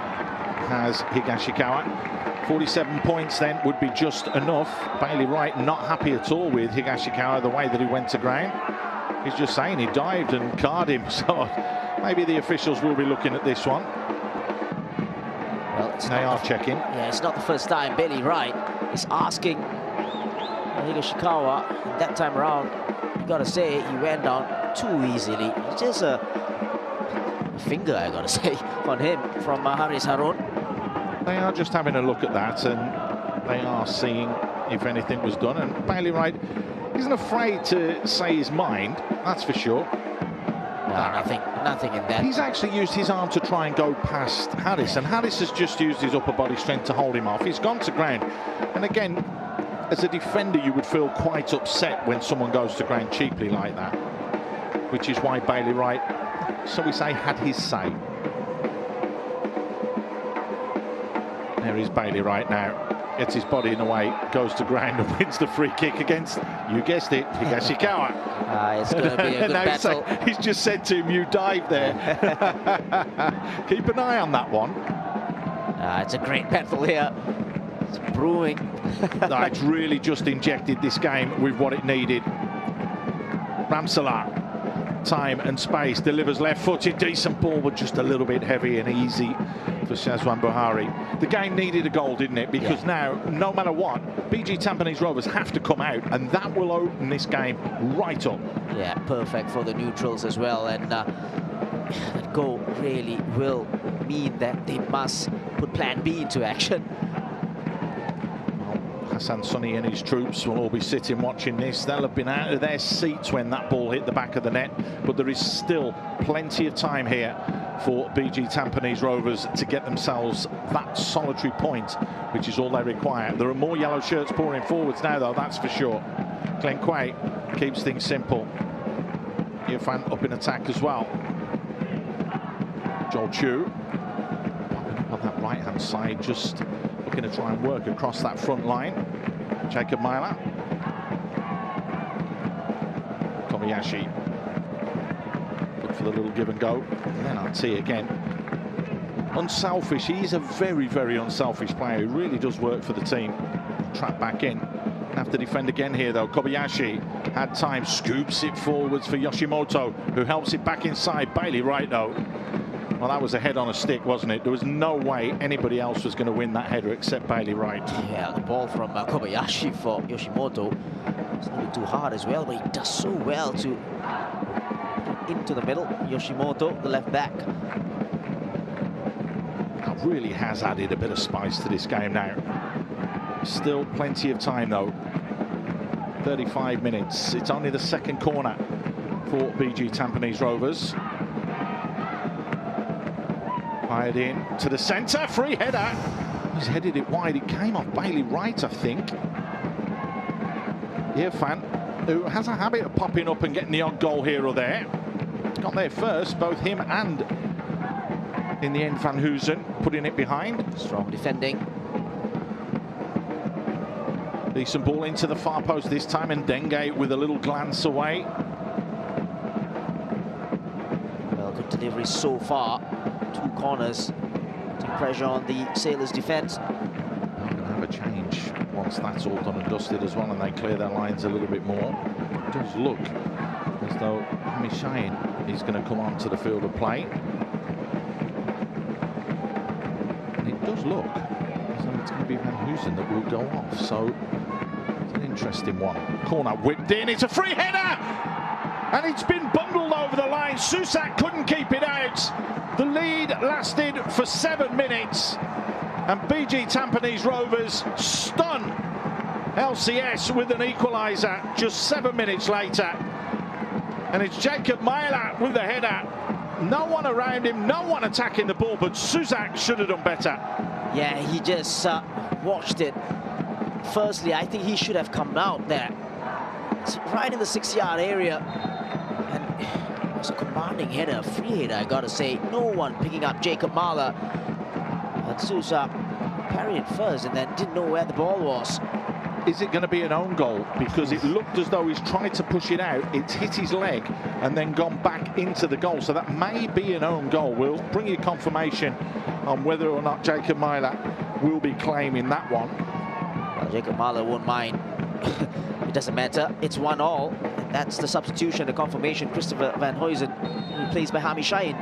has Higashikawa. 47 points then would be just enough. Bailey Wright not happy at all with Higashikawa, the way that he went to ground. He's just saying he dived and carded him, so maybe the officials will be looking at this one. Well, they are checking. Yeah, it's not the first time Bailey Wright is asking Higashikawa. That time around, you gotta say, he went down too easily. It's just a finger, I gotta say, on him from Haris Harun. They are just having a look at that, and they are seeing if anything was done. And Bailey Wright isn't afraid to say his mind, that's for sure. No, nothing in that. He's actually used his arm to try and go past Haris, and Haris has just used his upper body strength to hold him off. He's gone to ground, and again, as a defender, you would feel quite upset when someone goes to ground cheaply like that, which is why Bailey Wright, so we say, had his say. There is Bailey Wright now. Gets his body in the way, goes to ground and wins the free kick against, you guessed it, Higashikawa. It's going to be a good battle. He's just said to him, you dive there. Keep an eye on that one. It's a great battle here. It's brewing. No, it's really just injected this game with what it needed. Ramsalar. Time and space, delivers left-footed, decent ball, but just a little bit heavy and easy for Shazwan Buhari. The game needed a goal, didn't it? Because now, no matter what, BG Tampines Rovers have to come out, and that will open this game right up. Yeah, perfect for the neutrals as well, and that goal really will mean that they must put plan B into action. Hassan Sunny and his troops will all be sitting watching this. They'll have been out of their seats when that ball hit the back of the net, but there is still plenty of time here for BG Tampines Rovers to get themselves that solitary point, which is all they require. There are more yellow shirts pouring forwards now, though, that's for sure. Glenn Quay keeps things simple. Irfan up in attack as well. Joel Chu popping up on that right-hand side, just looking to try and work across that front line. Jacob Myla. Kobayashi. Look for the little give and go. And then RT again. Unselfish. He's a very, very unselfish player. He really does work for the team. Trap back in. Have to defend again here, though. Kobayashi had time. Scoops it forwards for Yoshimoto, who helps it back inside. Bailey Wright, though. Well, that was a head on a stick, wasn't it? There was no way anybody else was going to win that header except Bailey Wright. Yeah, the ball from Kobayashi for Yoshimoto. It's a little bit too hard as well, but he does so well to into the middle. Yoshimoto, the left back. That really has added a bit of spice to this game now. Still plenty of time, though. 35 minutes. It's only the second corner for BG Tampines Rovers. Fired in to the centre, free header. He's headed it wide. It came off Bailey Wright, I think. Irfan, who has a habit of popping up and getting the odd goal here or there. Got there first, both him and, in the end, Van Hoosen putting it behind. Strong defending. Decent ball into the far post this time, and Denge with a little glance away. Well, good delivery so far. Two corners to pressure on the Sailors' defence. They're going to have a change once that's all done and dusted as well, and they clear their lines a little bit more. It does look as though Hamish Shine is going to come onto the field of play. And it does look as though it's going to be Van Hoosen that will go off. So it's an interesting one. Corner whipped in. It's a free header! And it's been bundled over the line. Susak couldn't keep it out. The lead lasted for 7 minutes, and BG Tampines Rovers stun LCS with an equaliser just 7 minutes later. And it's Jacob Myla with the header. No one around him, no one attacking the ball, but Susak should have done better. Yeah, he just watched it. Firstly, I think he should have come out there. It's right in the 6-yard area. A commanding header, free header, I gotta say. No one picking up Jacob Mahler. And Sousa parried it first and then didn't know where the ball was. Is it going to be an own goal? Because it looked as though he's tried to push it out. It's hit his leg and then gone back into the goal. So that may be an own goal. We'll bring you confirmation on whether or not Jacob Mahler will be claiming that one. Well, Jacob Mahler won't mind. It doesn't matter. It's 1-1. That's the substitution, the confirmation. Christopher Van Hoosen, replaced by Hamish Shine.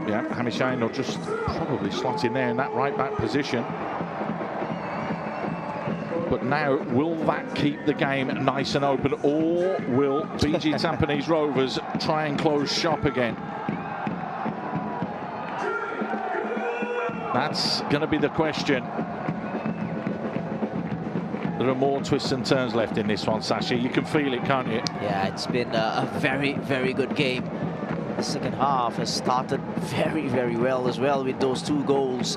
Yeah, Hamish Shine will just probably slot in there in that right back position. But now, will that keep the game nice and open, or will BG Tampines Rovers try and close shop again? That's going to be the question. There are more twists and turns left in this one, Sashi. You can feel it, can't you? Yeah, it's been a very, very good game. The second half has started very, very well as well with those 2 goals.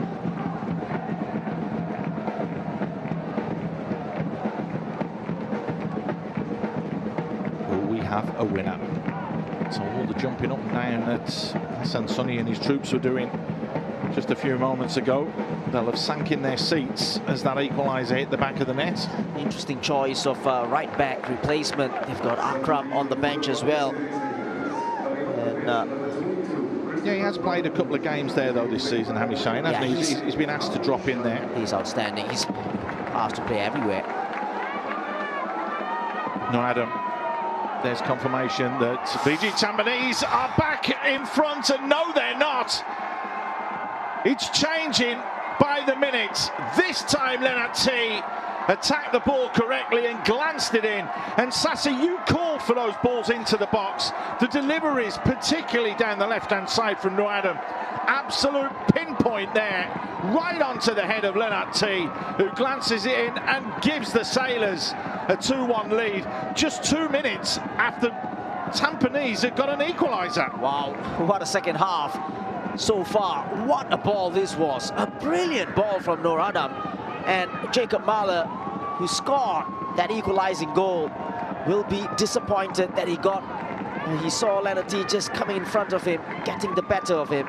Will we have a winner? So all the jumping up and down that Hassan Sunny and his troops were doing just a few moments ago, they'll have sank in their seats as that equaliser hit the back of the net. Interesting choice of right back replacement. They've got Akram on the bench as well. And, yeah, he has played a couple of games there though this season, Hamish Shine, hasn't he? He's been asked to drop in there. He's outstanding. He's asked to play everywhere. No, Adam. There's confirmation that BG Tampines are back in front, and no, they're not. It's changing by the minute. This time Lennart T attacked the ball correctly and glanced it in. And Sassi, you called for those balls into the box. The deliveries, particularly down the left-hand side from Nur Adam, absolute pinpoint there, right onto the head of Lennart T, who glances it in and gives the Sailors a 2-1 lead. Just 2 minutes after Tampines had got an equaliser. Wow, what a second half so far. What a ball this was. A brilliant ball from Nur Adam. And Jacob Mahler, who scored that equalizing goal, will be disappointed that he saw Lennart T just coming in front of him, getting the better of him.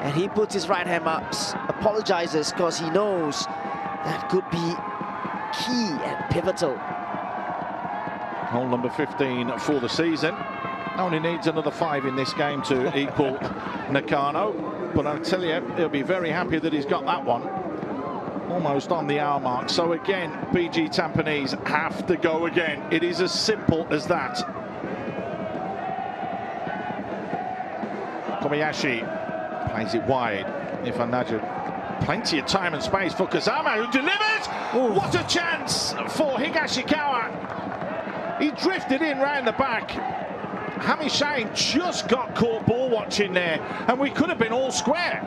And he puts his right hand up, apologizes, because he knows that could be key and pivotal. Goal number 15 for the season. Only needs another 5 in this game to equal Nakano. But I'll tell you, he'll be very happy that he's got that one. Almost on the hour mark. So again, BG Tampines have to go again. It is as simple as that. Kobayashi plays it wide. Ifanaja, plenty of time and space for Kazama, who delivers. Ooh. What a chance for Higashikawa. He drifted in round the back. Hamishain just got caught ball watching there, and we could have been all square.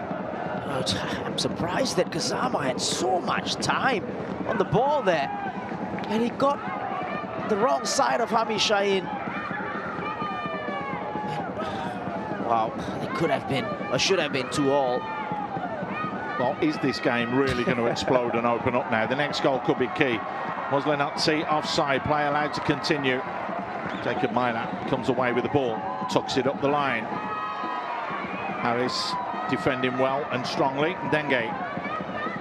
I'm surprised that Kazama had so much time on the ball there, and he got the wrong side of Hamishain. Wow, it could have been, or should have been 2-all. Well, is this game really going to explode and open up now? The next goal could be key. Was Lennart T offside? Play allowed to continue. Jacob Mahler comes away with the ball, tucks it up the line. Harris defending well and strongly. Dengue.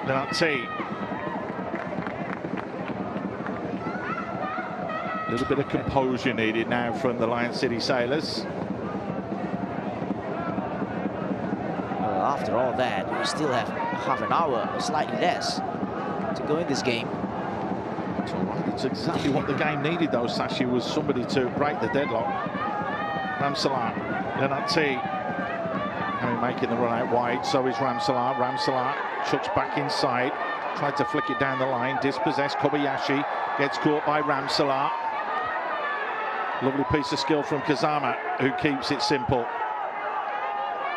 Lennart T. A little bit of composure needed now from the Lion City Sailors. Well, after all that, we still have half an hour, or slightly less, to go in this game. It's all right. It's exactly what the game needed, though, Sashi, was somebody to break the deadlock. Ramsalat. Lennart T. Making the run out wide, so is Ramsalat. Ramsalat chucks back inside, tried to flick it down the line, dispossessed. Kobayashi gets caught by Ramsalat. Lovely piece of skill from Kazama, who keeps it simple.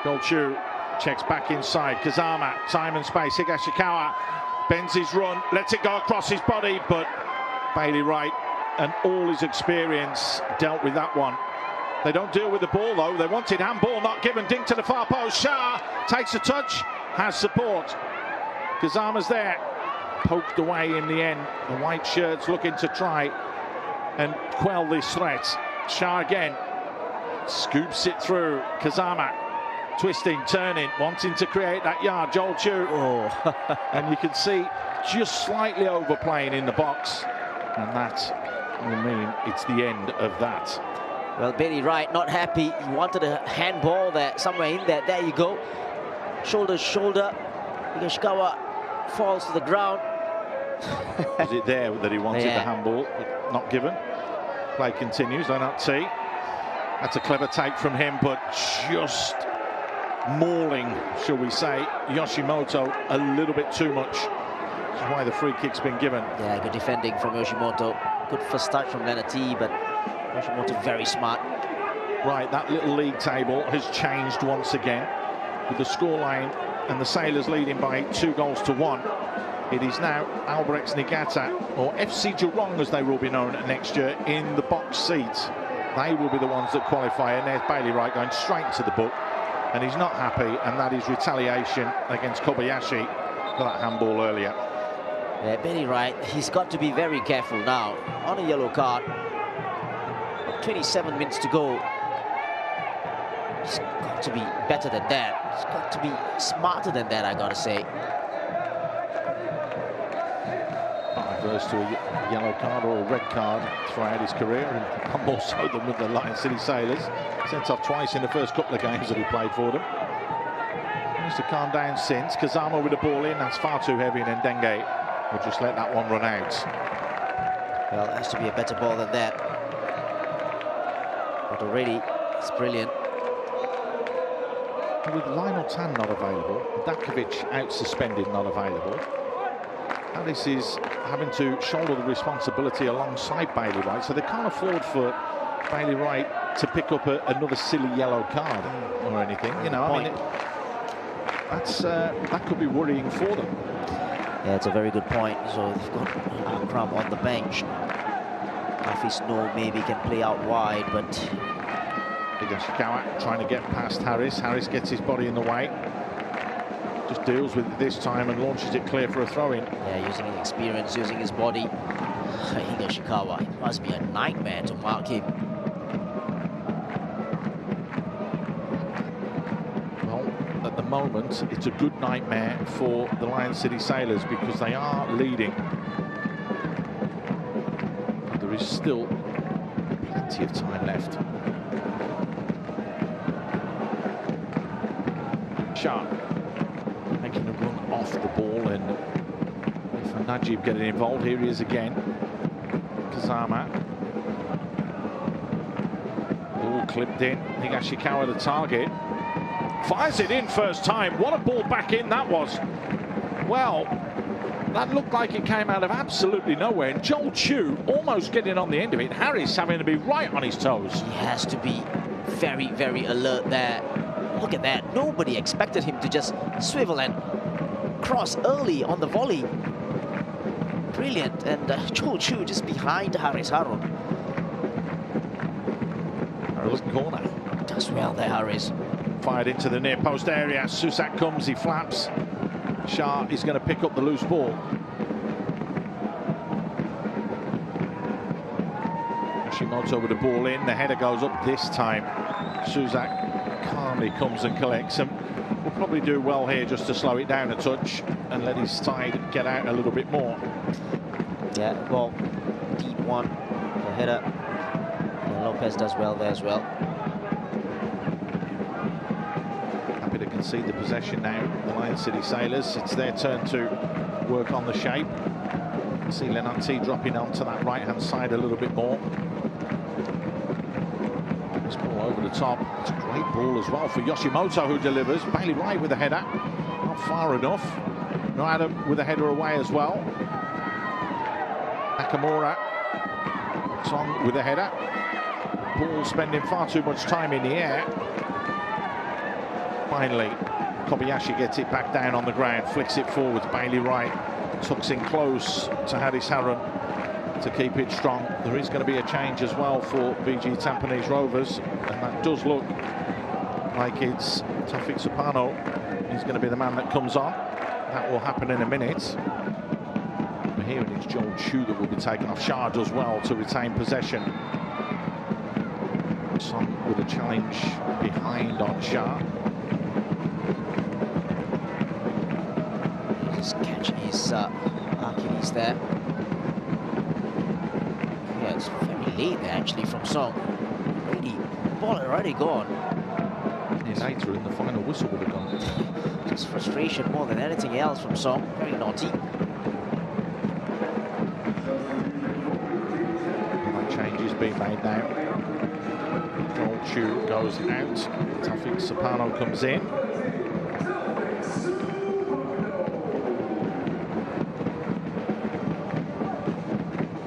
Golchu checks back inside. Kazama, time and space. Higashikawa bends his run, lets it go across his body, but Bailey Wright and all his experience dealt with that one. They don't deal with the ball, though. They wanted handball, not given. Dink to the far post. Shah takes a touch, has support. Kazama's there. Poked away in the end. The white shirts looking to try and quell this threat. Shah again. Scoops it through. Kazama twisting, turning, wanting to create that yard. Joel Chu. Oh. And you can see just slightly overplaying in the box. And that will mean it's the end of that. Well, Bailey Wright not happy. He wanted a handball there, somewhere in there. There you go. Shoulder to shoulder. Higashikawa falls to the ground. Was it there that he wanted the handball, but not given? Play continues. Lennart T. That's a clever take from him, but just mauling, shall we say, Yoshimoto a little bit too much. That's why the free kick's been given. Yeah, good defending from Yoshimoto. Good first touch from Lennart T, but Yoshimoto very smart. Right, that little league table has changed once again with the scoreline and the Sailors leading by 2-1. It is now Albrechts Niigata, or FC Geelong as they will be known next year, in the box seat. They will be the ones that qualify, and there's Bailey Wright going straight to the book, and he's not happy, and that is retaliation against Kobayashi for that handball earlier. Yeah, Bailey Wright, he's got to be very careful now. On a yellow card, 27 minutes to go. He's got to be better than that. He's got to be smarter than that, I gotta say. Not averse to a yellow card or a red card throughout his career, and more so than with the Lion City Sailors. Sent off twice in the first couple of games that he played for them. Managed to calm down since. Kazama with the ball in, that's far too heavy, and then Dengue will just let that one run out. Well, it has to be a better ball than that. But already, it's brilliant. With Lionel Tan not available, Dakovic out suspended, not available, Harris is having to shoulder the responsibility alongside Bailey Wright, so they can't afford for Bailey Wright to pick up another silly yellow card or anything. You know, I mean, that could be worrying for them. Yeah, it's a very good point. So they've got Akram on the bench. Hafiz Noor maybe can play out wide, but Higashikawa trying to get past Harris. Harris gets his body in the way. Just deals with it this time and launches it clear for a throw-in. Yeah, using his experience, using his body. Higashikawa, it must be a nightmare to mark him. Well, at the moment, it's a good nightmare for the Lion City Sailors because they are leading. But there is still plenty of time left. Sharp making a run off the ball, and for Najib getting involved, here he is again. Kazama. Ball clipped in. Higashikawa the target. Fires it in first time. What a ball back in that was. Well, that looked like it came out of absolutely nowhere. And Joel Chu almost getting on the end of it. Harris having to be right on his toes. He has to be very, very alert there. Look at that. Nobody expected him to just swivel and cross early on the volley. Brilliant. And Joel Chu just behind Haris Harun. Harris corner. Does well there, Haris. Fired into the near post area. Susak comes, he flaps. Shah is going to pick up the loose ball. Hashimoto with the ball in. The header goes up this time. Susak calmly comes and collects him. Will probably do well here just to slow it down a touch and let his side get out a little bit more. Yeah, well, deep one, the header. And Lopez does well there as well. Happy to concede the possession now, the Lion City Sailors. It's their turn to work on the shape. See Lenanti dropping onto that right-hand side a little bit more. This ball over the top. It's a great ball as well for Yoshimoto, who delivers. Bailey Wright with the header. Not far enough. No, Adam with the header away as well. Nakamura. Song with the header. Ball spending far too much time in the air. Finally, Kobayashi gets it back down on the ground, flicks it forwards. Bailey Wright tucks in close to Haris Harun to keep it strong. There is going to be a change as well for BG Tampines Rovers, and that does look like it's Taufik Supano. He's going to be the man that comes on. That will happen in a minute. But here it is Joel Chu that will be taken off. Shah does well to retain possession. Song with a challenge behind on Shah. Just catch his Achilles there. Yeah, it's very late there actually from Song. Really, ball already gone. Later in the final whistle would have gone. Just frustration more than anything else from Song. Very naughty. That change is being made now. Joel Chu goes out. Taufik Supano comes in.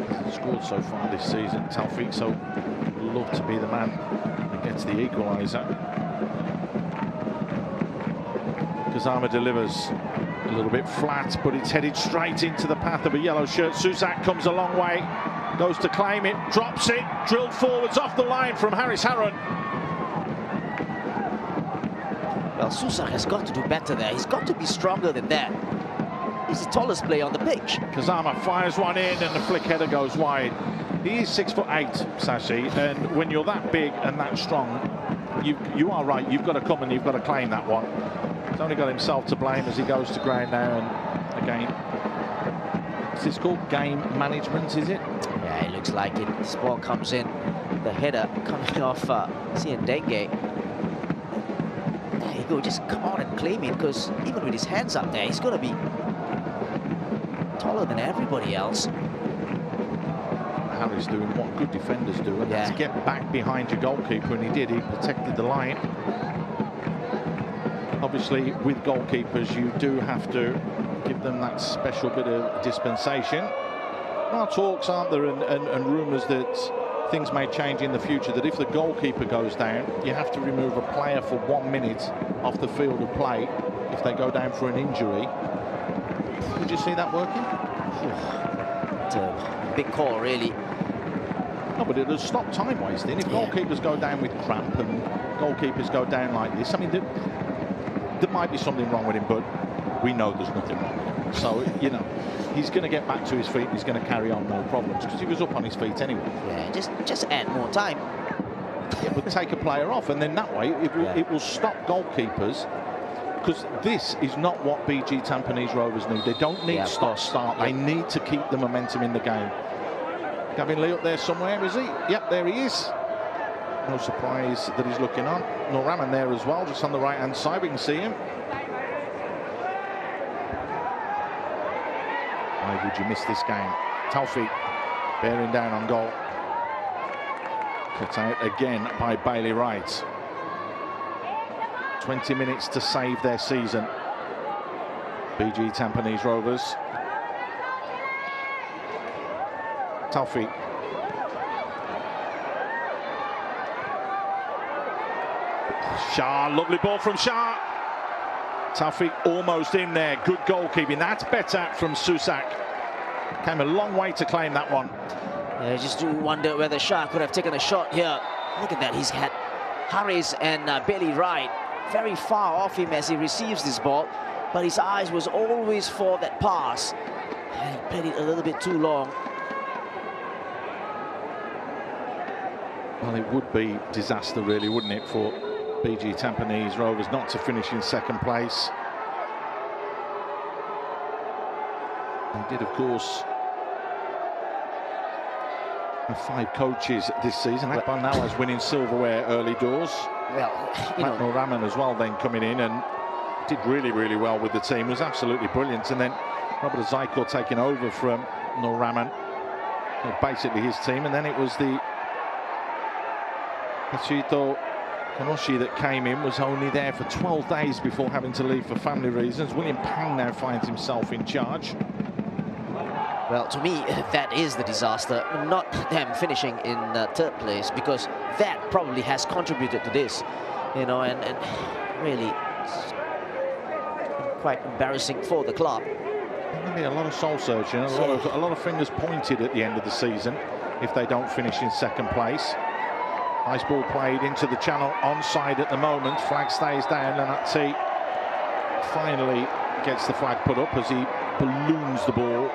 Hasn't scored so far this season. Taufik, so would love to be the man that gets the equaliser. Kazama delivers a little bit flat, but it's headed straight into the path of a yellow shirt. Susak comes a long way, goes to claim it, drops it, drilled forwards off the line from Haris Harun. Well, Susak has got to do better there. He's got to be stronger than that. He's the tallest player on the pitch. Kazama fires one in and the flick header goes wide. He is 6'8", Sashi, and when you're that big and that strong, you are right. You've got to come and you've got to claim that one. He's only got himself to blame as he goes to ground now, and again, what's this called? Game management, is it? Yeah, it looks like it. This ball comes in, the header coming off Siendenge. There you go, just come on and claim it, because even with his hands up there, he's going to be taller than everybody else. Harris doing what good defenders do, and that's get back behind your goalkeeper, and he did. He protected the line. Obviously, with goalkeepers, you do have to give them that special bit of dispensation. There are talks, aren't there, and rumours that things may change in the future, that if the goalkeeper goes down, you have to remove a player for 1 minute off the field of play if they go down for an injury. Would you see that working? It's a big call, really. No, but it'll stop time wasting. If goalkeepers go down with cramp and goalkeepers go down like this, I mean, there might be something wrong with him, but we know there's nothing wrong with him. So, you know, he's going to get back to his feet and he's going to carry on, no problems, because he was up on his feet anyway. Yeah, just add more time. Yeah, but take a player off, and then that way it will stop goalkeepers, because this is not what BG Tampines Rovers need. They don't need start. They need to keep the momentum in the game. Gavin Lee up there somewhere, is he? Yep, there he is. No surprise that he's looking on. Noraman there as well, just on the right-hand side. We can see him. Why would you miss this game? Taufik bearing down on goal. Cut out again by Bailey Wright. 20 minutes to save their season. BG Tampines Rovers. Taufik. Shah, lovely ball from Shah. Taufik almost in there. Good goalkeeping. That's better from Susak. Came a long way to claim that one. Yeah, I just do wonder whether Shah could have taken a shot here. Look at that. He's had Harris and Bailey Wright very far off him as he receives this ball, but his eyes was always for that pass. And he played it a little bit too long. Well, it would be disaster, really, wouldn't it, for BG Tampines Rovers not to finish in second place. They did, of course, have 5 coaches this season. Akbar Nawaz winning silverware early doors. Well, Matt Noraman as well then coming in and did really, really well with the team. Was absolutely brilliant. And then Robert Zyko taking over from Noraman. Basically his team. And then it was the Pachito Kanoshi that came in, was only there for 12 days before having to leave for family reasons. William Pang now finds himself in charge. Well, to me, that is the disaster, not them finishing in third place, because that probably has contributed to this, you know, and really quite embarrassing for the club. There'll be a lot of soul searching, a lot of fingers pointed at the end of the season if they don't finish in second place. Nice ball played into the channel, onside at the moment. Flag stays down, and Atsi finally gets the flag put up as he balloons the ball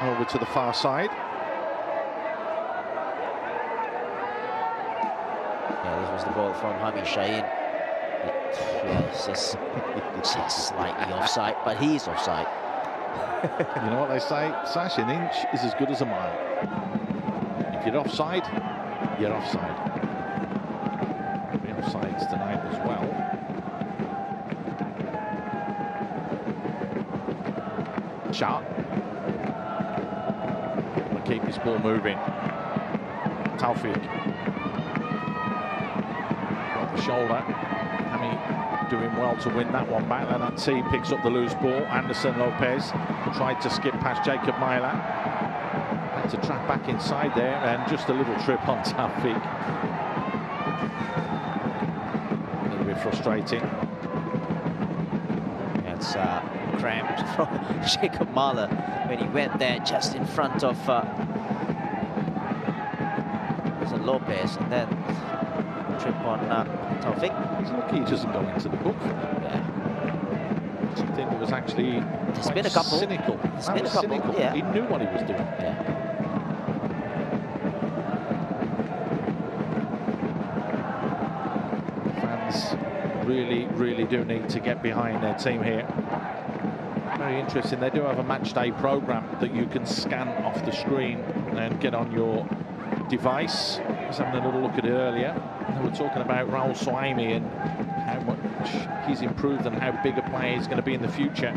over to the far side. Yeah, this was the ball from Hami Shaheen. Yes, it's just slightly offside, but he's offside. You know what they say, Sash, an inch is as good as a mile. If you're offside, you're offside. The offsides tonight as well. Shot. Keep his ball moving. Taufik. Got the shoulder. Hami doing well to win that one back. Lanatsi picks up the loose ball. Anderson Lopez tried to skip past Jacob Myla. Had to track back inside there, and just a little trip on Taufik. A little bit frustrating. It's cramped from Jacob Mahler when he went there just in front of Lopez, and then trip on Taufik. He's lucky he doesn't go into the book. Yeah. Something that was actually There's been a couple. cynical. There's been a couple, cynical. yeah. He knew what he was doing. Yeah. Fans really, really do need to get behind their team here. Very interesting. They do have a match day program that you can scan off the screen and get on your device. I was having a little look at it earlier. They were talking about Raul Suaimi and how much he's improved and how big a player he's going to be in the future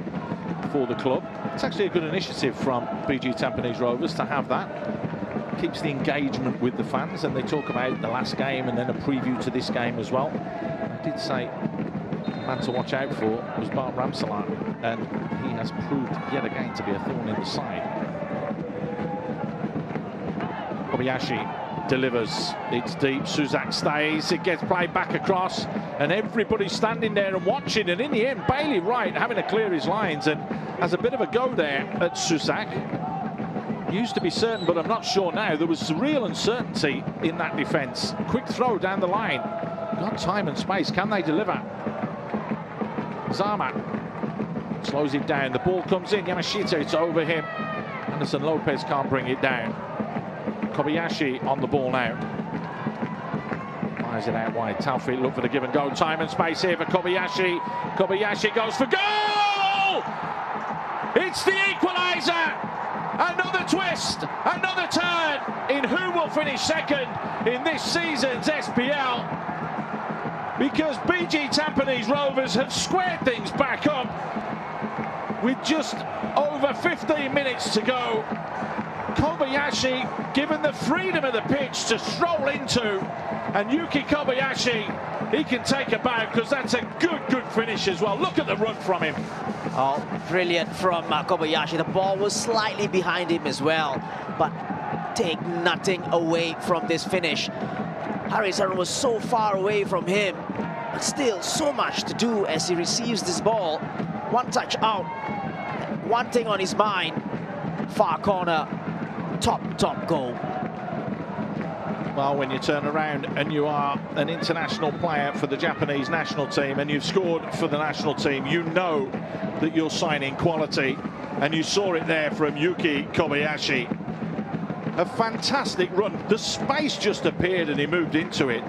for the club. It's actually a good initiative from BG Tampines Rovers to have that. keeps the engagement with the fans, and they talk about the last game and then a preview to this game as well. I did say the man to watch out for was Bart Ramsalat, and he has proved yet again to be a thorn in the side. Kobayashi delivers, it's deep, Suzak stays, it gets played back across, and everybody's standing there and watching, and in the end Bailey Wright having to clear his lines and has a bit of a go there at Suzak. Used to be certain, but I'm not sure now. There was real uncertainty in that defence. Quick throw down the line. Got time and space. Can they deliver? Zama slows it down. The ball comes in. Yamashita, it's over him. Anderson Lopez can't bring it down. Kobayashi on the ball now. Fires it out wide. Taufik look for the give and go. Time and space here for Kobayashi. Kobayashi goes for goal! It's the equaliser! Another twist, another turn in who will finish second in this season's SPL, because BG Tampines Rovers have squared things back up with just over 15 minutes to go. Kobayashi given the freedom of the pitch to stroll into, and Yuki Kobayashi, he can take a bow because that's a good finish as well. Look at the run from him. Oh, brilliant from Kobayashi. The ball was slightly behind him as well, but take nothing away from this finish. Harrison was so far away from him, but still so much to do as he receives this ball. One touch out, one thing on his mind, far corner, top goal. Well, when you turn around and you are an international player for the Japanese national team and you've scored for the national team, you know that you're signing quality, and you saw it there from Yuki Kobayashi. A fantastic run. The space just appeared and he moved into it,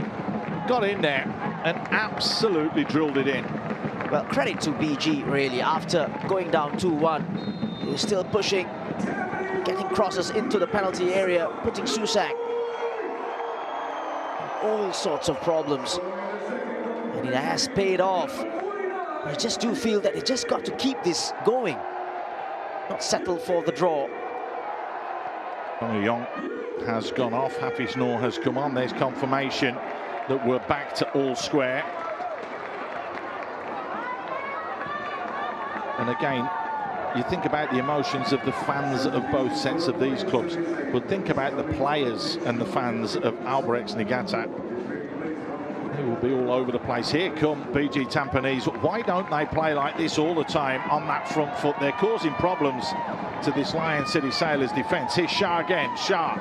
got in there and absolutely drilled it in. Well, credit to BG really. After going down 2-1, he was still pushing, getting crosses into the penalty area, putting Susak all sorts of problems, and it has paid off. I just do feel that they just got to keep this going, not settle for the draw. Dong Yong has gone off, Hafiz Noor has come on. There's confirmation that we're back to all square. And again, you think about the emotions of the fans of both sets of these clubs, but think about the players and the fans of Albirex Niigata. They will be all over the place. Here come BG Tampines. Why don't they play like this all the time on that front foot? They're causing problems to this Lion City Sailors defence. Here's Shah again. Shah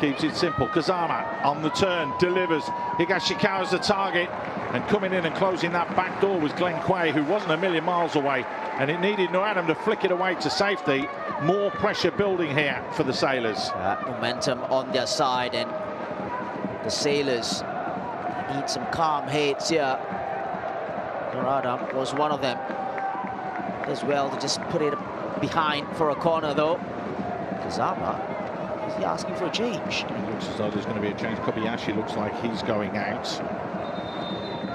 keeps it simple. Kazama on the turn, delivers. Higashikawa's the target, and coming in and closing that back door was Glenn Quay, who wasn't a million miles away, and it needed Noadam to flick it away to safety. More pressure building here for the Sailors. Momentum on their side, and the Sailors need some calm heads here. Noadam was one of them as well to just put it behind for a corner though. Kazama, is he asking for a change? It looks as though there's going to be a change. Kobayashi looks like he's going out.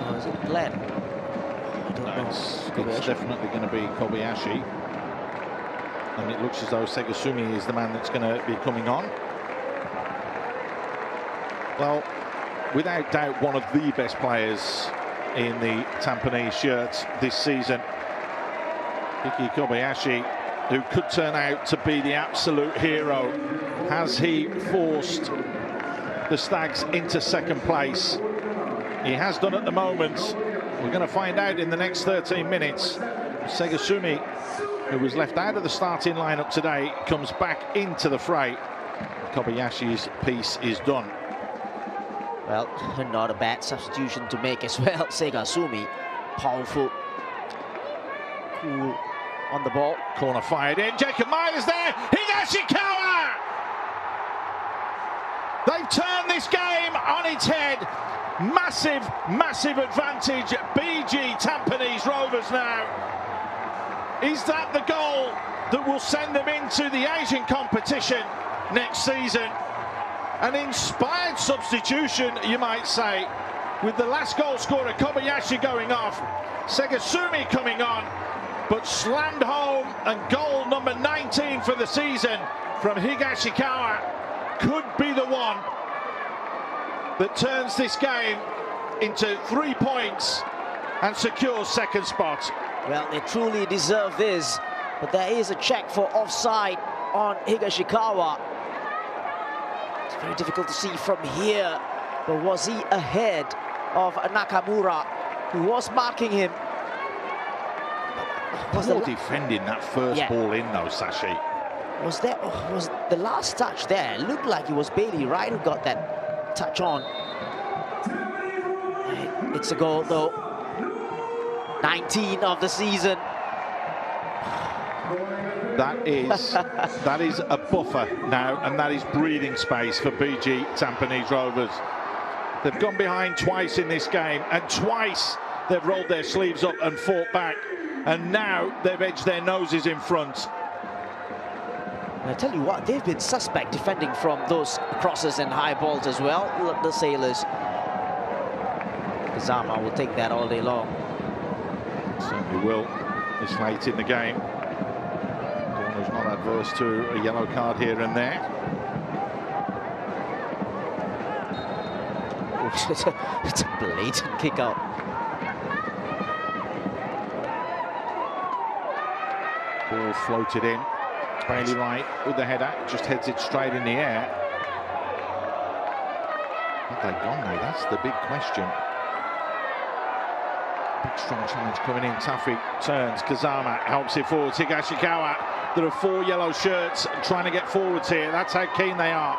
Oh, is it Glenn? I don't know. It's definitely going to be Kobayashi. And it looks as though Segasumi is the man that's going to be coming on. Well, without doubt, one of the best players in the Tampines shirts this season. Yuki Kobayashi, who could turn out to be the absolute hero. Has he forced the Stags into second place? He has done at the moment. We're going to find out in the next 13 minutes. Segasumi, who was left out of the starting lineup today, comes back into the fray. Kobayashi's piece is done. Well, not a bad substitution to make as well. Segasumi, powerful, cool on the ball. Corner fired in. Jacob Myers there. Higashikawa! They've turned this game on its head. Massive advantage. BG Tampines Rovers now. Is that the goal that will send them into the Asian competition next season? An inspired substitution, you might say, with the last goal scorer Kobayashi going off, Segasumi coming on, but slammed home, and goal number 19 for the season from Higashikawa could be the one that turns this game into 3 points and secures second spot. Well, they truly deserve this, but there is a check for offside on Higashikawa. It's very difficult to see from here, but was he ahead of Nakamura, who was marking him? Was defending that first ball in though, Sashi. Was the last touch there? It looked like it was Bailey Wright who got that touch on. It's a goal though. 19 of the season. That is a buffer now, and that is breathing space for BG Tampines Rovers. They've gone behind twice in this game, and twice they've rolled their sleeves up and fought back, and now they've edged their noses in front. And I tell you what, they've been suspect defending from those crosses and high balls as well, the Sailors. Kazama will take that all day long. Certainly will. This late in the game. Corner's not adverse to a yellow card here and there. It's a blatant kick out. Ball floated in. Bailey Wright with the header, just heads it straight in the air. Have they gone now? That's the big question. Big strong challenge coming in. Tafi turns. Kazama helps it forward. Higashikawa. There are 4 yellow shirts trying to get forwards here. That's how keen they are.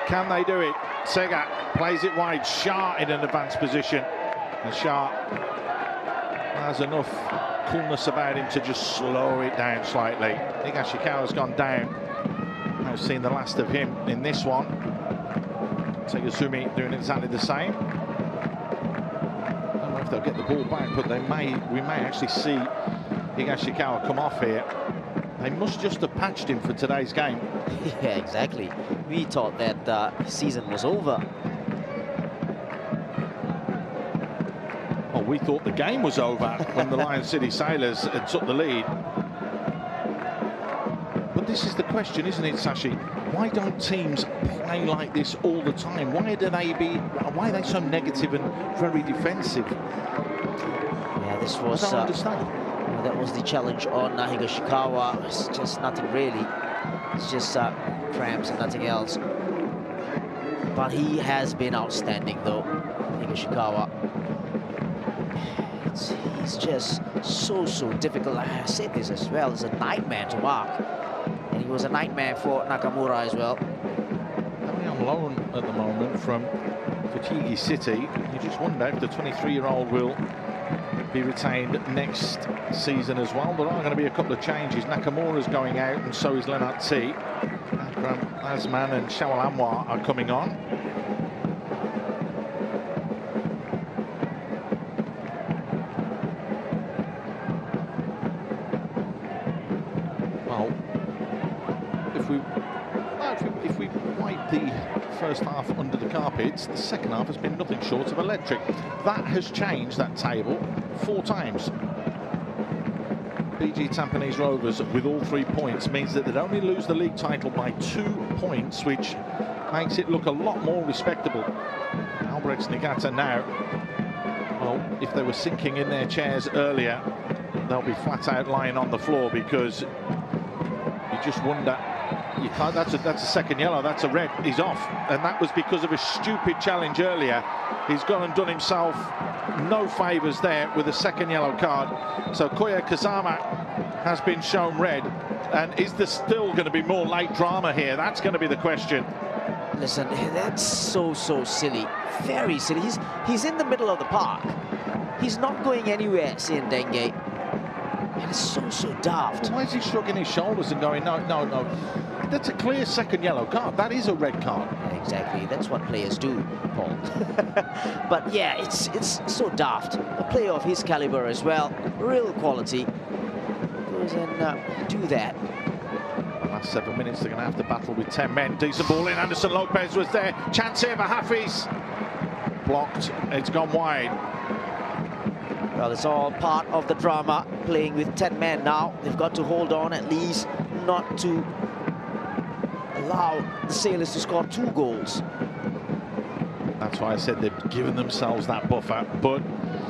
Can they do it? Sega plays it wide. Shah in an advanced position. And Shah has enough coolness about him to just slow it down slightly. Higashikawa's gone down. I've seen the last of him in this one. Tegazumi doing exactly the same. I don't know if they'll get the ball back, but we may actually see Higashikawa come off here. They must just have patched him for today's game. Yeah, exactly. We thought that season was over. Well, we thought the game was over when the Lion City Sailors took the lead. But this is the question, isn't it, Sashi? Why don't teams play like this all the time? Why are they so negative and very defensive? Yeah, this was. I don't understand. That was the challenge on Higashikawa. It's just nothing really. It's just cramps and nothing else. But he has been outstanding, though, Higashikawa. He's just so difficult. I said this as well. It's a nightmare to mark, and he was a nightmare for Nakamura as well. Coming on loan at the moment from Fuchigi City. You just wonder if the 23-year-old will be retained next season as well. There are going to be a couple of changes. Nakamura's going out, and so is Lennart T. Akram Asman and Shawal Anwar are coming on. Well, if we wipe the first half under the carpets, the second half has been nothing short of electric. That has changed that table 4 times. BG Tampines Rovers with all 3 points means that they'd only lose the league title by 2 points, which makes it look a lot more respectable. Albrechts Nagata now, well, if they were sinking in their chairs earlier, they'll be flat out lying on the floor, because you just wonder. You can't. That's a second yellow. That's a red. He's off, and that was because of a stupid challenge earlier. He's gone and done himself no favours there with a second yellow card. So Koya Kazama has been shown red, and is there still going to be more late drama here? That's going to be the question. Listen, that's so silly, very silly. He's in the middle of the park. He's not going anywhere, Sien Denge. And it's so daft. Why is he shrugging his shoulders and going, no? That's a clear second yellow card. That is a red card. Exactly, that's what players do, Paul. But yeah, it's so daft. A player of his caliber as well, real quality, goes and do that. The last 7 minutes, they're going to have to battle with 10 men. Decent ball in. Anderson Lopez was there. Chance here for Hafiz. Blocked. It's gone wide. Well, it's all part of the drama, playing with 10 men now. They've got to hold on, at least not to allow the Sailors to score 2 goals. That's why I said they've given themselves that buffer, but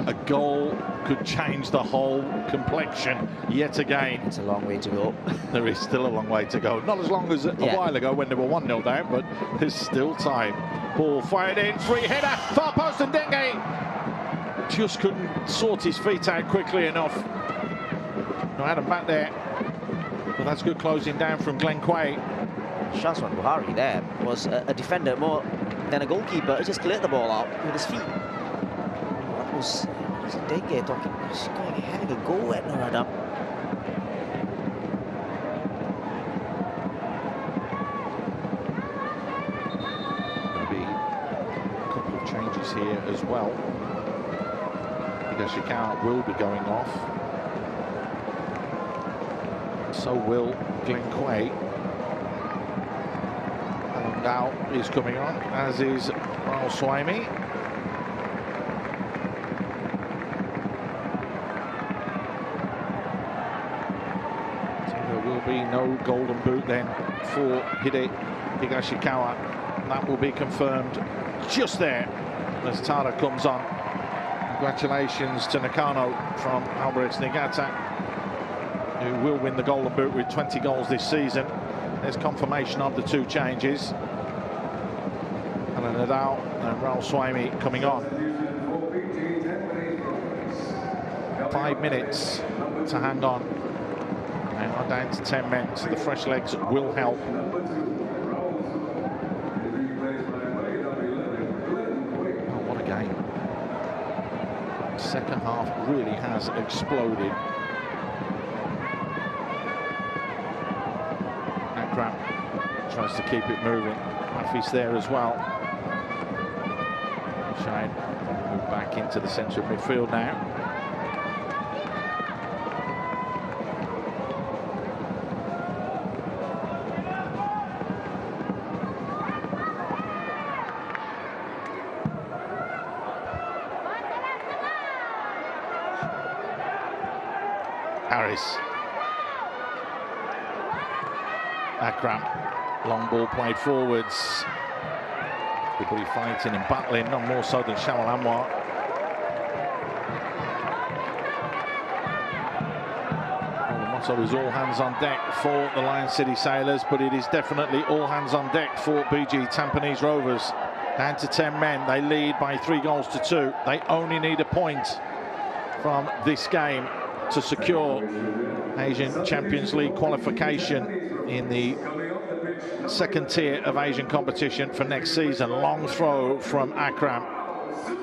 a goal could change the whole complexion yet again. It's a long way to go. There is still a long way to go. Not as long as a while ago when they were 1-0 down, but there's still time. Ball fired in, free header, far post, and Dengue just couldn't sort his feet out quickly enough. No, Adam back there. But that's good closing down from Glenn Quay. Shaswan Buhari there was a defender more than a goalkeeper. He just cleared the ball out with his feet. What was Dengue talking? He's having a go at Noradam. Changes here as well. Higashikawa will be going off. So will Glenn Quay. And now is coming on, as is Ramaswamy. So there will be no golden boot then for Higashikawa. That will be confirmed just there as Tara comes on. Congratulations to Nakano from Albrecht Niigata, who will win the Golden Boot with 20 goals this season. There's confirmation of the 2 changes. And Nadal and Ramaswamy coming on. 5 minutes to hang on. Now down to 10 men, so the fresh legs will help. Second half really has exploded. Akram tries to keep it moving. Hafiz there as well. Shine move back into the centre of midfield now. Harris. Akram. Long ball played forwards. Everybody fighting and battling, none more so than Shawal Anwar. Well, the motto is all hands on deck for the Lion City Sailors, but it is definitely all hands on deck for BG Tampines Rovers. Down to 10 men, they lead by 3 goals to 2. They only need a point from this game to secure Asian Champions League qualification in the second tier of Asian competition for next season. Long throw from Akram.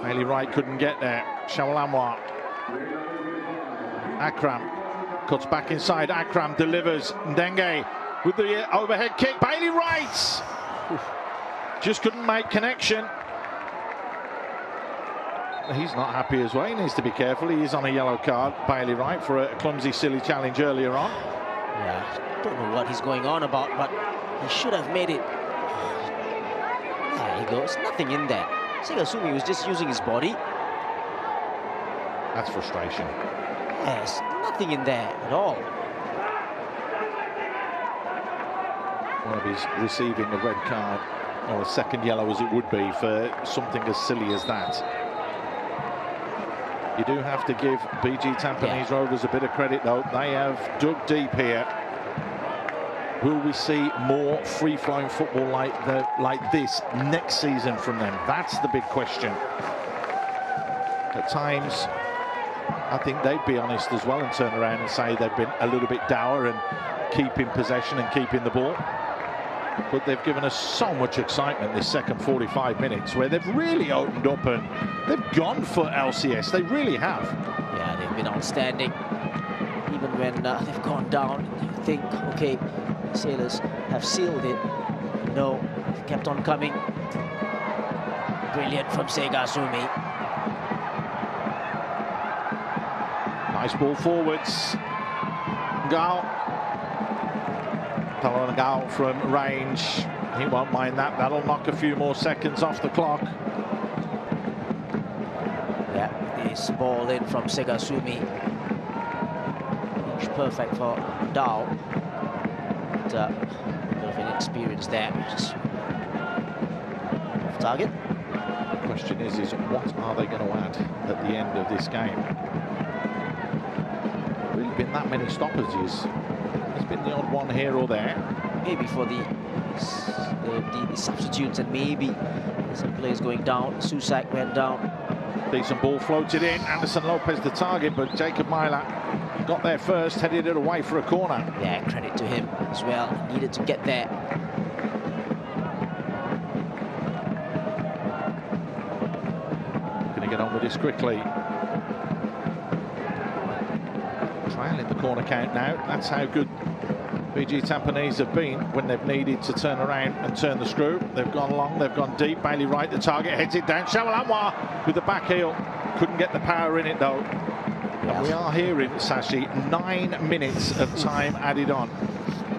Bailey Wright couldn't get there. Shawal Anwar. Akram cuts back inside. Akram delivers. Ndenge with the overhead kick. Bailey Wright just couldn't make connection. He's not happy as well. He needs to be careful. He is on a yellow card, Bailey Wright, for a clumsy, silly challenge earlier on. Yeah, I don't know what he's going on about, but he should have made it. There he goes. Nothing in there. Segasumi was just using his body. That's frustration. Yes, nothing in there at all. One of his receiving a red card, or a second yellow as it would be, for something as silly as that. You do have to give BG Tampines Rovers a bit of credit, though. They have dug deep here. Will we see more free-flowing football like this next season from them? That's the big question. At times, I think they'd be honest as well and turn around and say they've been a little bit dour and keeping possession and keeping the ball. But they've given us so much excitement this second 45 minutes, where they've really opened up and they've gone for LCS. They really have. Yeah, they've been outstanding. Even when they've gone down, you think, okay, Sailors have sealed it. No, they've kept on coming. Brilliant from Segasumi. Nice ball forwards. Gao. Talon Gao from range. He won't mind that. That'll knock a few more seconds off the clock. Yeah, this ball in from Segasumi. It's perfect for Dao. bit of inexperience there. Just off target. The question is what are they going to add at the end of this game? Really been that many stoppages. There's been the odd one here or there. Maybe for the substitutes, and maybe some players going down. Susak went down. Decent ball floated in. Anderson Lopez the target, but Jacob Myler got there first, headed it away for a corner. Yeah, credit to him as well. Needed to get there. Going to get on with this quickly. Trailing the corner count now. That's how good BG Tampines have been when they've needed to turn around and turn the screw. They've gone long, they've gone deep. Bailey Wright, the target, heads it down. Shawalanwa with the back heel. Couldn't get the power in it though. Yeah. And we are hearing, Sashi, 9 minutes of time added on.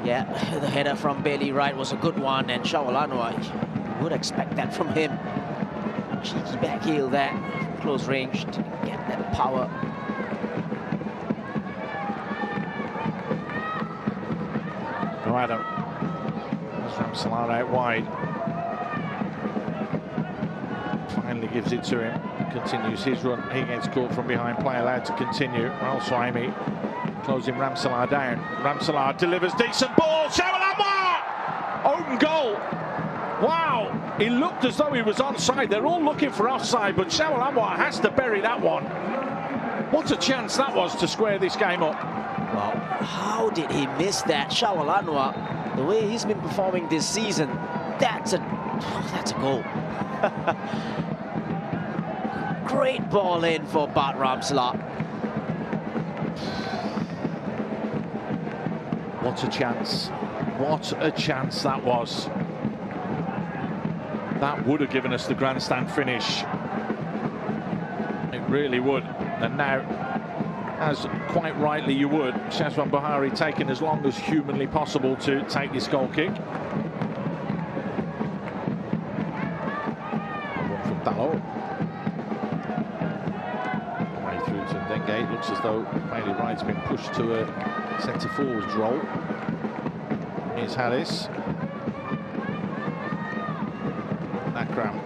Yeah, the header from Bailey Wright was a good one, and Shawalanwa, you would expect that from him. Cheeky back heel there, close range to get that power. Adam. There's Ramsalar out wide. Finally gives it to him. Continues his run. He gets caught from behind. Play allowed to continue. Al Swaimi closing Ramsalar down. Ramsalar delivers decent ball. Shawalanwa! Open goal. Wow. He looked as though he was onside. They're all looking for offside, but Shawalanwa has to bury that one. What a chance that was to square this game up. Wow, how did he miss that? Shawalanwa, the way he's been performing this season, that's a goal. Great ball in for Bart Ramsalar. What a chance. What a chance that was. That would have given us the grandstand finish. It really would. And now, as quite rightly you would, Shazwan Buhari taking as long as humanly possible to take this goal kick. One from Dallo. Way through to Ndenge. It looks as though Bailey Wright's been pushed to a centre forwards role. Here's Harris. Akram.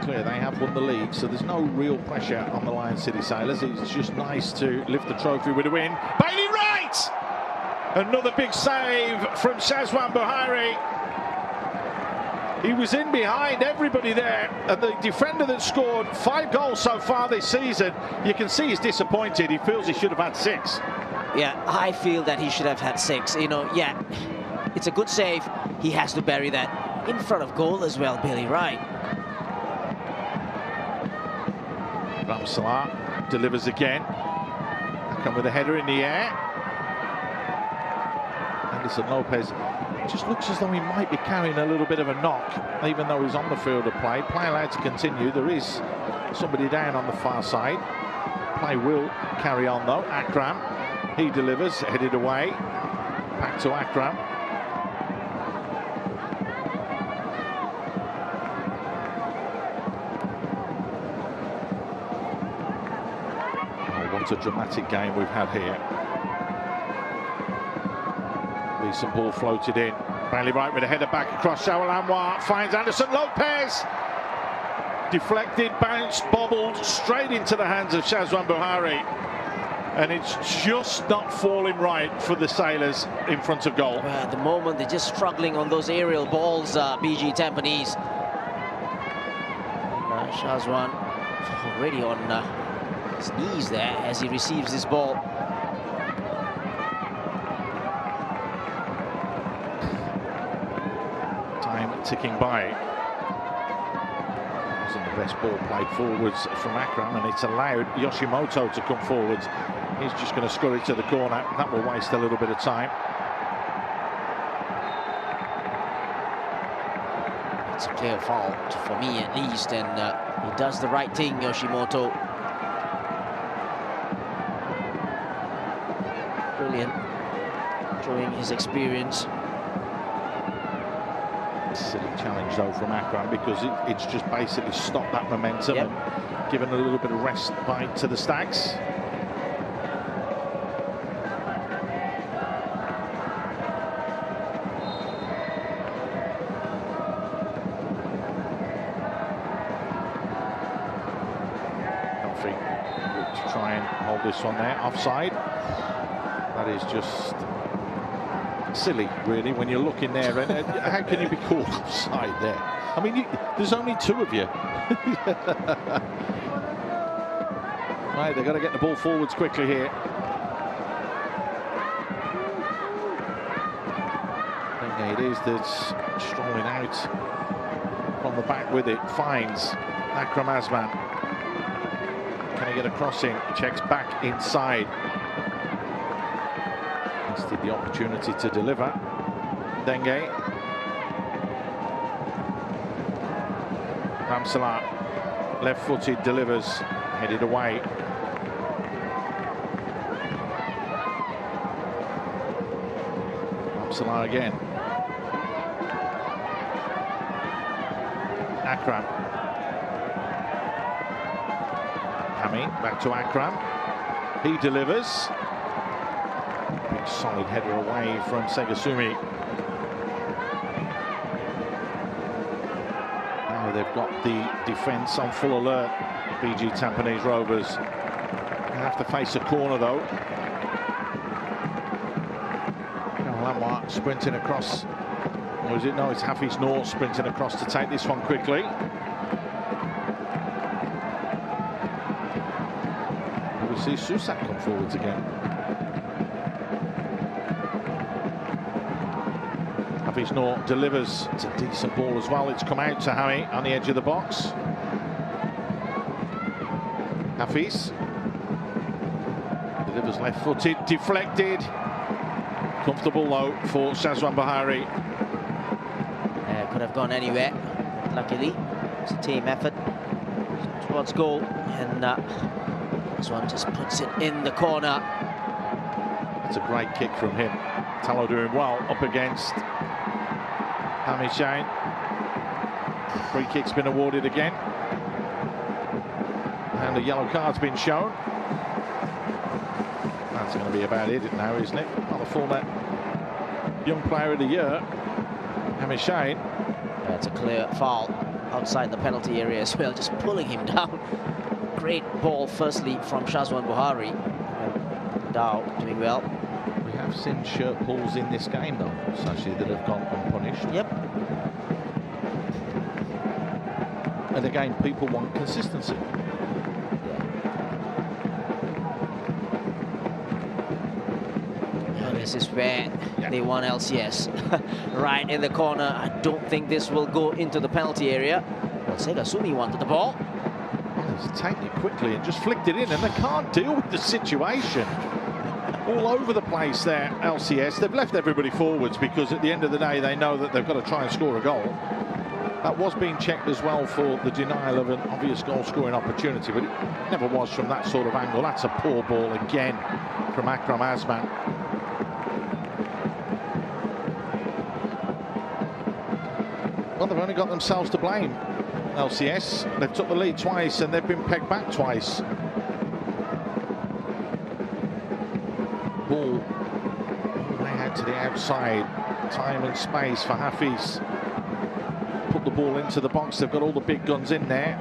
Clear they have won the league, so there's no real pressure on the Lion City Sailors. It's just nice to lift the trophy with a win. Bailey Wright! Another big save from Shazwan Buhari. He was in behind everybody there, and the defender that scored 5 goals so far this season, you can see he's disappointed. He feels he should have had 6. Yeah, I feel that he should have had 6. You know, yeah, it's a good save. He has to bury that in front of goal as well, Bailey Wright. Ramsalar delivers again. Come with a header in the air. Anderson Lopez just looks as though he might be carrying a little bit of a knock, even though he's on the field of play. Play allowed to continue. There is somebody down on the far side. Play will carry on though. Akram, he delivers, headed away. Back to Akram. What a dramatic game we've had here. Decent ball floated in. Bailey Wright with a header back across. Shawalanwa finds Anderson Lopez. Deflected, bounced, bobbled straight into the hands of Shazwan Buhari. And it's just not falling right for the Sailors in front of goal. Well, at the moment, they're just struggling on those aerial balls, BG Tampines. Shazwan already on his knees there as he receives this ball. Time ticking by. Wasn't the best ball played forwards from Akram, and it's allowed Yoshimoto to come forwards. He's just going to scurry to the corner. That will waste a little bit of time. It's a clear foul for me at least, and he does the right thing, Yoshimoto. Brilliant, showing his experience. Silly challenge though from Akram, because it's just basically stopped that momentum and given a little bit of rest to the Stags. and hold this one there. Offside. That is just silly, really, when you're looking there. And how can you be called offside there? I mean, there's only two of you. Right, they've got to get the ball forwards quickly here. It is that's strolling out from the back with it. Finds Akram Asman. Can he get a crossing? Checks back inside. Wasted the opportunity to deliver. Dengue. Ramsalat, left-footed, delivers, headed away. Ramsalat again. Akram. Hami, back to Akram. He delivers. Big solid header away from Segasumi. Now they've got the defence on full alert. BG Tampines Rovers. They have to face a corner though. Lamar sprinting across. Or is it? No, it's Hafiz Noor sprinting across to take this one quickly. We see Susak come forwards again. Hafiz Noor delivers. It's a decent ball as well. It's come out to Hami on the edge of the box. Hafiz delivers left-footed, deflected. Comfortable though for Shazwan Bahari. Could have gone anywhere. Luckily, it's a team effort towards goal, and this one just puts it in the corner. That's a great kick from him. Tallow doing well up against Hami Shane. Free kick's been awarded again, and a yellow card's been shown. That's going to be about it now, isn't it? Well, the former Young Player of the Year, Hami Shane. That's a clear foul outside the penalty area as well, just pulling him down. Great ball, firstly, from Shazwan Buhari. Dow doing well. We have seen shirt pulls in this game, though, Sashi, that have gone unpunished. Yep. And again, people want consistency. This is where they want LCS. Right in the corner. I don't think this will go into the penalty area. Well, Segasumi wanted the ball. He's taken it quickly and just flicked it in, and they can't deal with the situation. All over the place there, LCS. They've left everybody forwards because at the end of the day, they know that they've got to try and score a goal. That was being checked as well for the denial of an obvious goal-scoring opportunity, but it never was from that sort of angle. That's a poor ball again from Akram Asman. Well, they've only got themselves to blame, LCS. They've took the lead twice and they've been pegged back twice. Ball all the way out to the outside. Time and space for Hafiz. Put the ball into the box. They've got all the big guns in there.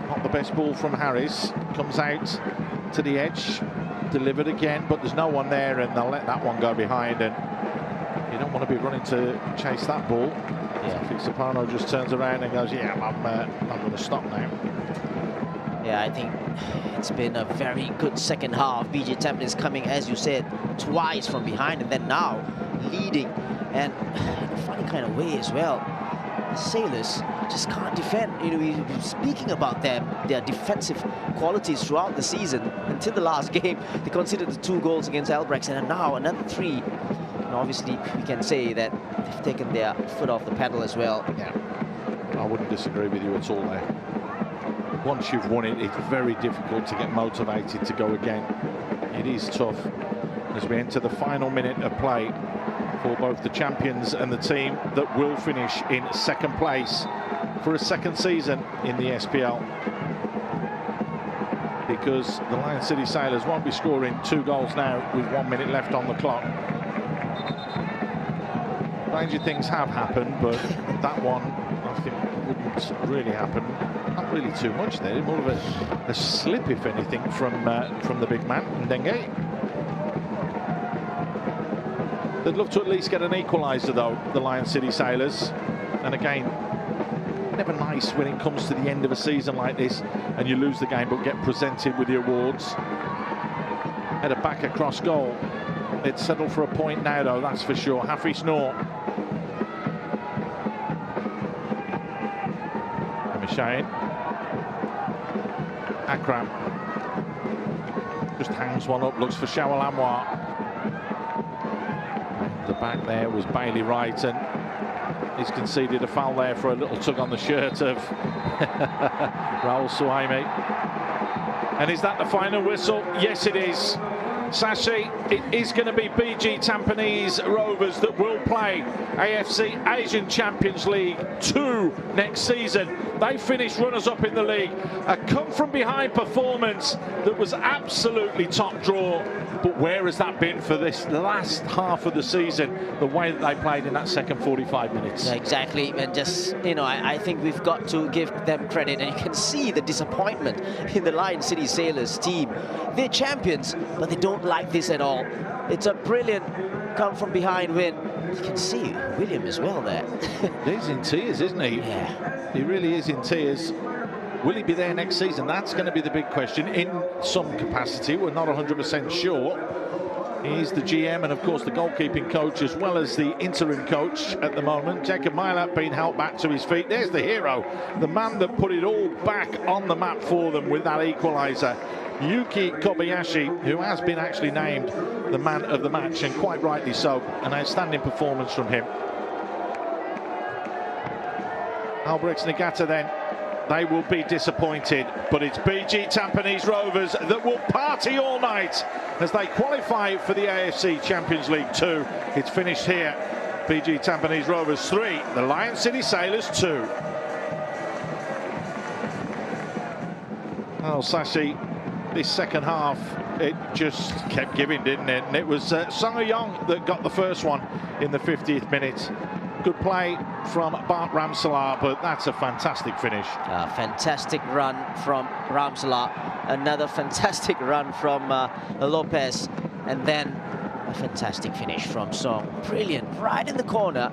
Not the best ball from Harris. Comes out to the edge. Delivered again, but there's no one there, and they'll let that one go behind. And you don't want to be running to chase that ball. Yeah. Soprano just turns around and goes, yeah, I'm going to stop now. Yeah, I think it's been a very good second half. BG Tampines coming, as you said, twice from behind, and then now leading, and in a funny kind of way as well. The Sailors just can't defend. You know, we've been speaking about them, their defensive qualities throughout the season. Until the last game, they conceded the 2 goals against Albrecht, and now another 3. And obviously, we can say that they've taken their foot off the pedal as well. Yeah, I wouldn't disagree with you at all there. Once you've won it, it's very difficult to get motivated to go again. It is tough as we enter the final minute of play for both the champions and the team that will finish in second place for a second season in the SPL. Because the Lion City Sailors won't be scoring 2 goals now with 1 minute left on the clock. Stranger things have happened, but that one, I think, wouldn't really happen. Not really too much there. More of a slip, if anything, from the big man, Ndenge. They'd love to at least get an equaliser, though, the Lion City Sailors. And again, never nice when it comes to the end of a season like this and you lose the game but get presented with the awards. Header back across goal. It's settled for a point now, though, that's for sure. Hafiz Noor. Shane. Akram just hangs one up, looks for Shawal Anwar. The back there was Bailey Wright, and he's conceded a foul there for a little tug on the shirt of Raul Suhaimi. And is that the final whistle? Yes, it is. Sashi, it is going to be BG Tampines Rovers that will play AFC Asian Champions League 2 next season. They finished runners-up in the league. A come-from-behind performance that was absolutely top draw. But where has that been for this last half of the season? The way that they played in that second 45 minutes. Yeah, exactly. And just, you know, I think we've got to give them credit. And you can see the disappointment in the Lion City Sailors team. They're champions, but they don't like this at all. It's a brilliant come-from-behind win. You can see William as well there. He's in tears, isn't he? Yeah. He really is in tears. Will he be there next season? That's going to be the big question. In some capacity, we're not 100% sure. He's the GM and, of course, the goalkeeping coach, as well as the interim coach at the moment. Jacob Myler being helped back to his feet. There's the hero, the man that put it all back on the map for them with that equaliser. Yuki Kobayashi, who has been actually named the man of the match, and quite rightly so. An outstanding performance from him. Albrechts Nagata then. They will be disappointed, but it's BG Tampines Rovers that will party all night as they qualify for the AFC Champions League 2. It's finished here. BG Tampines Rovers 3, the Lion City Sailors 2. Oh, Sashi, this second half, it just kept giving, didn't it? And it was Song Young that got the first one in the 50th minute. Good play from Bart Ramselaar, but that's a fantastic finish. A fantastic run from Ramselaar. Another fantastic run from Lopez. And then a fantastic finish from Song. Brilliant, right in the corner.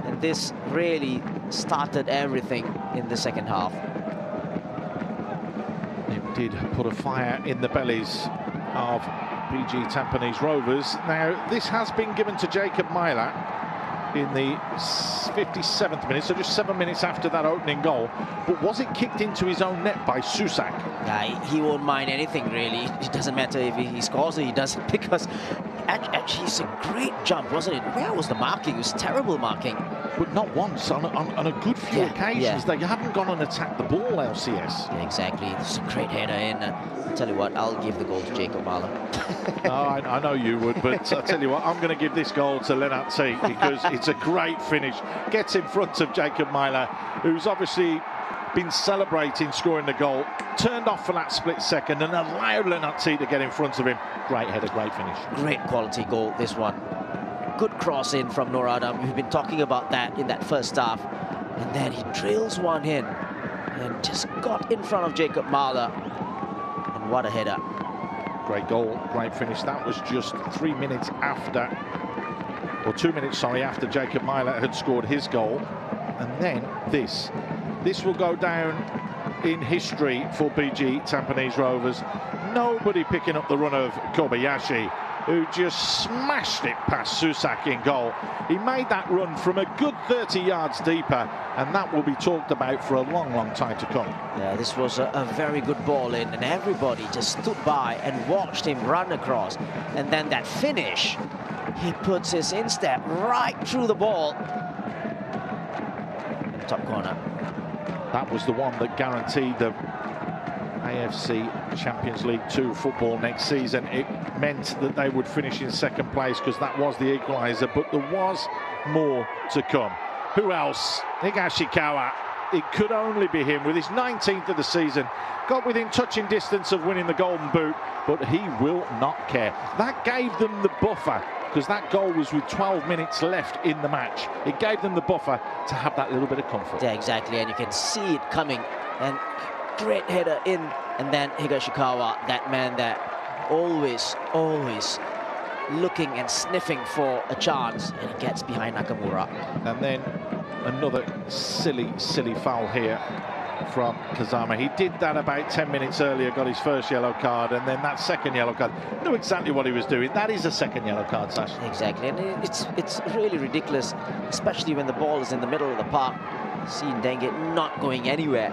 And this really started everything in the second half. It did put a fire in the bellies of BG Tampines Rovers. Now, this has been given to Jacob Myler in the 57th minute, so just 7 minutes after that opening goal. But was it kicked into his own net by Susak? Yeah, he won't mind anything, really. It doesn't matter if he scores or he doesn't, because actually it's a great jump, wasn't it? Where was the marking? It was terrible marking. But not once. On a good few occasions, they haven't gone and attacked the ball, LCS. Yeah, exactly. It's a great header in. I'll tell you what, I'll give the goal to Jacob Myler. I know you would, but I'll tell you what, I'm going to give this goal to Lennart T, because it's a great finish. Gets in front of Jacob Myler, who's obviously been celebrating scoring the goal, turned off for that split second and allowed Lennart T to get in front of him. Great header, great finish. Great quality goal, this one. Good cross in from Nur Adam. We've been talking about that in that first half. And then he drills one in and just got in front of Jacob Myler. And what a header. Great goal, great finish. That was just 3 minutes after, or 2 minutes, sorry, after Jacob Myler had scored his goal. And then this will go down in history for BG Tampines Rovers. Nobody picking up the run of Kobayashi, who just smashed it past Susak in goal. He made that run from a good 30 yards deeper, and that will be talked about for a long, long time to come. Yeah, this was a very good ball in, and everybody just stood by and watched him run across. And then that finish, he puts his instep right through the ball. In the top corner. That was the one that guaranteed the AFC Champions League 2 football next season. It meant that they would finish in second place because that was the equaliser, but there was more to come. Who else? Higashikawa it could only be him with his 19th of the season. Got within touching distance of winning the Golden Boot, but he will not care. That gave them the buffer, because that goal was with 12 minutes left in the match. It gave them the buffer to have that little bit of comfort. Yeah, exactly, and you can see it coming. And great header in, and then Higashikawa, that man that always looking and sniffing for a chance, and he gets behind Nakamura. And then another silly foul here from Kazama. He did that about 10 minutes earlier, got his first yellow card, and then that second yellow card. Knew exactly what he was doing. That is a second yellow card, Sash. Exactly, and it's really ridiculous, especially when the ball is in the middle of the park. Seeing Dengue not going anywhere.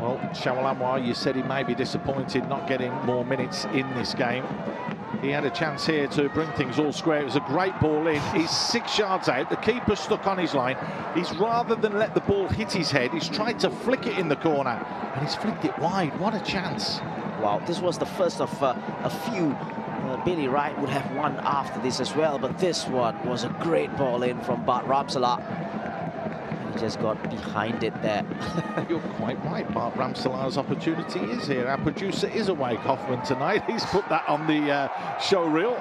Well, Shawalamwa, you said he may be disappointed not getting more minutes in this game. He had a chance here to bring things all square. It was a great ball in. He's 6 yards out. The keeper stuck on his line. He's, rather than let the ball hit his head, he's tried to flick it in the corner, and he's flicked it wide. What a chance. Wow, this was the first of a few. Billy Wright would have one after this as well, but this one was a great ball in from Bart Ramsala. He just got behind it there. You're quite right. Bart Ramsalar's opportunity is here. Our producer is awake, Hoffman, tonight. He's put that on the show reel.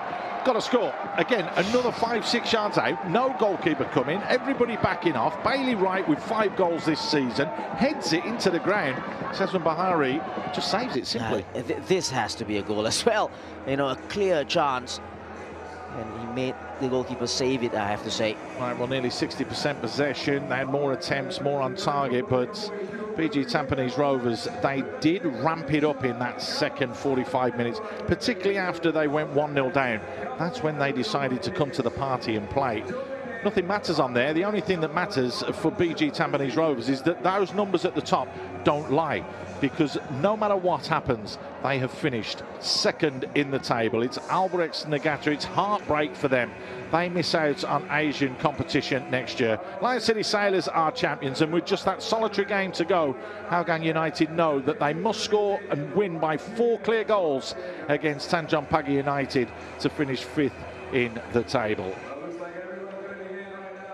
Got to score. Again, another 5-6 yards out. No goalkeeper coming. Everybody backing off. Bailey Wright with 5 goals this season. Heads it into the ground. Sesman Bahari just saves it simply. This has to be a goal as well. You know, a clear chance. And he made the goalkeeper save it, I have to say. Right, well, nearly 60% possession. They had more attempts, more on target, but BG Tampines Rovers, they did ramp it up in that second 45 minutes, particularly after they went 1-0 down. That's when they decided to come to the party and play. Nothing matters on there. The only thing that matters for BG Tampines Rovers is that those numbers at the top don't lie, because no matter what happens, they have finished second in the table. It's Albrechts Nagata. It's heartbreak for them. They miss out on Asian competition next year. Lion City Sailors are champions, and with just that solitary game to go, Hougang United know that they must score and win by 4 clear goals against Tanjong Pagar United to finish 5th in the table.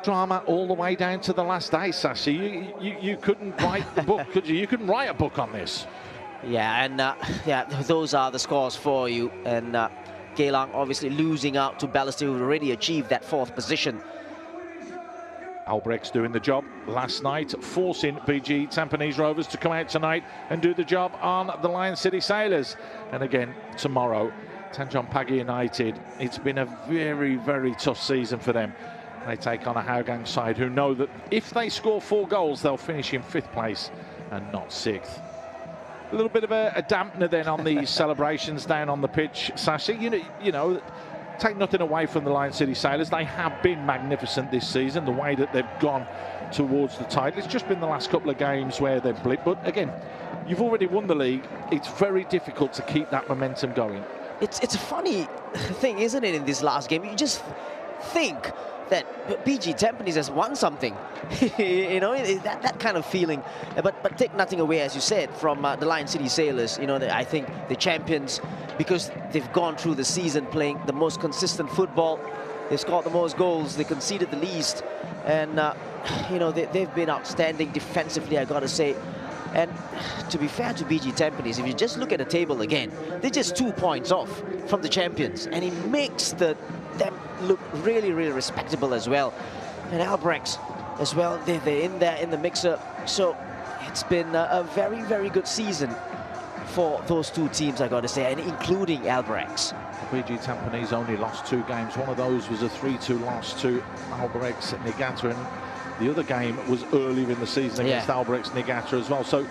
Drama all the way down to the last day, Sashi. You couldn't write the book, could you? You couldn't write a book on this. Yeah, and yeah, those are the scores for you. And Geylang obviously losing out to Balestier, who already achieved that 4th position. Albrecht's doing the job last night, forcing BG Tampines Rovers to come out tonight and do the job on the Lion City Sailors. And again, tomorrow, Tanjong Pagar United. It's been a very tough season for them. They take on a Hougang side who know that if they score 4 goals, they'll finish in 5th place and not 6th. A little bit of a dampener then on the celebrations down on the pitch, Sashi. You know, take nothing away from the Lion City Sailors. They have been magnificent this season, the way that they've gone towards the title. It's just been the last couple of games where they've blipped. But again, you've already won the league. It's very difficult to keep that momentum going. It's a funny thing, isn't it, in this last game? You just think that BG Tampines has won something. You know, that kind of feeling. But take nothing away, as you said, from the Lion City Sailors. You know, I think the champions, because they've gone through the season playing the most consistent football. They've scored the most goals. They conceded the least. And, you know, they've been outstanding defensively, I got to say. And to be fair to BG Tampines, if you just look at the table again, they're just 2 points off from the champions. And it makes them look really respectable as well. And Albrechts as well, they're in there in the mixer. So it's been a very good season for those 2 teams, I got to say, and including Albrechts. BG Tampines only lost 2 games. One of those was a 3-2 loss to Albrechts Niigata, and the other game was earlier in the season against Albrechts Niigata as well. So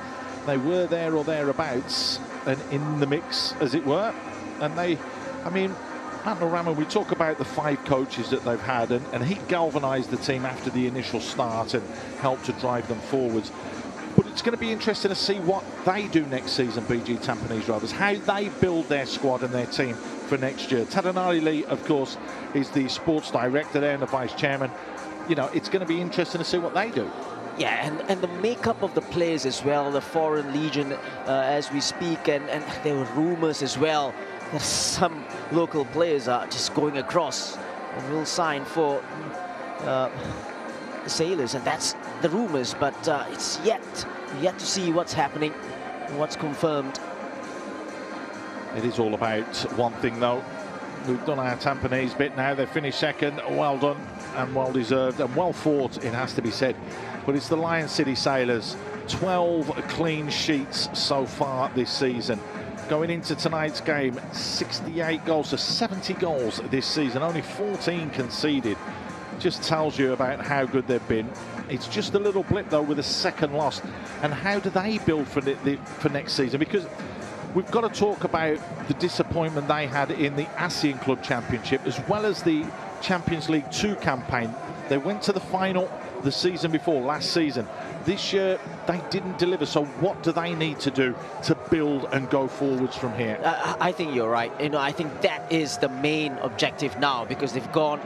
they were there or thereabouts and in the mix, as it were. And they, I mean, Matt Raman, we talk about the 5 coaches that they've had, and he galvanised the team after the initial start and helped to drive them forwards. But it's going to be interesting to see what they do next season, BG Tampines Rovers, how they build their squad and their team for next year. Tadanari Lee, of course, is the sports director there and the vice chairman. You know, it's going to be interesting to see what they do. Yeah, and the makeup of the players as well, the foreign legion as we speak, and there were rumours as well that some local players are just going across and will sign for Sailors, and that's the rumours, but it's yet to see what's happening, what's confirmed. It is all about one thing, though. We've done our Tampines bit now. They've finished second. Well done and well deserved and well fought, it has to be said. But it's the Lion City Sailors. 12 clean sheets so far this season. Going into tonight's game, 68 goals to 70 goals this season. Only 14 conceded. Just tells you about how good they've been. It's just a little blip, though, with a second loss. And how do they build for next season? Because we've got to talk about the disappointment they had in the ASEAN Club Championship, as well as the Champions League 2 campaign. They went to the final the season before, last season. This year, they didn't deliver. So what do they need to do to build and go forwards from here? I think you're right. I think that is the main objective now, because they've gone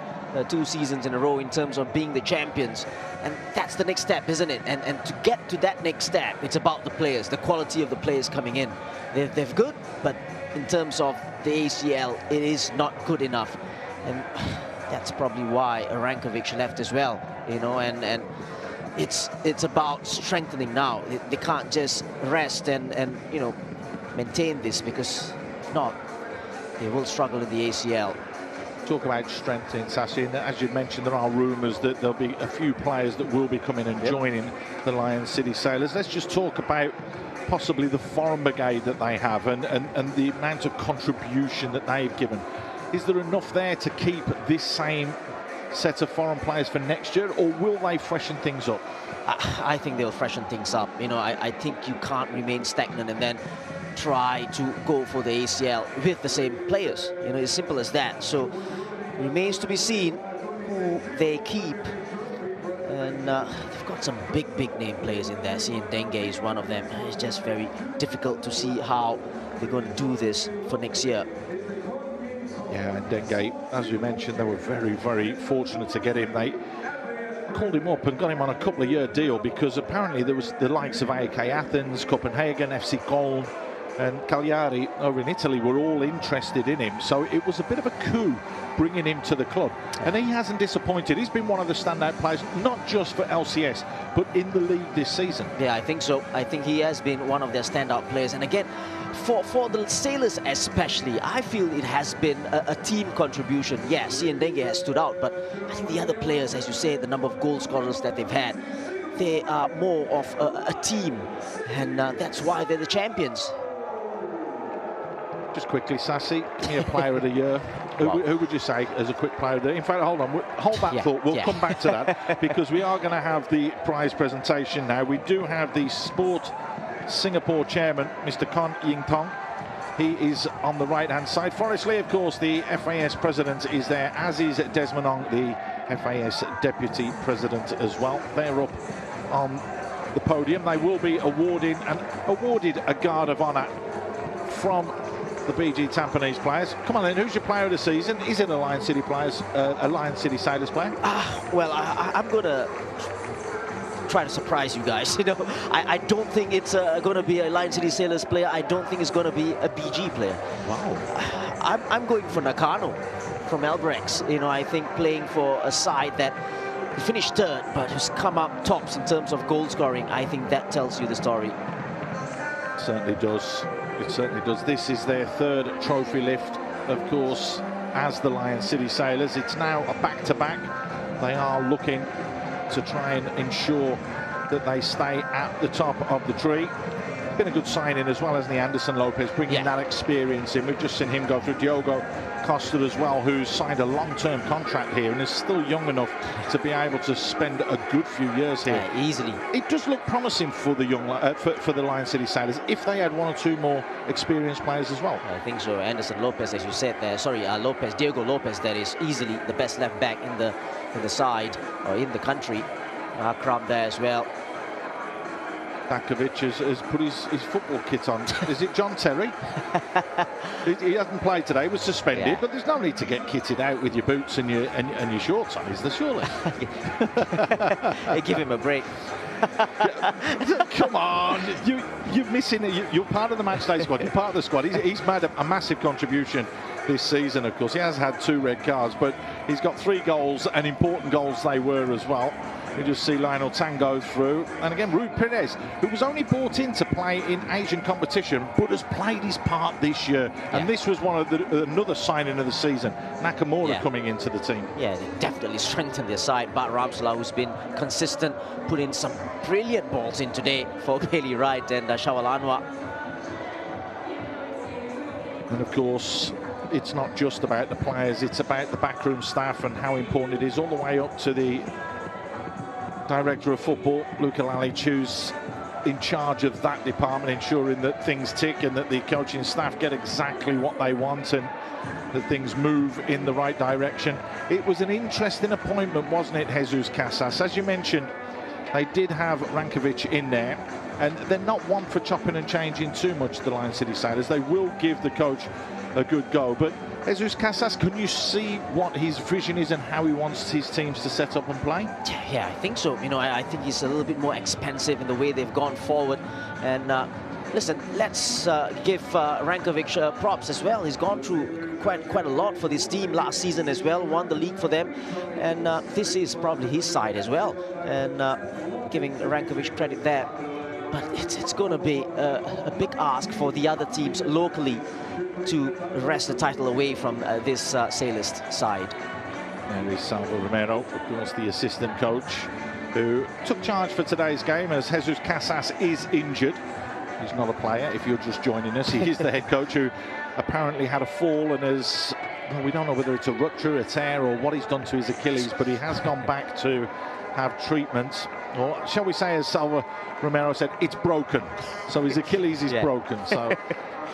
2 seasons in a row in terms of being the champions. And that's the next step, isn't it? And to get to that next step, it's about the players, the quality of the players coming in. They're good, but in terms of the ACL, it is not good enough. And that's probably why Rankovic left as well, and it's about strengthening now. They can't just rest and maintain this, because if not, they will struggle in the ACL. Talk about strengthening, Sassy, and as you mentioned, there are rumours that there'll be a few players that will be coming and joining the Lion City Sailors. Let's just talk about possibly the foreign brigade that they have and the amount of contribution that they've given. Is there enough there to keep this same set of foreign players for next year, or will they freshen things up? I think they'll freshen things up. I think you can't remain stagnant and then try to go for the ACL with the same players. As simple as that. So remains to be seen who they keep. And they've got some big name players in there. Seeing Dengue is one of them. It's just very difficult to see how they're going to do this for next year. Yeah, and Dengue, as you mentioned, they were very fortunate to get him. They called him up and got him on a couple-of-year deal, because apparently there was the likes of AEK Athens, Copenhagen, FC Köln and Cagliari over in Italy were all interested in him. So it was a bit of a coup bringing him to the club. And he hasn't disappointed. He's been one of the standout players, not just for LCS, but in the league this season. Yeah, I think so. I think he has been one of their standout players. And again, for the Sailors especially, I feel it has been a team contribution. Yes, Ian Dengue has stood out, but I think the other players, as you say, the number of goal scorers that they've had, they are more of a team, and that's why they're the champions. Just quickly, Sassy, give me a player of the year. Who would you say as a quick player of the year? In fact, hold on, hold that thought. We'll come back to that, because we are going to have the prize presentation now. We do have the Sport Singapore chairman, Mr. Kon Ying Tong. He is on the right-hand side. Forrest Lee, of course, the FAS president, is there, as is Desmond Ong, the FAS deputy president as well. They're up on the podium. They will be awarded a guard of honour from the BG Tampines players. Come on then, who's your player of the season? Is it a Lion City Sailors player? Well, I'm going to try to surprise you guys. I don't think it's going to be a Lion City Sailors player. I don't think it's going to be a BG player. Wow. I'm going for Nakano from Albrechts. I think playing for a side that finished third, but who's come up tops in terms of goal scoring. I think that tells you the story. It certainly does. It certainly does. This is their third trophy lift, of course, as the Lion City Sailors. It's now a back-to-back. They are looking to try and ensure that they stay at the top of the tree. Been a good signing as well, hasn't he, Anderson Lopez, bringing that experience in. We've just seen him go through. Diogo Costa as well, who's signed a long-term contract here and is still young enough to be able to spend a good few years here. Easily. It does look promising for the for the Lion City Sailors if they had 1 or 2 more experienced players as well. I think so. Anderson Lopez, as you said there, Diogo Lopez, that is easily the best left back in the side or in the country. Akram there as well. Dakovic has put his football kit on. Is it John Terry? He hasn't played today, was suspended, but there's no need to get kitted out with your boots and your shorts on, is there, surely? Hey, give him a break. Come on, you're missing it. You're part of the matchday squad. You're part of the squad. He's made a massive contribution this season, of course. He has had 2 red cards, but he's got 3 goals, and important goals they were as well. We just see Lionel Tango through. And again, Rui Perez, who was only brought in to play in Asian competition, but has played his part this year. And this was one of another signing of the season. Nakamura coming into the team. Yeah, they definitely strengthened their side. But Ramsala, who's been consistent, put in some brilliant balls in today for Bailey Wright and Shawal Anwar. And of course, it's not just about the players, it's about the backroom staff and how important it is, all the way up to the director of football, Luca Lalic, who's in charge of that department, ensuring that things tick and that the coaching staff get exactly what they want and that things move in the right direction. It was an interesting appointment, wasn't it, Jesus Casas? As you mentioned, they did have Rankovic in there, and they're not one for chopping and changing too much, the Lion City Sailors. They will give the coach a good go. But Jesus Casas, can you see what his vision is and how he wants his teams to set up and play? Yeah, I think so. You know, I think he's a little bit more expansive in the way they've gone forward. And listen, let's give Rankovic props as well. He's gone through quite a lot for this team last season as well, won the league for them. And this is probably his side as well. And giving Rankovic credit there. But it's going to be a big ask for the other teams locally to wrest the title away from this Sailors side. There is Salvo Romero, of course, the assistant coach, who took charge for today's game as Jesus Casas is injured. He's not a player, if you're just joining us. He is the head coach, who apparently had a fall and has, well, we don't know whether it's a rupture, a tear, or what he's done to his Achilles, but he has gone back to have treatment. Or shall we say, as Salvo Romero said, it's broken. So his Achilles is broken. So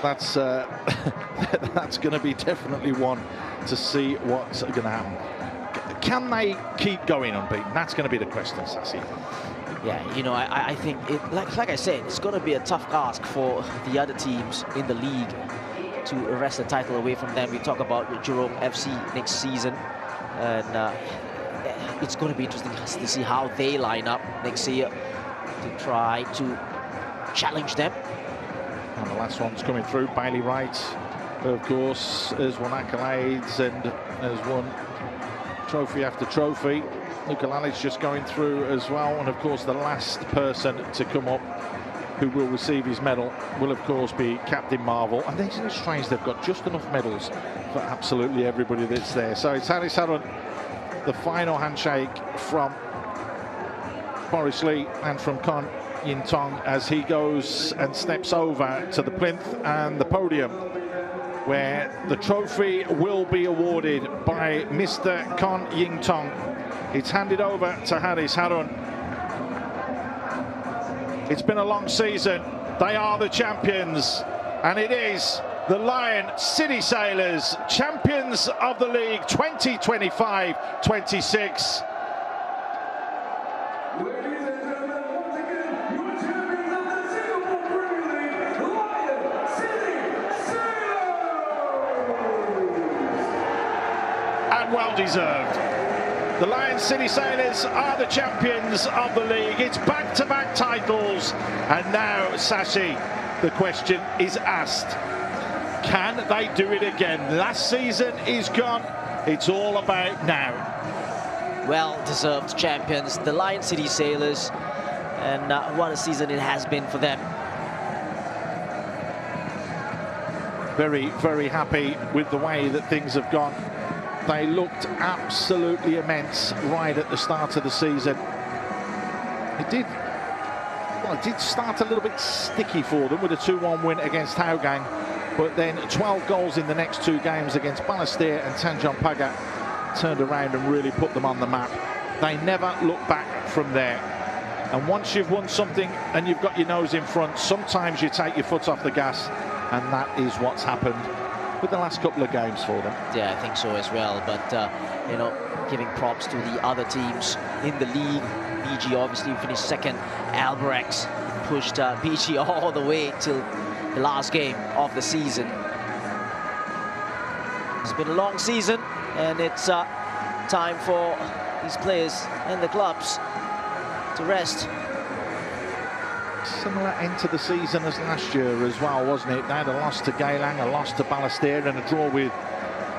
that's that's going to be definitely one to see what's going to happen. Can they keep going unbeaten? That's going to be the question, Sassy. Yeah, you know, I think, like I said, it's going to be a tough ask for the other teams in the league to wrest the title away from them. We talk about Jerome FC next season, and it's going to be interesting to see how they line up next year to try to challenge them. And the last one's coming through. Bailey Wright, of course, has won accolades and has won trophy after trophy. Luca Lalic just going through as well. And of course, the last person to come up who will receive his medal will, of course, be Captain Marvel. And isn't it strange they've got just enough medals for absolutely everybody that's there. So it's Haris Harun, the final handshake from Boris Lee and from Kon Yin Tong as he goes and steps over to the plinth and the podium, where the trophy will be awarded by Mr. Kon Yin Tong. It's handed over to Haris Harun. It's been a long season. They are the champions, and it is the Lion City Sailors, champions of the league 2025-26. Well deserved. The Lion City Sailors are the champions of the league. It's back-to-back titles. And now, Sashi, the question is asked. Can they do it again? Last season is gone. It's all about now. Well-deserved champions, the Lion City Sailors. And what a season it has been for them. Very, very happy with the way that things have gone. They looked absolutely immense right at the start of the season. It did start a little bit sticky for them with a 2-1 win against Hougang, but then 12 goals in the next two games against Balestier and Tanjong Pagar turned around and really put them on the map. They never look back from there. And once you've won something and you've got your nose in front, sometimes you take your foot off the gas, and that is what's happened with the last couple of games for them. Yeah, I think so as well. But, you know, giving props to the other teams in the league. BG obviously finished second. Albrechts pushed BG all the way till the last game of the season. It's been a long season, and it's time for these players and the clubs to rest. Similar end to the season as last year as well, wasn't it? They had a loss to Geylang, a loss to Balestier, and a draw with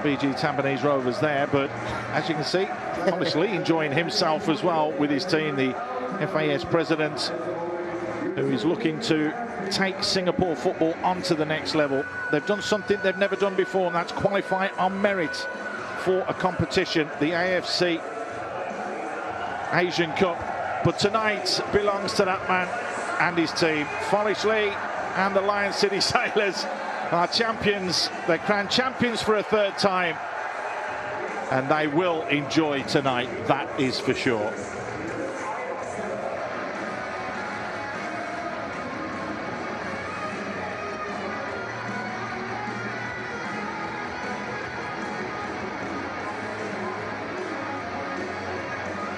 BG Tampines Rovers there, but as you can see, obviously enjoying himself as well with his team, the FAS president, who is looking to take Singapore football onto the next level. They've done something they've never done before, and that's qualify on merit for a competition, the AFC Asian Cup. But tonight belongs to that man and his team. Forest Lee and the Lion City Sailors are champions. They're crowned champions for a third time, and they will enjoy tonight, that is for sure.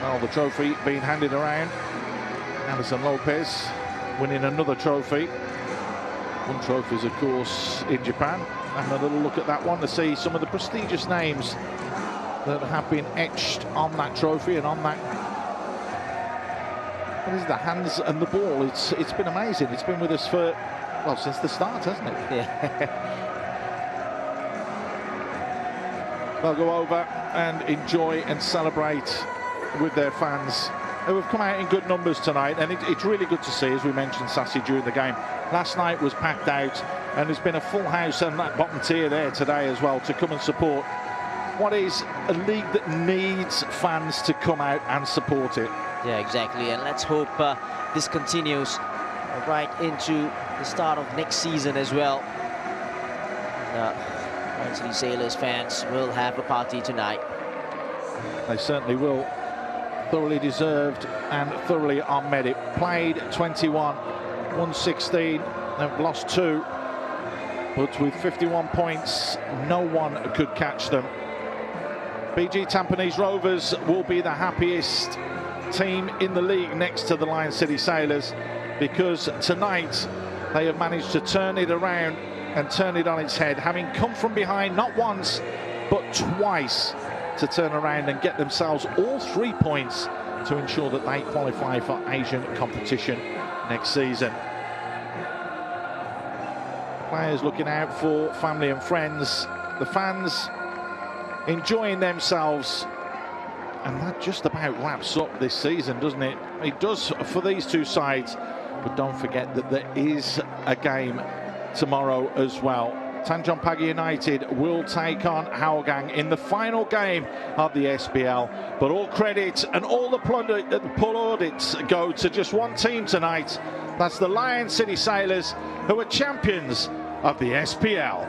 Well, the trophy being handed around. Anderson Lopez winning another trophy. One trophy is, of course, in Japan. Having a little look at that one to see some of the prestigious names that have been etched on that trophy and on that. What is the hands and the ball? It's been amazing. It's been with us for, well, since the start, hasn't it? Yeah. They'll go over and enjoy and celebrate with their fans, who have come out in good numbers tonight, and it's really good to see, as we mentioned, Sassy, during the game. Last night was packed out, and there's been a full house on that bottom tier there today as well to come and support what is a league that needs fans to come out and support it. Yeah, exactly, and let's hope this continues right into the start of next season as well. Lion City Sailors fans will have a party tonight. They certainly will. Thoroughly deserved and thoroughly on merit. Played 21, won 16, they've lost 2, but with 51 points, no one could catch them. BG Tampines Rovers will be the happiest team in the league next to the Lion City Sailors, because tonight they have managed to turn it around and turn it on its head, having come from behind not once but twice to turn around and get themselves all 3 points to ensure that they qualify for Asian competition next season. Players looking out for family and friends, the fans enjoying themselves, and that just about wraps up this season, doesn't it? It does for these two sides, but don't forget that there is a game tomorrow as well. Tanjong Pagar United will take on Hougang in the final game of the SPL. But all credit and all the plaudits go to just one team tonight. That's the Lion City Sailors, who are champions of the SPL.